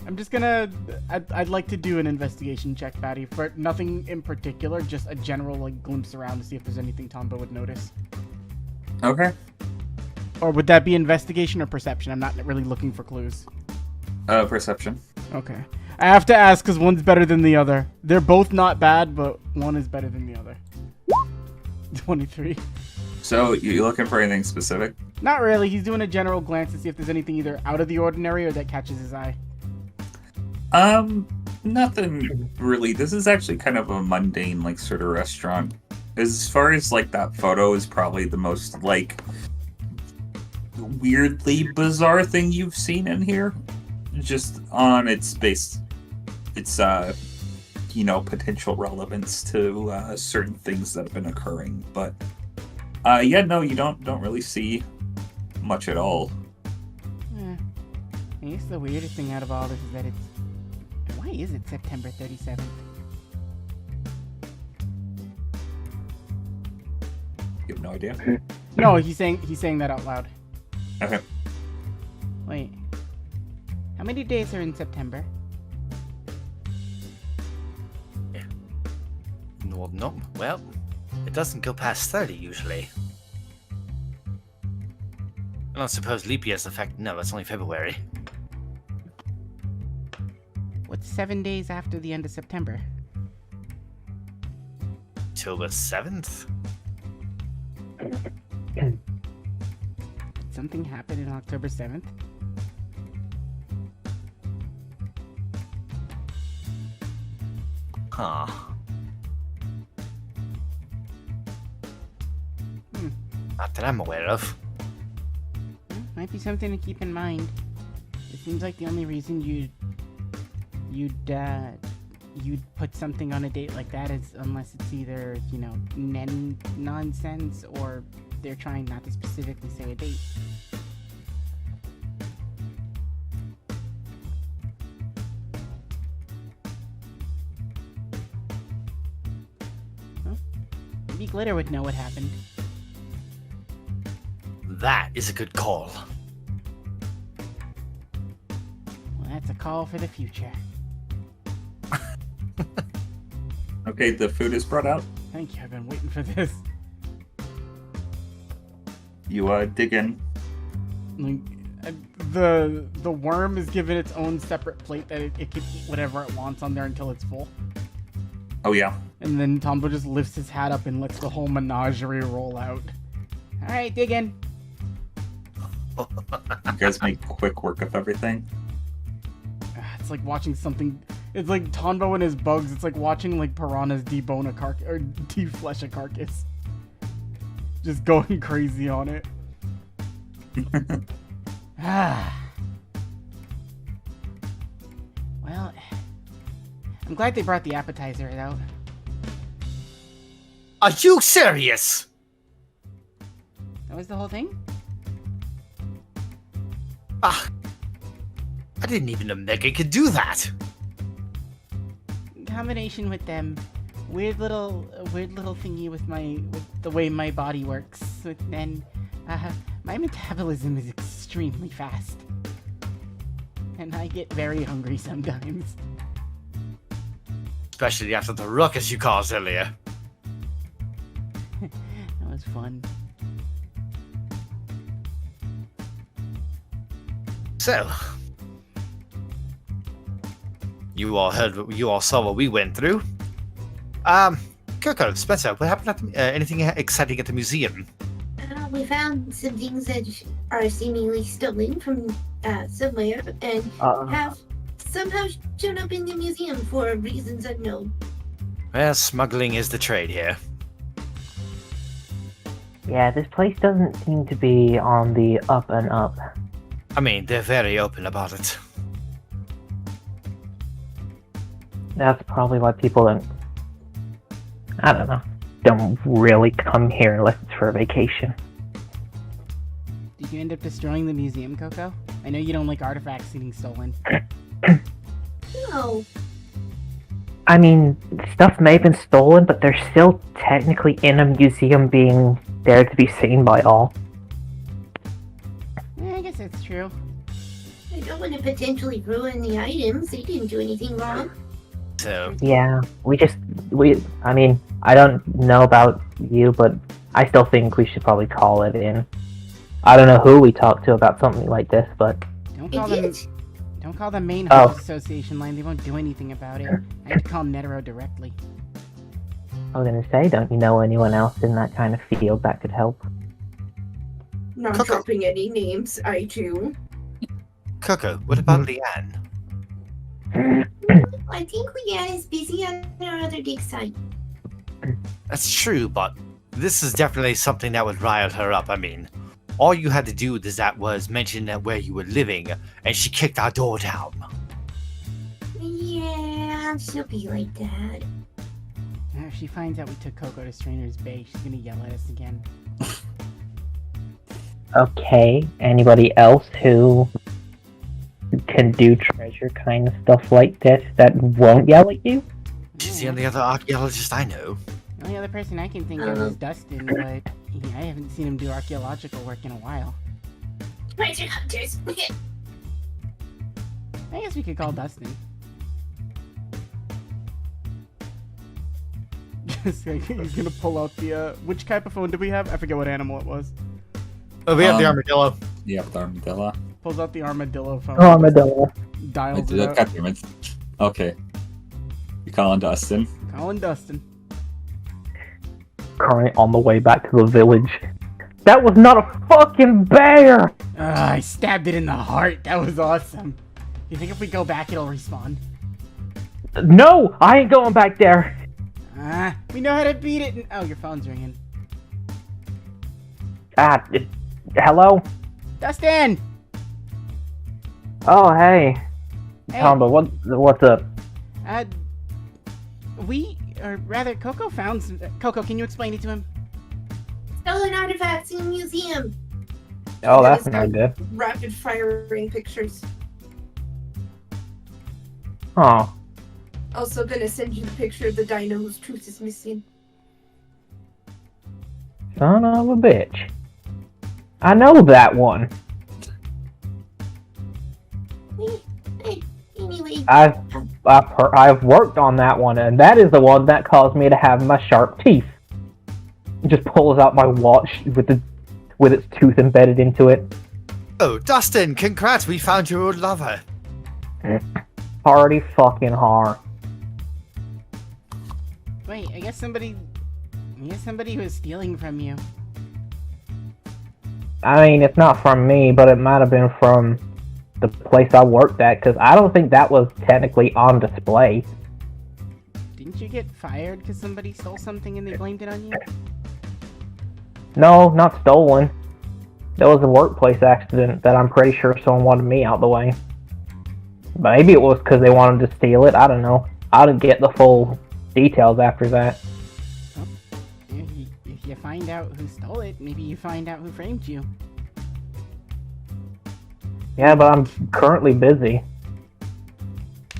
I'm just gonna... I'd like to do an investigation check, Batty, for nothing in particular, just a general glimpse around to see if there's anything Tombo would notice. Okay. Or would that be investigation or perception? I'm not really looking for clues. Perception. Okay. I have to ask because one's better than the other. They're both not bad, but one is better than the other. 23. So, you looking for anything specific? Not really. He's doing a general glance to see if there's anything either out of the ordinary or that catches his eye. Nothing really. This is actually kind of a mundane, sort of restaurant. As far as, that photo is probably the most, weirdly bizarre thing you've seen in here. Just on its base, its, potential relevance to, certain things that have been occurring. But, no, you don't really see much at all. I guess the weirdest thing out of all this is that it's... Why is it September 37th? You have no idea? No, he's saying that out loud. Okay. Wait. How many days are in September? No. Well, it doesn't go past 30 usually. I don't suppose leap year's effect. No, it's only February. What's 7 days after the end of September? Till the 7th? Did something happen on October 7th? Huh. Not that I'm aware of. Might be something to keep in mind. It seems like the only reason you'd put something on a date like that is unless it's either, you know, nonsense or they're trying not to specifically say a date. Well, maybe Glitter would know what happened. That is a good call. Well, that's a call for the future. Okay, the food is brought out. Thank you, I've been waiting for this. You dig in. Like, the worm is given its own separate plate that it can eat whatever it wants on there until it's full. Oh yeah. And then Tombo just lifts his hat up and lets the whole menagerie roll out. Alright, dig in. You guys make quick work of everything. It's like watching something. It's like Tombo and his bugs. It's like watching like piranhas debone a carcass or deflesh a carcass. Just going crazy on it. Well, I'm glad they brought the appetizer out. Are you serious? That was the whole thing? Ah, I didn't even know Megan could do that. In combination with them, weird little thingy with the way my body works. And my metabolism is extremely fast, and I get very hungry sometimes. Especially after the ruckus you caused earlier. That was fun. So, you all saw what we went through. Coco, Spencer, what happened at anything exciting at the museum? We found some things that are seemingly stolen from somewhere and have somehow shown up in the museum for reasons unknown. Well, smuggling is the trade here. Yeah, this place doesn't seem to be on the up and up. I mean, they're very open about it. That's probably why people don't really come here unless it's for a vacation. Did you end up destroying the museum, Coco? I know you don't like artifacts getting stolen. No. I mean, stuff may have been stolen, but they're still technically in a museum being there to be seen by all. I guess that's true. I don't want to potentially ruin the items. They didn't do anything wrong. So, Yeah, I mean, I don't know about you, but I still think we should probably call it in. I don't know who we talked to about something like this, but... Don't call the main Oh. host association line. They won't do anything about it. I have to call Netero directly. I was gonna say, don't you know anyone else in that kind of field that could help? Not Coco. dropping any names, I do. Coco, what about Leanne? I think Leanne is busy on our other dig site. That's true, but this is definitely something that would rile her up. I mean, all you had to do was mention that where you were living, and she kicked our door down. Yeah, she'll be like that. If she finds out we took Coco to Strainer's Bay, she's gonna yell at us again. Okay, anybody else who can do treasure kind of stuff like this that won't yell at you? She's the only other archaeologist I know. The only other person I can think of is Dustin, but I haven't seen him do archaeological work in a while. Treasure hunters. I guess we could call Dustin. Just like, he's gonna pull out the, which type of phone did we have? I forget what animal it was. Oh, we have the armadillo. Yeah, the armadillo. Pulls out the armadillo phone. Oh, Armadillo. Dials it up. God damn it. Okay. You calling Dustin? Calling Dustin. Currently on the way back to the village. That was not a fucking bear! I stabbed it in the heart. That was awesome. You think if we go back, it'll respawn? No! I ain't going back there! We know how to beat it. Oh, your phone's ringing. Hello? Dustin! Oh, hey. Hey. Tombo, what's up? Or rather, Coco found some... Coco, can you explain it to him? Stolen artifacts in a museum. Oh, Yeah, that's this not guy good. Rapid firing pictures. Oh. Also gonna send you the picture of the dino whose tooth is missing. Son of a bitch. I know that one. Anyway, I've worked on that one, and that is the one that caused me to have my sharp teeth. It just pulls out my watch with its tooth embedded into it. Oh, Dustin, congrats, we found your old lover. Party fucking hard. Wait, I guess somebody was stealing from you. I mean, it's not from me, but it might have been from the place I worked at, because I don't think that was technically on display. Didn't you get fired because somebody stole something and they blamed it on you? No, not stolen. There was a workplace accident that I'm pretty sure someone wanted me out the way. Maybe it was because they wanted to steal it, I don't know. I didn't get the full details after that. Well, if you find out who stole it, maybe you find out who framed you. Yeah, but I'm currently busy.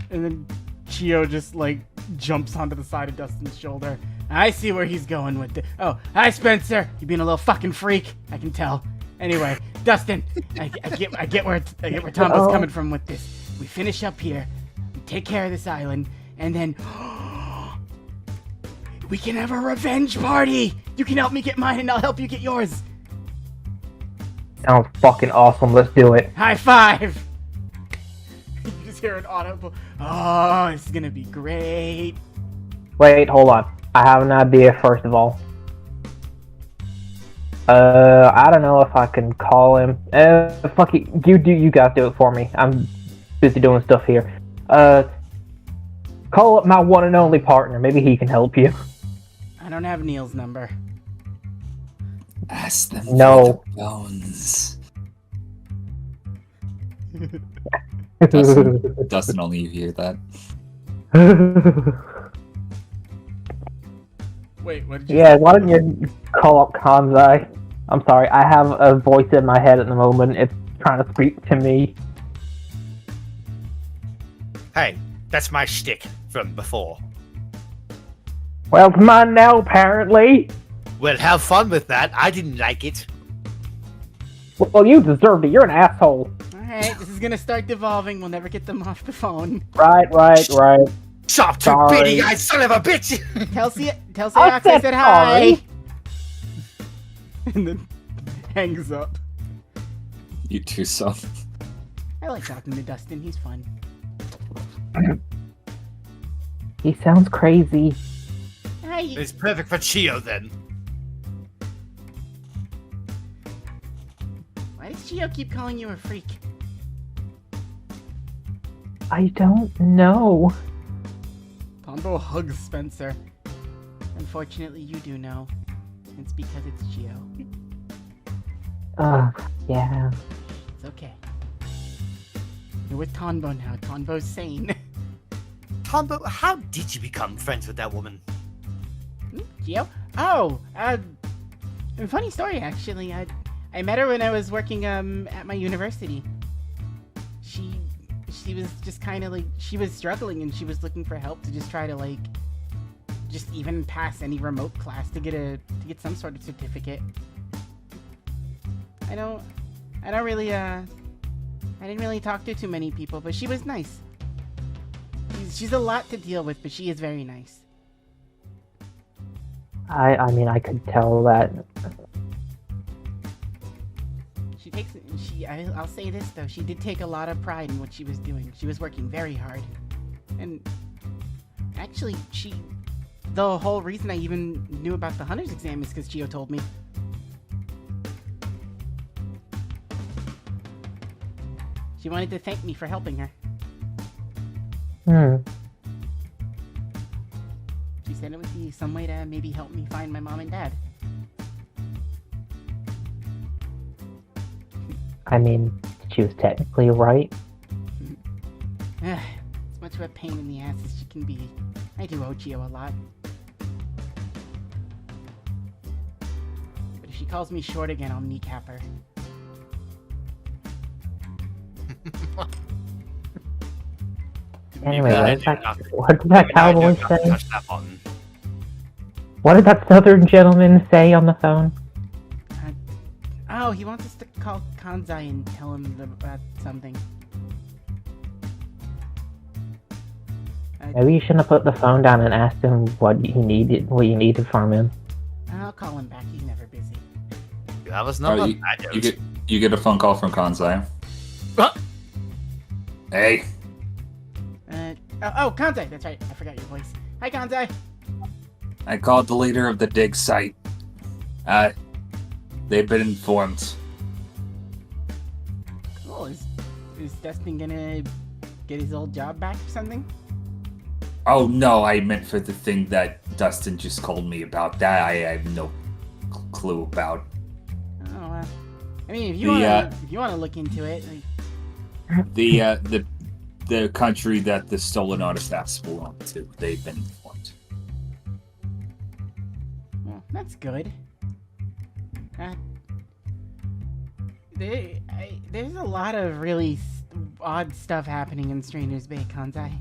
And then Chio just like jumps onto the side of Dustin's shoulder. I see where he's going with it. Oh, hi Spencer. You being a little fucking freak. I can tell. Anyway, Dustin, I get where Tombo's coming from with this. We finish up here, we take care of this island, and then we can have a revenge party. You can help me get mine, and I'll help you get yours. Sounds fucking awesome, let's do it. High five. You just hear an audible. Oh, this is gonna be great. Wait, hold on. I have an idea first of all. I don't know if I can call him. Fuck it. You guys do it for me. I'm busy doing stuff here. Call up my one and only partner. Maybe he can help you. I don't have Neil's number. Ask them No. for the bones. Dustin, only you hear that. Wait, what did you Yeah, say? why don't you call up Kanzai? I'm sorry, I have a voice in my head at the moment. It's trying to speak to me. Hey, that's my shtick from before. Well, it's mine now, apparently. Well, have fun with that. I didn't like it. Well, you deserved it. You're an asshole. Alright, this is gonna start devolving. We'll never get them off the phone. Right. Stop, you Sorry. beady-eyed son of a bitch! Tell I Ox I said hi! sorry. And then hangs up. You too, son. I like talking to Dustin, he's fun. He sounds crazy. Hi. It's perfect for Chio, then. Why does Chio keep calling you a freak? I don't know. Tombo hugs Spencer. Unfortunately, you do know. It's because it's Chio. Yeah. It's okay. You're with Tonbo now. Tonbo's sane. Tombo, how did you become friends with that woman? Chio? Oh, a funny story actually. I met her when I was working at my university. She was just kind of like, she was struggling and she was looking for help to just try to like just even pass any remote class to get some sort of certificate. I didn't really talk to too many people, but she was nice. She's a lot to deal with, but she is very nice. I mean, I could tell that. I'll say this though, she did take a lot of pride in what she was doing. She was working very hard. And actually, the whole reason I even knew about the Hunter's exam is because Chio told me. She wanted to thank me for helping her. She said it would be some way to maybe help me find my mom and dad. I mean, she was technically right. As much of a pain in the ass as she can be, I do owe Gio a lot. But if she calls me short again, I'll kneecap her. Anyway, Yeah, what did that cowboy Touch say? that button. What did that southern gentleman say on the phone? Oh, he wants us to call Kanzai and tell him about something. Maybe you shouldn't have put the phone down and asked him what you needed from him. I'll call him back. He's never busy. That was not Oh, you get a phone call from Kansai. Huh? Hey, Oh, Kanzai! That's right. I forgot your voice. Hi, Kanzai! I called the leader of the dig site. They've been informed. Cool. Is Dustin gonna get his old job back or something? Oh no, I meant for the thing that Dustin just called me about. That I have no clue about. Oh, I mean, if you wanna look into it, like, The country that the stolen artifacts belong to. They've been informed. well, that's good. There's a lot of really odd stuff happening in Stranger's Bay, Kanzai.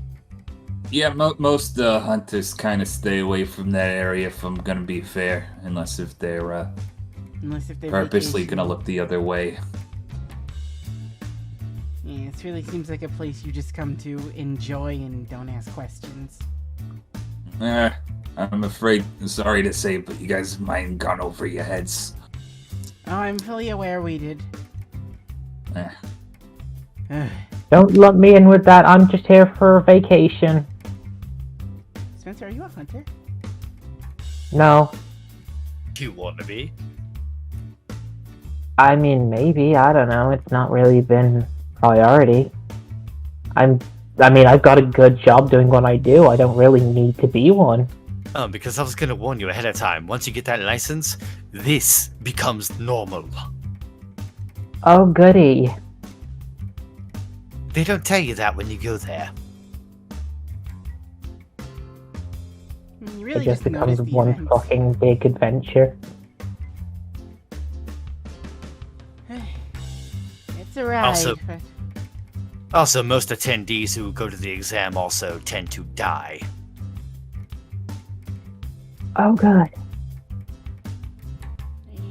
Yeah, most hunters kind of stay away from that area, if I'm gonna be fair, unless if they're purposely gonna look the other way. Yeah, it really seems like a place you just come to enjoy and don't ask questions. I'm afraid, sorry to say, but you guys might have gone over your heads. Oh, I'm fully aware we did. Don't lump me in with that. I'm just here for vacation. Spencer, are you a hunter? No. You want to be? I mean, maybe. I don't know. It's not really been priority. I mean, I've got a good job doing what I do. I don't really need to be one. Oh, because I was going to warn you ahead of time. Once you get that license, this becomes normal. Oh, goody. They don't tell you that when you go there. You It really just becomes notice the one events. fucking big adventure. It's a ride. Also, most attendees who go to the exam also tend to die. Oh, good.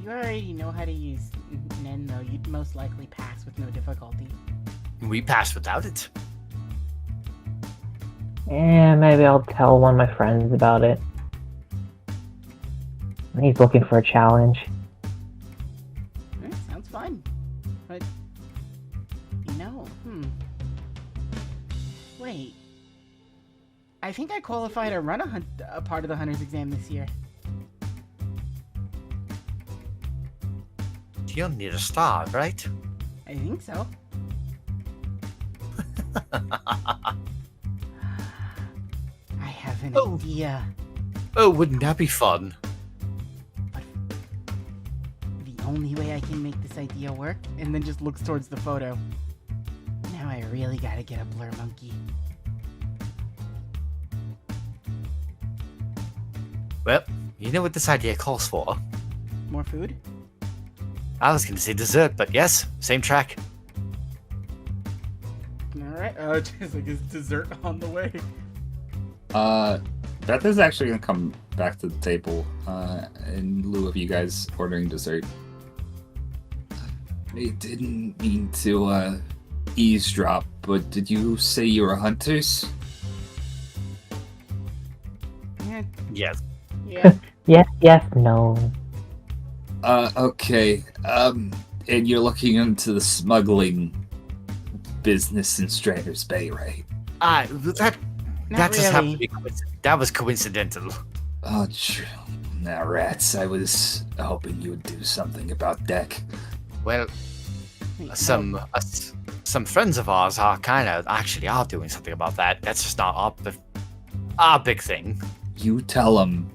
You already know how to use Nen, though. You'd most likely pass with no difficulty. We passed without it. Yeah, maybe I'll tell one of my friends about it. He's looking for a challenge. Sounds fun. But, you know, Wait. I think I qualify to run a part of the Hunter's exam this year. You don't need a star, right? I think so. I have an idea. Oh, wouldn't that be fun? But the only way I can make this idea work, and then just looks towards the photo. Now I really gotta get a blur monkey. Well, you know what this idea calls for. More food? I was going to say dessert, but yes, same track. Alright, just like, is dessert on the way? Beth is actually gonna come back to the table, in lieu of you guys ordering dessert. I didn't mean to, eavesdrop, but did you say you were hunters? Yeah. Yes. Yeah. Yes, no. Okay, and you're looking into the smuggling business in Stranger's Bay, right? That Not just happened really. to be that was coincidental. Oh, true. Now, rats, I was hoping you would do something about Deck. Well, Wait, some some friends of ours are are doing something about that. That's just not our big thing. You tell him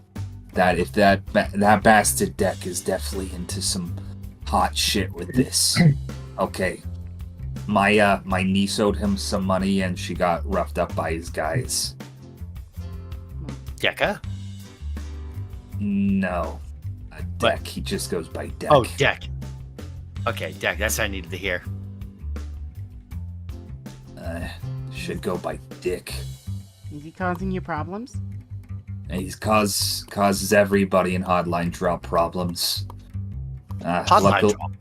that if that bastard deck is definitely into some hot shit with this. Okay. My niece owed him some money and she got roughed up by his guys. Dekka? No. A deck. He just goes by Deck. Oh, Deck. Okay, Deck. That's what I needed to hear. Should go by Dick. Is he causing you problems? And he's causes everybody in Hotline Drop problems. Hotline Drop?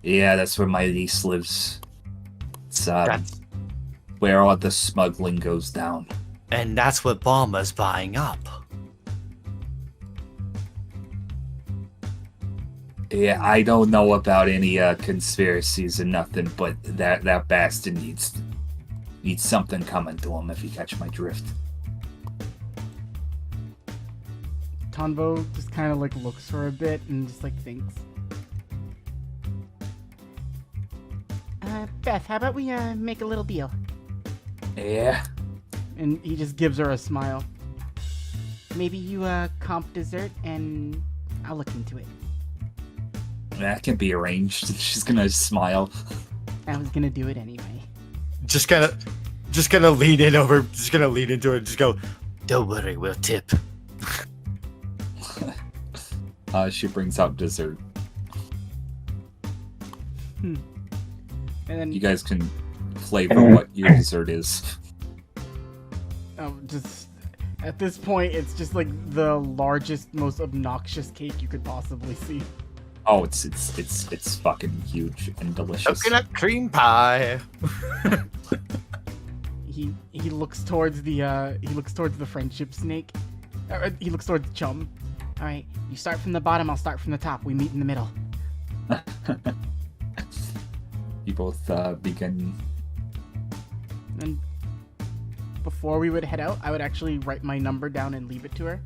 Yeah, that's where my niece lives. It's where all the smuggling goes down. And that's what Balma's buying up. Yeah, I don't know about any conspiracies or nothing, but that bastard needs something coming to him, if you catch my drift. Tonbo just kind of like looks for a bit and just like thinks. Beth, how about we make a little deal? Yeah. And he just gives her a smile. Maybe you comp dessert and I'll look into it. That can be arranged. She's gonna smile. I was gonna do it anyway. Just gonna lean in over. Just gonna lean into it. Just go. Don't worry, we'll tip. She brings out dessert. And then You guys can flavor what your dessert is. just at this point, it's just like the largest, most obnoxious cake you could possibly see. Oh, it's fucking huge and delicious. Coconut cream pie. He looks towards the friendship snake. He looks towards Chum. All right, you start from the bottom. I'll start from the top. We meet in the middle. You both begin. And before we would head out, I would actually write my number down and leave it to her.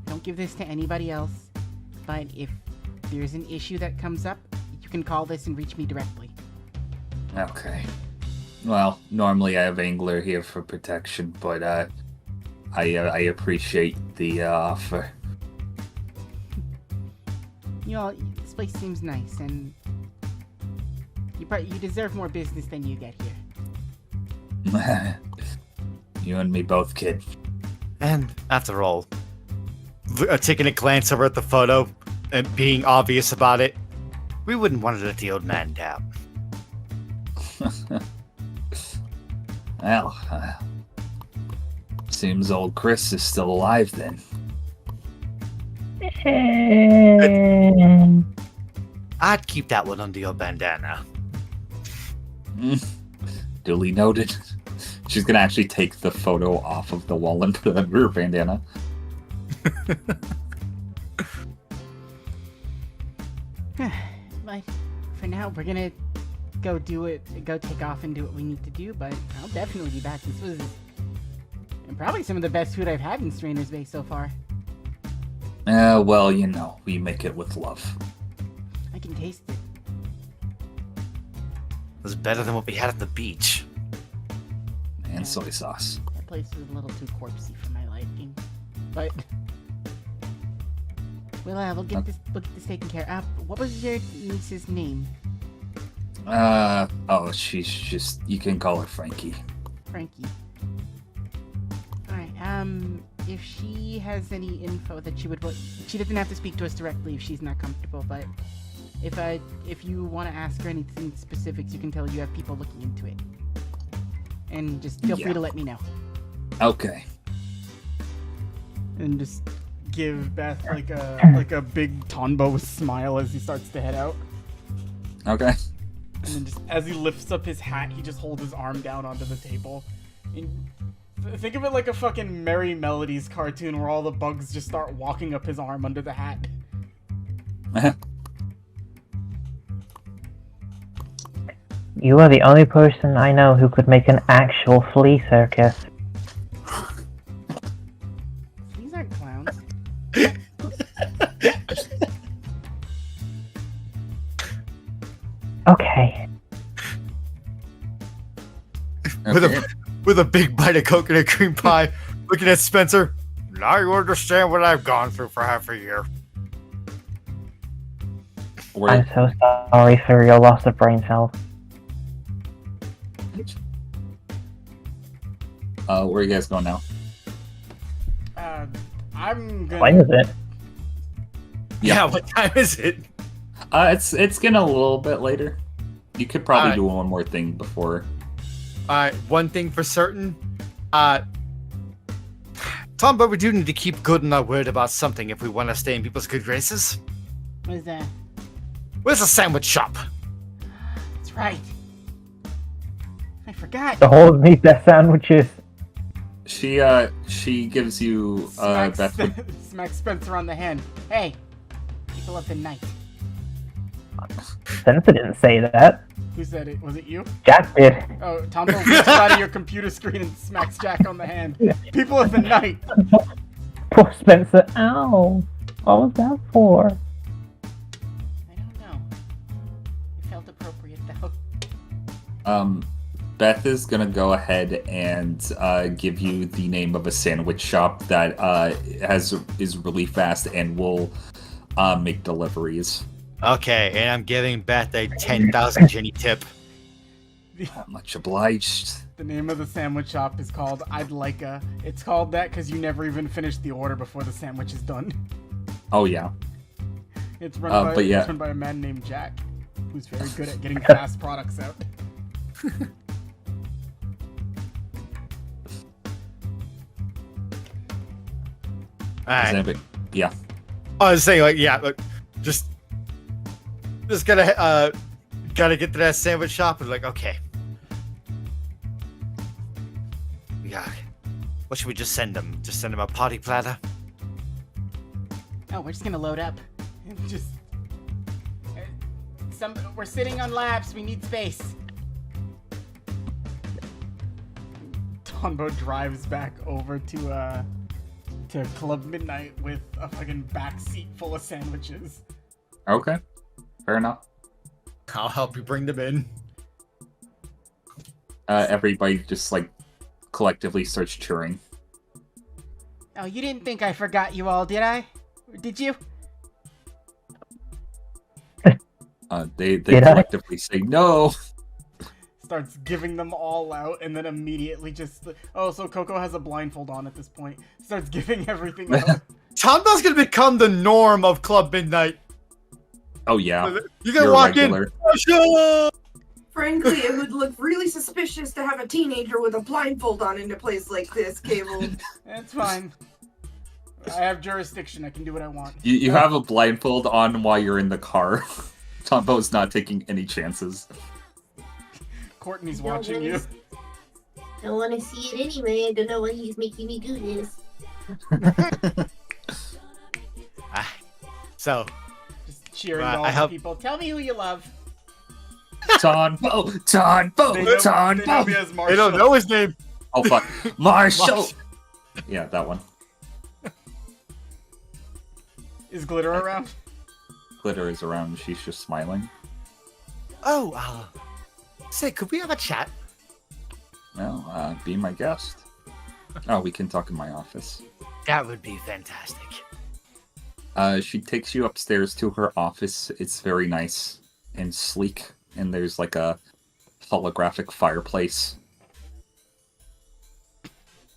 Don't give this to anybody else. But if there's an issue that comes up, you can call this and reach me directly. Okay. Well, normally I have Angler here for protection, but I appreciate the offer. This place seems nice, and you deserve more business than you get here. You and me both, kid. And after all, taking a glance over at the photo and being obvious about it, we wouldn't want to let the old man down. Well, seems old Chris is still alive then. I'd keep that one under your bandana. Duly noted. She's gonna actually take the photo off of the wall and put it under her bandana. But for now, we're gonna go take off and do what we need to do, but I'll definitely be back. This was probably some of the best food I've had in Strainer's Bay so far. Well, we make it with love. I can taste it. It was better than what we had at the beach. And soy sauce. That place was a little too corpsey for my liking. But we'll get this taken care of. What was your niece's name? She's just, you can call her Frankie. Frankie. Alright, if she has any info that she doesn't have to speak to us directly if she's not comfortable, but if you want to ask her anything specifics, you can tell her you have people looking into it. And just feel free to let me know. Okay. And just give Beth like a big Tonbo smile as he starts to head out. Okay. And then just as he lifts up his hat, he just holds his arm down onto the table. And think of it like a fucking Merry Melodies cartoon where all the bugs just start walking up his arm under the hat. You are the only person I know who could make an actual flea circus. These aren't clowns. Okay. with a big bite of coconut cream pie, looking at Spencer. Now you understand what I've gone through for half a year. I'm so sorry for your loss of brain health. Where are you guys going now? I'm gonna. When is it? Yeah, what time is it? It's getting a little bit later. You could probably Alright. do one more thing before. Alright, one thing for certain. Tom, but we do need to keep good in our word about something if we want to stay in people's good graces. What is that? Where's the sandwich shop? That's right. I forgot. The whole meat that sandwiches. She gives you Smack Spencer on the hand. Hey, people of the night. Spencer didn't say that. Who said it? Was it you? Jack did. Oh, Tombo reaches out of your computer screen and smacks Jack on the hand. People of the night. Poor Spencer. Ow. What was that for? I don't know. It felt appropriate though. Beth is gonna go ahead and give you the name of a sandwich shop that is really fast and will make deliveries. Okay, and I'm giving Beth a 10,000 Jenny tip. Much obliged. The name of the sandwich shop is called I'd Like a. It's called that because you never even finish the order before the sandwich is done. Oh yeah. It's run, but yeah. it's run by a man named Jack, who's very good at getting fast products out. Alright. Yeah. I was saying, like, yeah, look, just gotta get to that sandwich shop and like, okay. Yeah. What should we just send them? Just send them a potty platter? Oh, we're just gonna load up. Just We're sitting on laps. We need space. Tombo drives back over to Club Midnight with a fucking back seat full of sandwiches. Okay. Fair enough. I'll help you bring them in. Everybody just like collectively starts cheering. Oh, you didn't think I forgot you all, did I? Did you? They Did I? collectively say no. Starts giving them all out, and then immediately just... Oh, so Coco has a blindfold on at this point. Starts giving everything out. Tombo's gonna become the norm of Club Midnight. Oh yeah. You're gonna You're walk regular. in. "Russia!" Frankly, it would look really suspicious to have a teenager with a blindfold on in a place like this, Cable. It's fine. I have jurisdiction. I can do what I want. You have a blindfold on while you're in the car. Tombo's not taking any chances. Courtney's watching you. I want to see it anyway. I don't know why he's making me do this. So, Just cheering I all the hope- people. Tell me who you love. Tombo! They know, they know Tombo! me as they Marshall. don't know his name. Oh fuck. Marshall! Yeah, that one. Is Glitter around? Glitter is around, she's just smiling. Oh, say, could we have a chat? Well, be my guest. Oh, we can talk in my office. That would be fantastic. She takes you upstairs to her office. It's very nice and sleek, and there's like a holographic fireplace.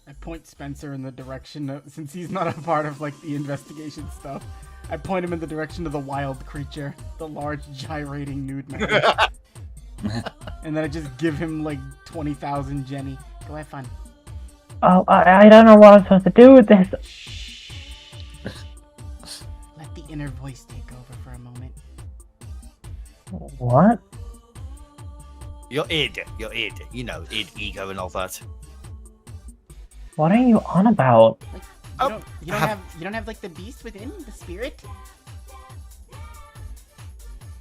I point Spencer in the direction of, since he's not a part of like the investigation stuff. I point him in the direction of the wild creature, the large gyrating nude man. And then I just give him like 20,000 Jenny. Go have fun. Oh, I don't know what I'm supposed to do with this. Shh. Let the inner voice take over for a moment. What? Your id. You know, id, ego, and all that. What are you on about? Like, Oh, you don't have like the beast within, the spirit?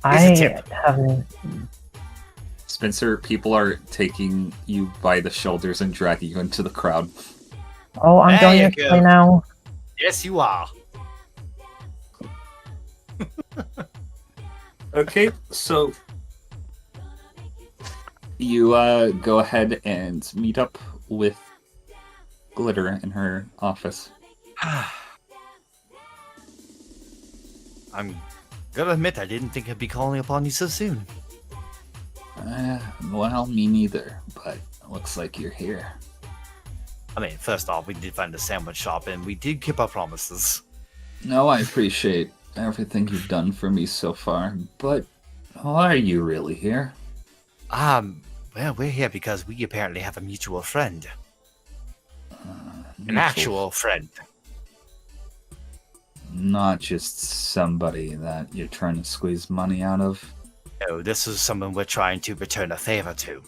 Here's a tip. haven't. Spencer, people are taking you by the shoulders and dragging you into the crowd. Oh, I'm There going you to go. play now. Yes, you are. Okay, so You go ahead and meet up with Glitter in her office. I'm gonna admit I didn't think I'd be calling upon you so soon. Well, me neither, but it looks like you're here. I mean, first off, we did find a sandwich shop and we did keep our promises. No, I appreciate everything you've done for me so far, but why are you really here? Well, we're here because we apparently have a mutual friend. An actual friend. Not just somebody that you're trying to squeeze money out of. No, this is someone we're trying to return a favor to.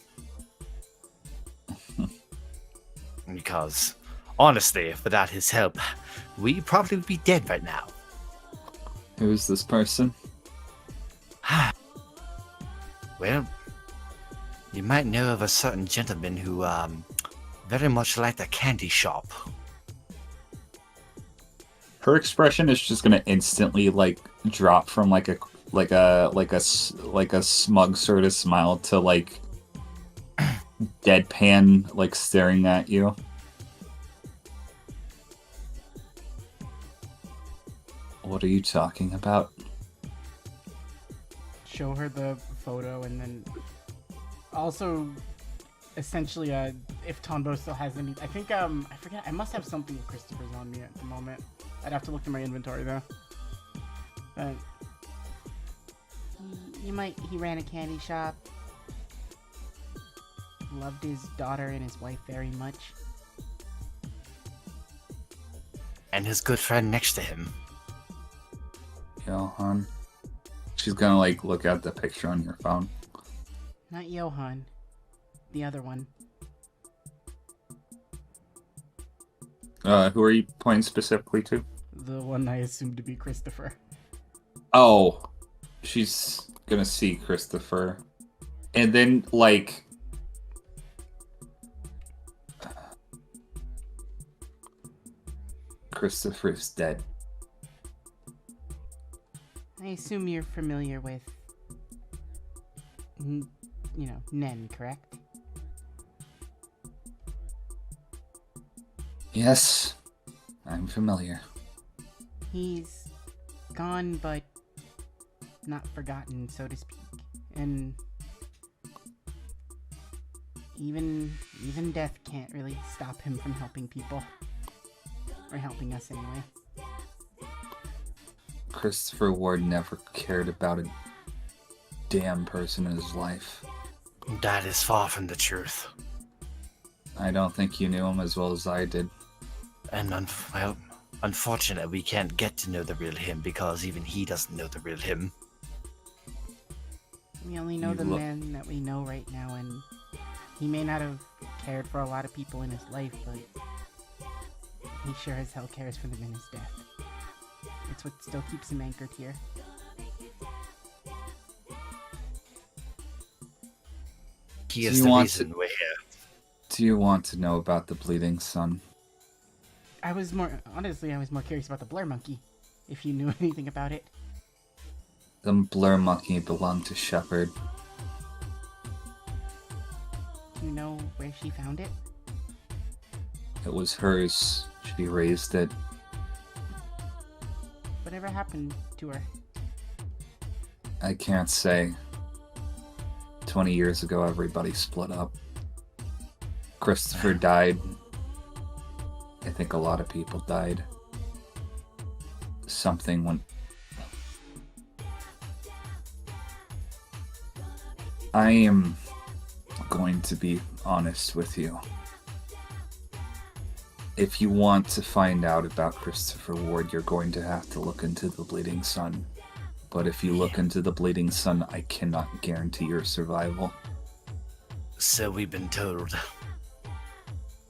Because, honestly, without his help, we probably would be dead right now. Who's this person? Well, you might know of a certain gentleman who, very much liked a candy shop. Her expression is just gonna instantly like drop from like a smug sort of smile to like deadpan, like staring at you. What are you talking about? Show her the photo, and then also essentially if Tonbo still has any. I think I forget. I must have something of Christopher's on me at the moment. I'd have to look through my inventory though. But he ran a candy shop. Loved his daughter and his wife very much. And his good friend next to him. Johan. She's gonna like look at the picture on your phone. Not Johan. The other one. Who are you pointing specifically to? The one I assumed to be Christopher. Oh, she's gonna see Christopher. And then, like... Christopher's dead. I assume you're familiar with, Nen, correct? Yes, I'm familiar. He's gone, but not forgotten, so to speak. And even death can't really stop him from helping people. Or helping us anyway. Christopher Ward never cared about a damn person in his life. That is far from the truth. I don't think you knew him as well as I did. And unfortunately, we can't get to know the real him because even he doesn't know the real him. We only know the man that we know right now, and he may not have cared for a lot of people in his life, but he sure as hell cares for them in his death. It's what still keeps him anchored here. He is the reason we're here. Do you want to know about the Bleeding Sun? I was more curious about the Blur Monkey, if you knew anything about it. The Blur Monkey belonged to Shepard. Do you know where she found it? It was hers. She raised it. Whatever happened to her? I can't say. 20 years ago, everybody split up. Christopher died. I think a lot of people died. Something went... I am going to be honest with you. If you want to find out about Christopher Ward, you're going to have to look into the Bleeding Sun. But if you look into the Bleeding Sun, I cannot guarantee your survival. So we've been told.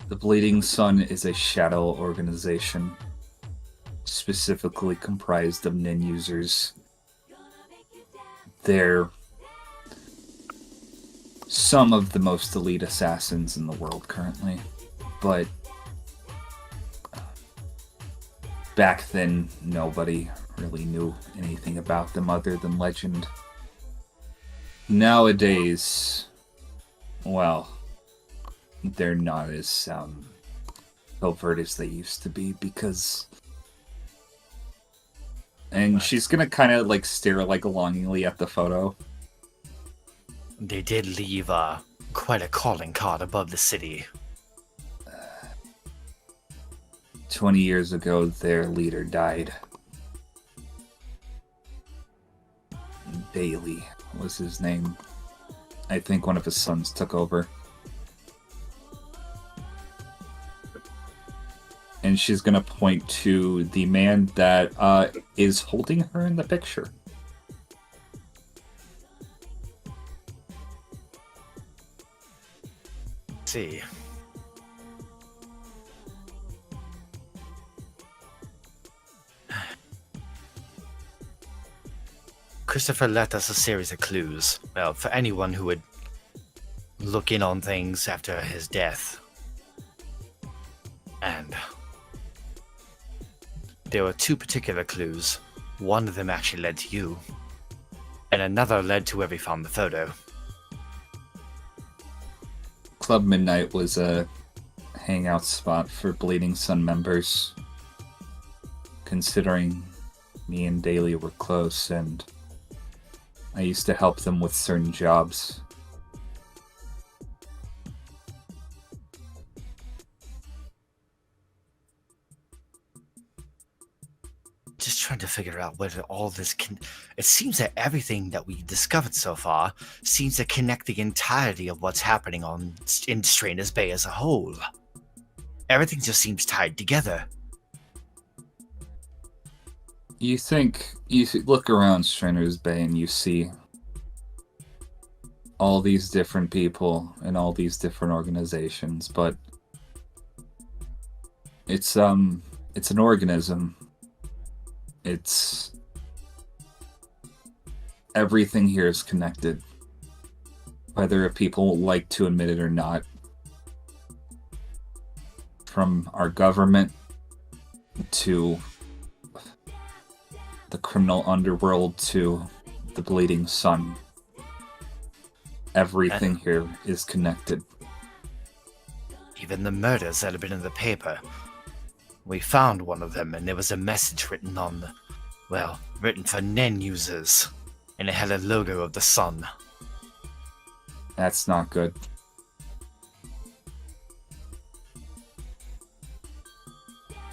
The Bleeding Sun is a shadow organization, specifically comprised of Nin users. They're some of the most elite assassins in the world currently, but back then nobody really knew anything about them other than legend. Nowadays, well, they're not as overt as they used to be because. And she's gonna kind of like stare like longingly at the photo. They did leave quite a calling card above the city. 20 years ago, their leader died. Bailey was his name. I think one of his sons took over. And she's gonna point to the man that is holding her in the picture. See. Christopher left us a series of clues. Well, for anyone who would look in on things after his death. And there were two particular clues. One of them actually led to you, and another led to where we found the photo. Club Midnight was a hangout spot for Bleeding Sun members. Considering me and Daly were close, and I used to help them with certain jobs. Just trying to figure out whether all this can. It seems that everything that we discovered so far seems to connect the entirety of what's happening in Strainer's Bay as a whole. Everything just seems tied together. You look around Strainer's Bay and you see all these different people and all these different organizations, but it's an organism. It's everything here is connected, whether people like to admit it or not. From our government to the criminal underworld to the Bleeding Sun. Everything here is connected. Even the murders that have been in the paper. We found one of them, and there was a message written written for Nen users, and it had a logo of the sun. That's not good.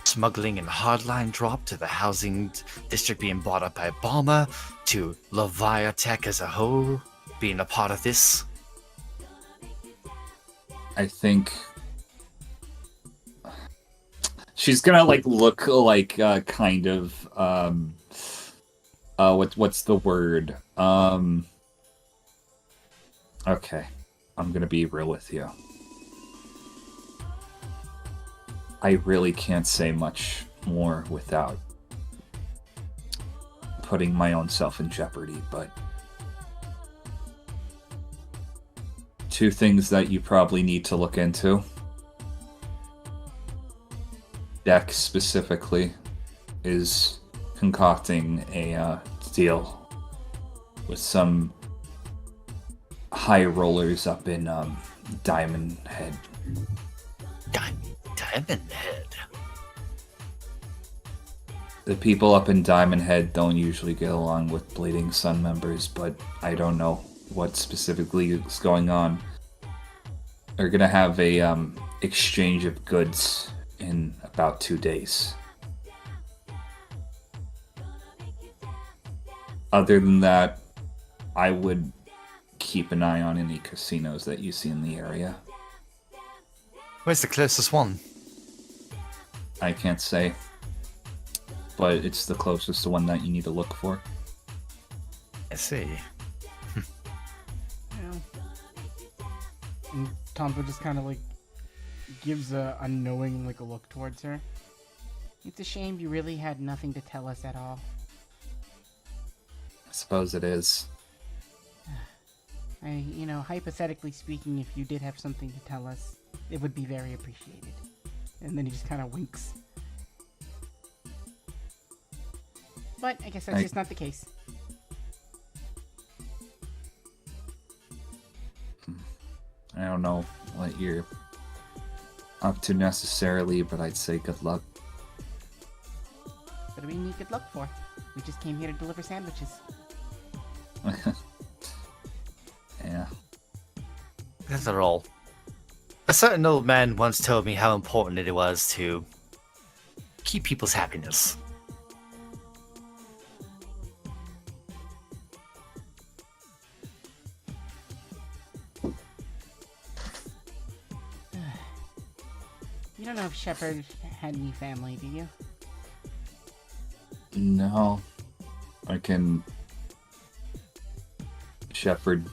Smuggling and hardline drop to the housing district being bought up by Balmer, to Leviatech as a whole being a part of this. I think she's gonna look kind of what's the word? Okay, I'm gonna be real with you. I really can't say much more without putting my own self in jeopardy, but two things that you probably need to look into. Dex specifically is concocting a deal with some high rollers up in Diamond Head. Diamond Head? The people up in Diamond Head don't usually get along with Bleeding Sun members, but I don't know what specifically is going on. They're gonna have a exchange of goods in about 2 days. Other than that, I would keep an eye on any casinos that you see in the area. Where's the closest one? I can't say, but it's the closest to one that you need to look for. I see. Yeah. And Tompo just kind of gives a knowing a look towards her. It's a shame you really had nothing to tell us at all. I suppose it is. Hypothetically speaking, if you did have something to tell us, it would be very appreciated. And then he just kind of winks. But I guess that's just not the case. I don't know what you're up to necessarily, but I'd say good luck. What do we need good luck for? We just came here to deliver sandwiches. Yeah. After all, a certain old man once told me how important it was to keep people's happiness. You don't know if Shepard had any family, do you? No. I can shepherd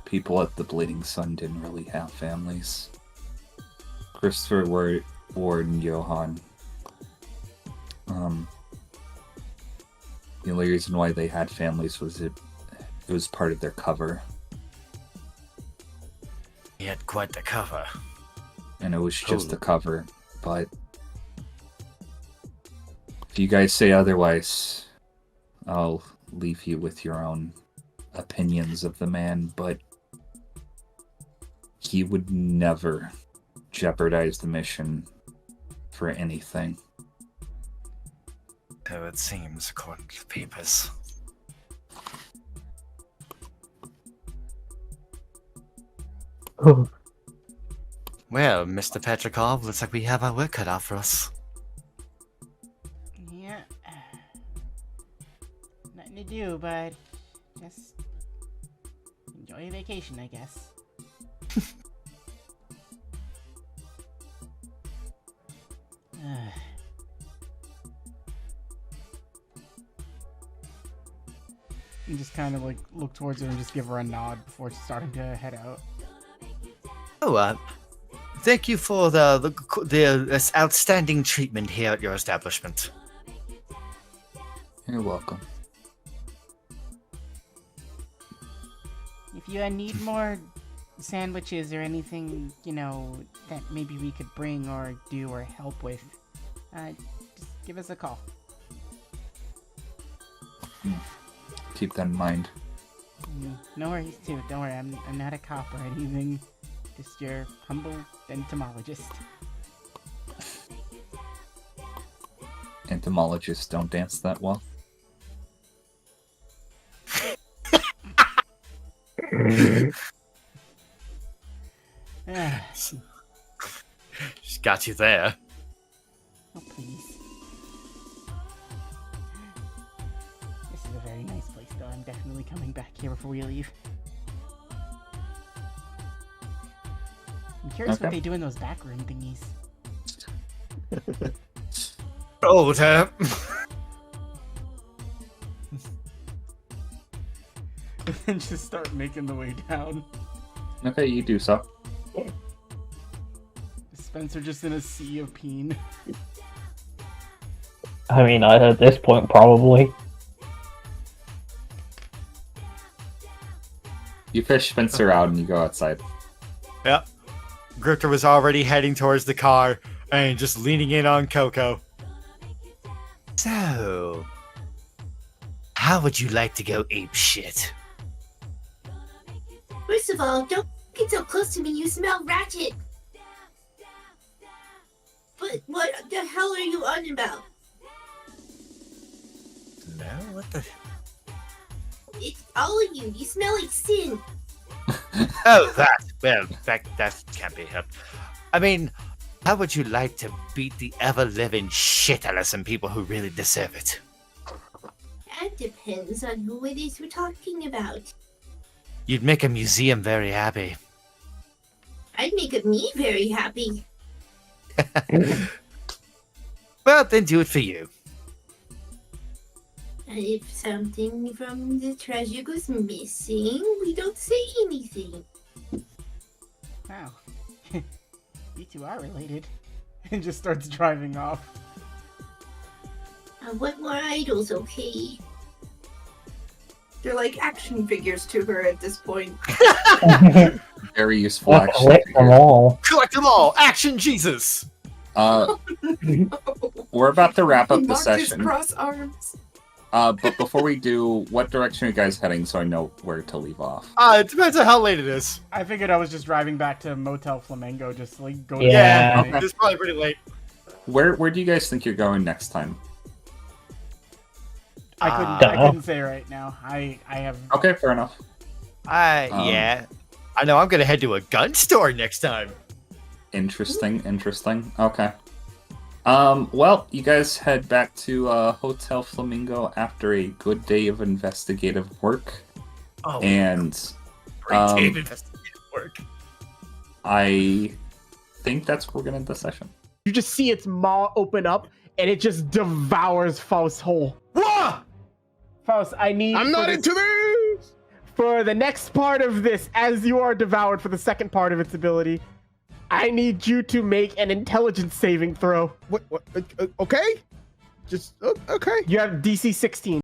people at the Bleeding Sun didn't really have families. Christopher, Ward, and Johan. The only reason why they had families was it was part of their cover. He had quite the cover. And it was just the cover, but if you guys say otherwise, I'll leave you with your own opinions of the man, but he would never jeopardize the mission for anything. So it seems, according to the papers. Well, Mr. Petrikov, looks like we have our work cut out for us. Yeah. Nothing to do, but just enjoy a vacation, I guess. And just kind of like look towards her and just give her a nod before starting to head out. Oh, thank you for the outstanding treatment here at your establishment. You're welcome. If you need more sandwiches or anything, you know, that maybe we could bring or do or help with, just give us a call. Keep that in mind. No worries, too. Don't worry, I'm not a cop or anything. Just your humble entomologist. Entomologists don't dance that well. She's got you there. Oh, please. This is a very nice place, though. I'm definitely coming back here before we leave. I'm curious what they do in those backroom thingies. Oh, damn. And just start making the way down. Okay, you do so. Spencer just in a sea of peen. I mean, at this point, probably. You fish Spencer out and you go outside. Yep. Grifter was already heading towards the car and just leaning in on Coco. So, how would you like to go ape shit? First of all, don't get so close to me, you smell ratchet. But what the hell are you on about? No, what the? It's all of you. You smell like sin. Oh, that. Well, that can't be helped. I mean, how would you like to beat the ever-living shit out of some people who really deserve it? That depends on who it is we're talking about. You'd make a museum very happy. I'd make me very happy. Well, then do it for you. If something from the treasure goes missing, we don't say anything. Wow. You two are related. And just starts driving off. I want more idols, okay? They're like action figures to her at this point. Very useful Well, action collect them figure. all. Collect them all! Action Jesus! We're about to wrap up the Mark his session. cross arms. But before we do, what direction are you guys heading so I know where to leave off? It depends on how late it is. I figured I was just driving back to Motel Flamingo, just like going. Yeah. To It's probably pretty late. Where do you guys think you're going next time? I couldn't say right now. I have. Okay, fair enough. Yeah. I know I'm gonna head to a gun store next time. Interesting. Okay. Well, you guys head back to Hotel Flamingo after a good day of investigative work. Oh, And great day of investigative work. I think that's where we're gonna end the session. You just see its maw open up, and it just devours Faust whole. Whoa! Faust, I need. I'm not into this! For the next part of this, as you are devoured for the second part of its ability, I need you to make an intelligence saving throw. What okay? Just okay. You have DC 16.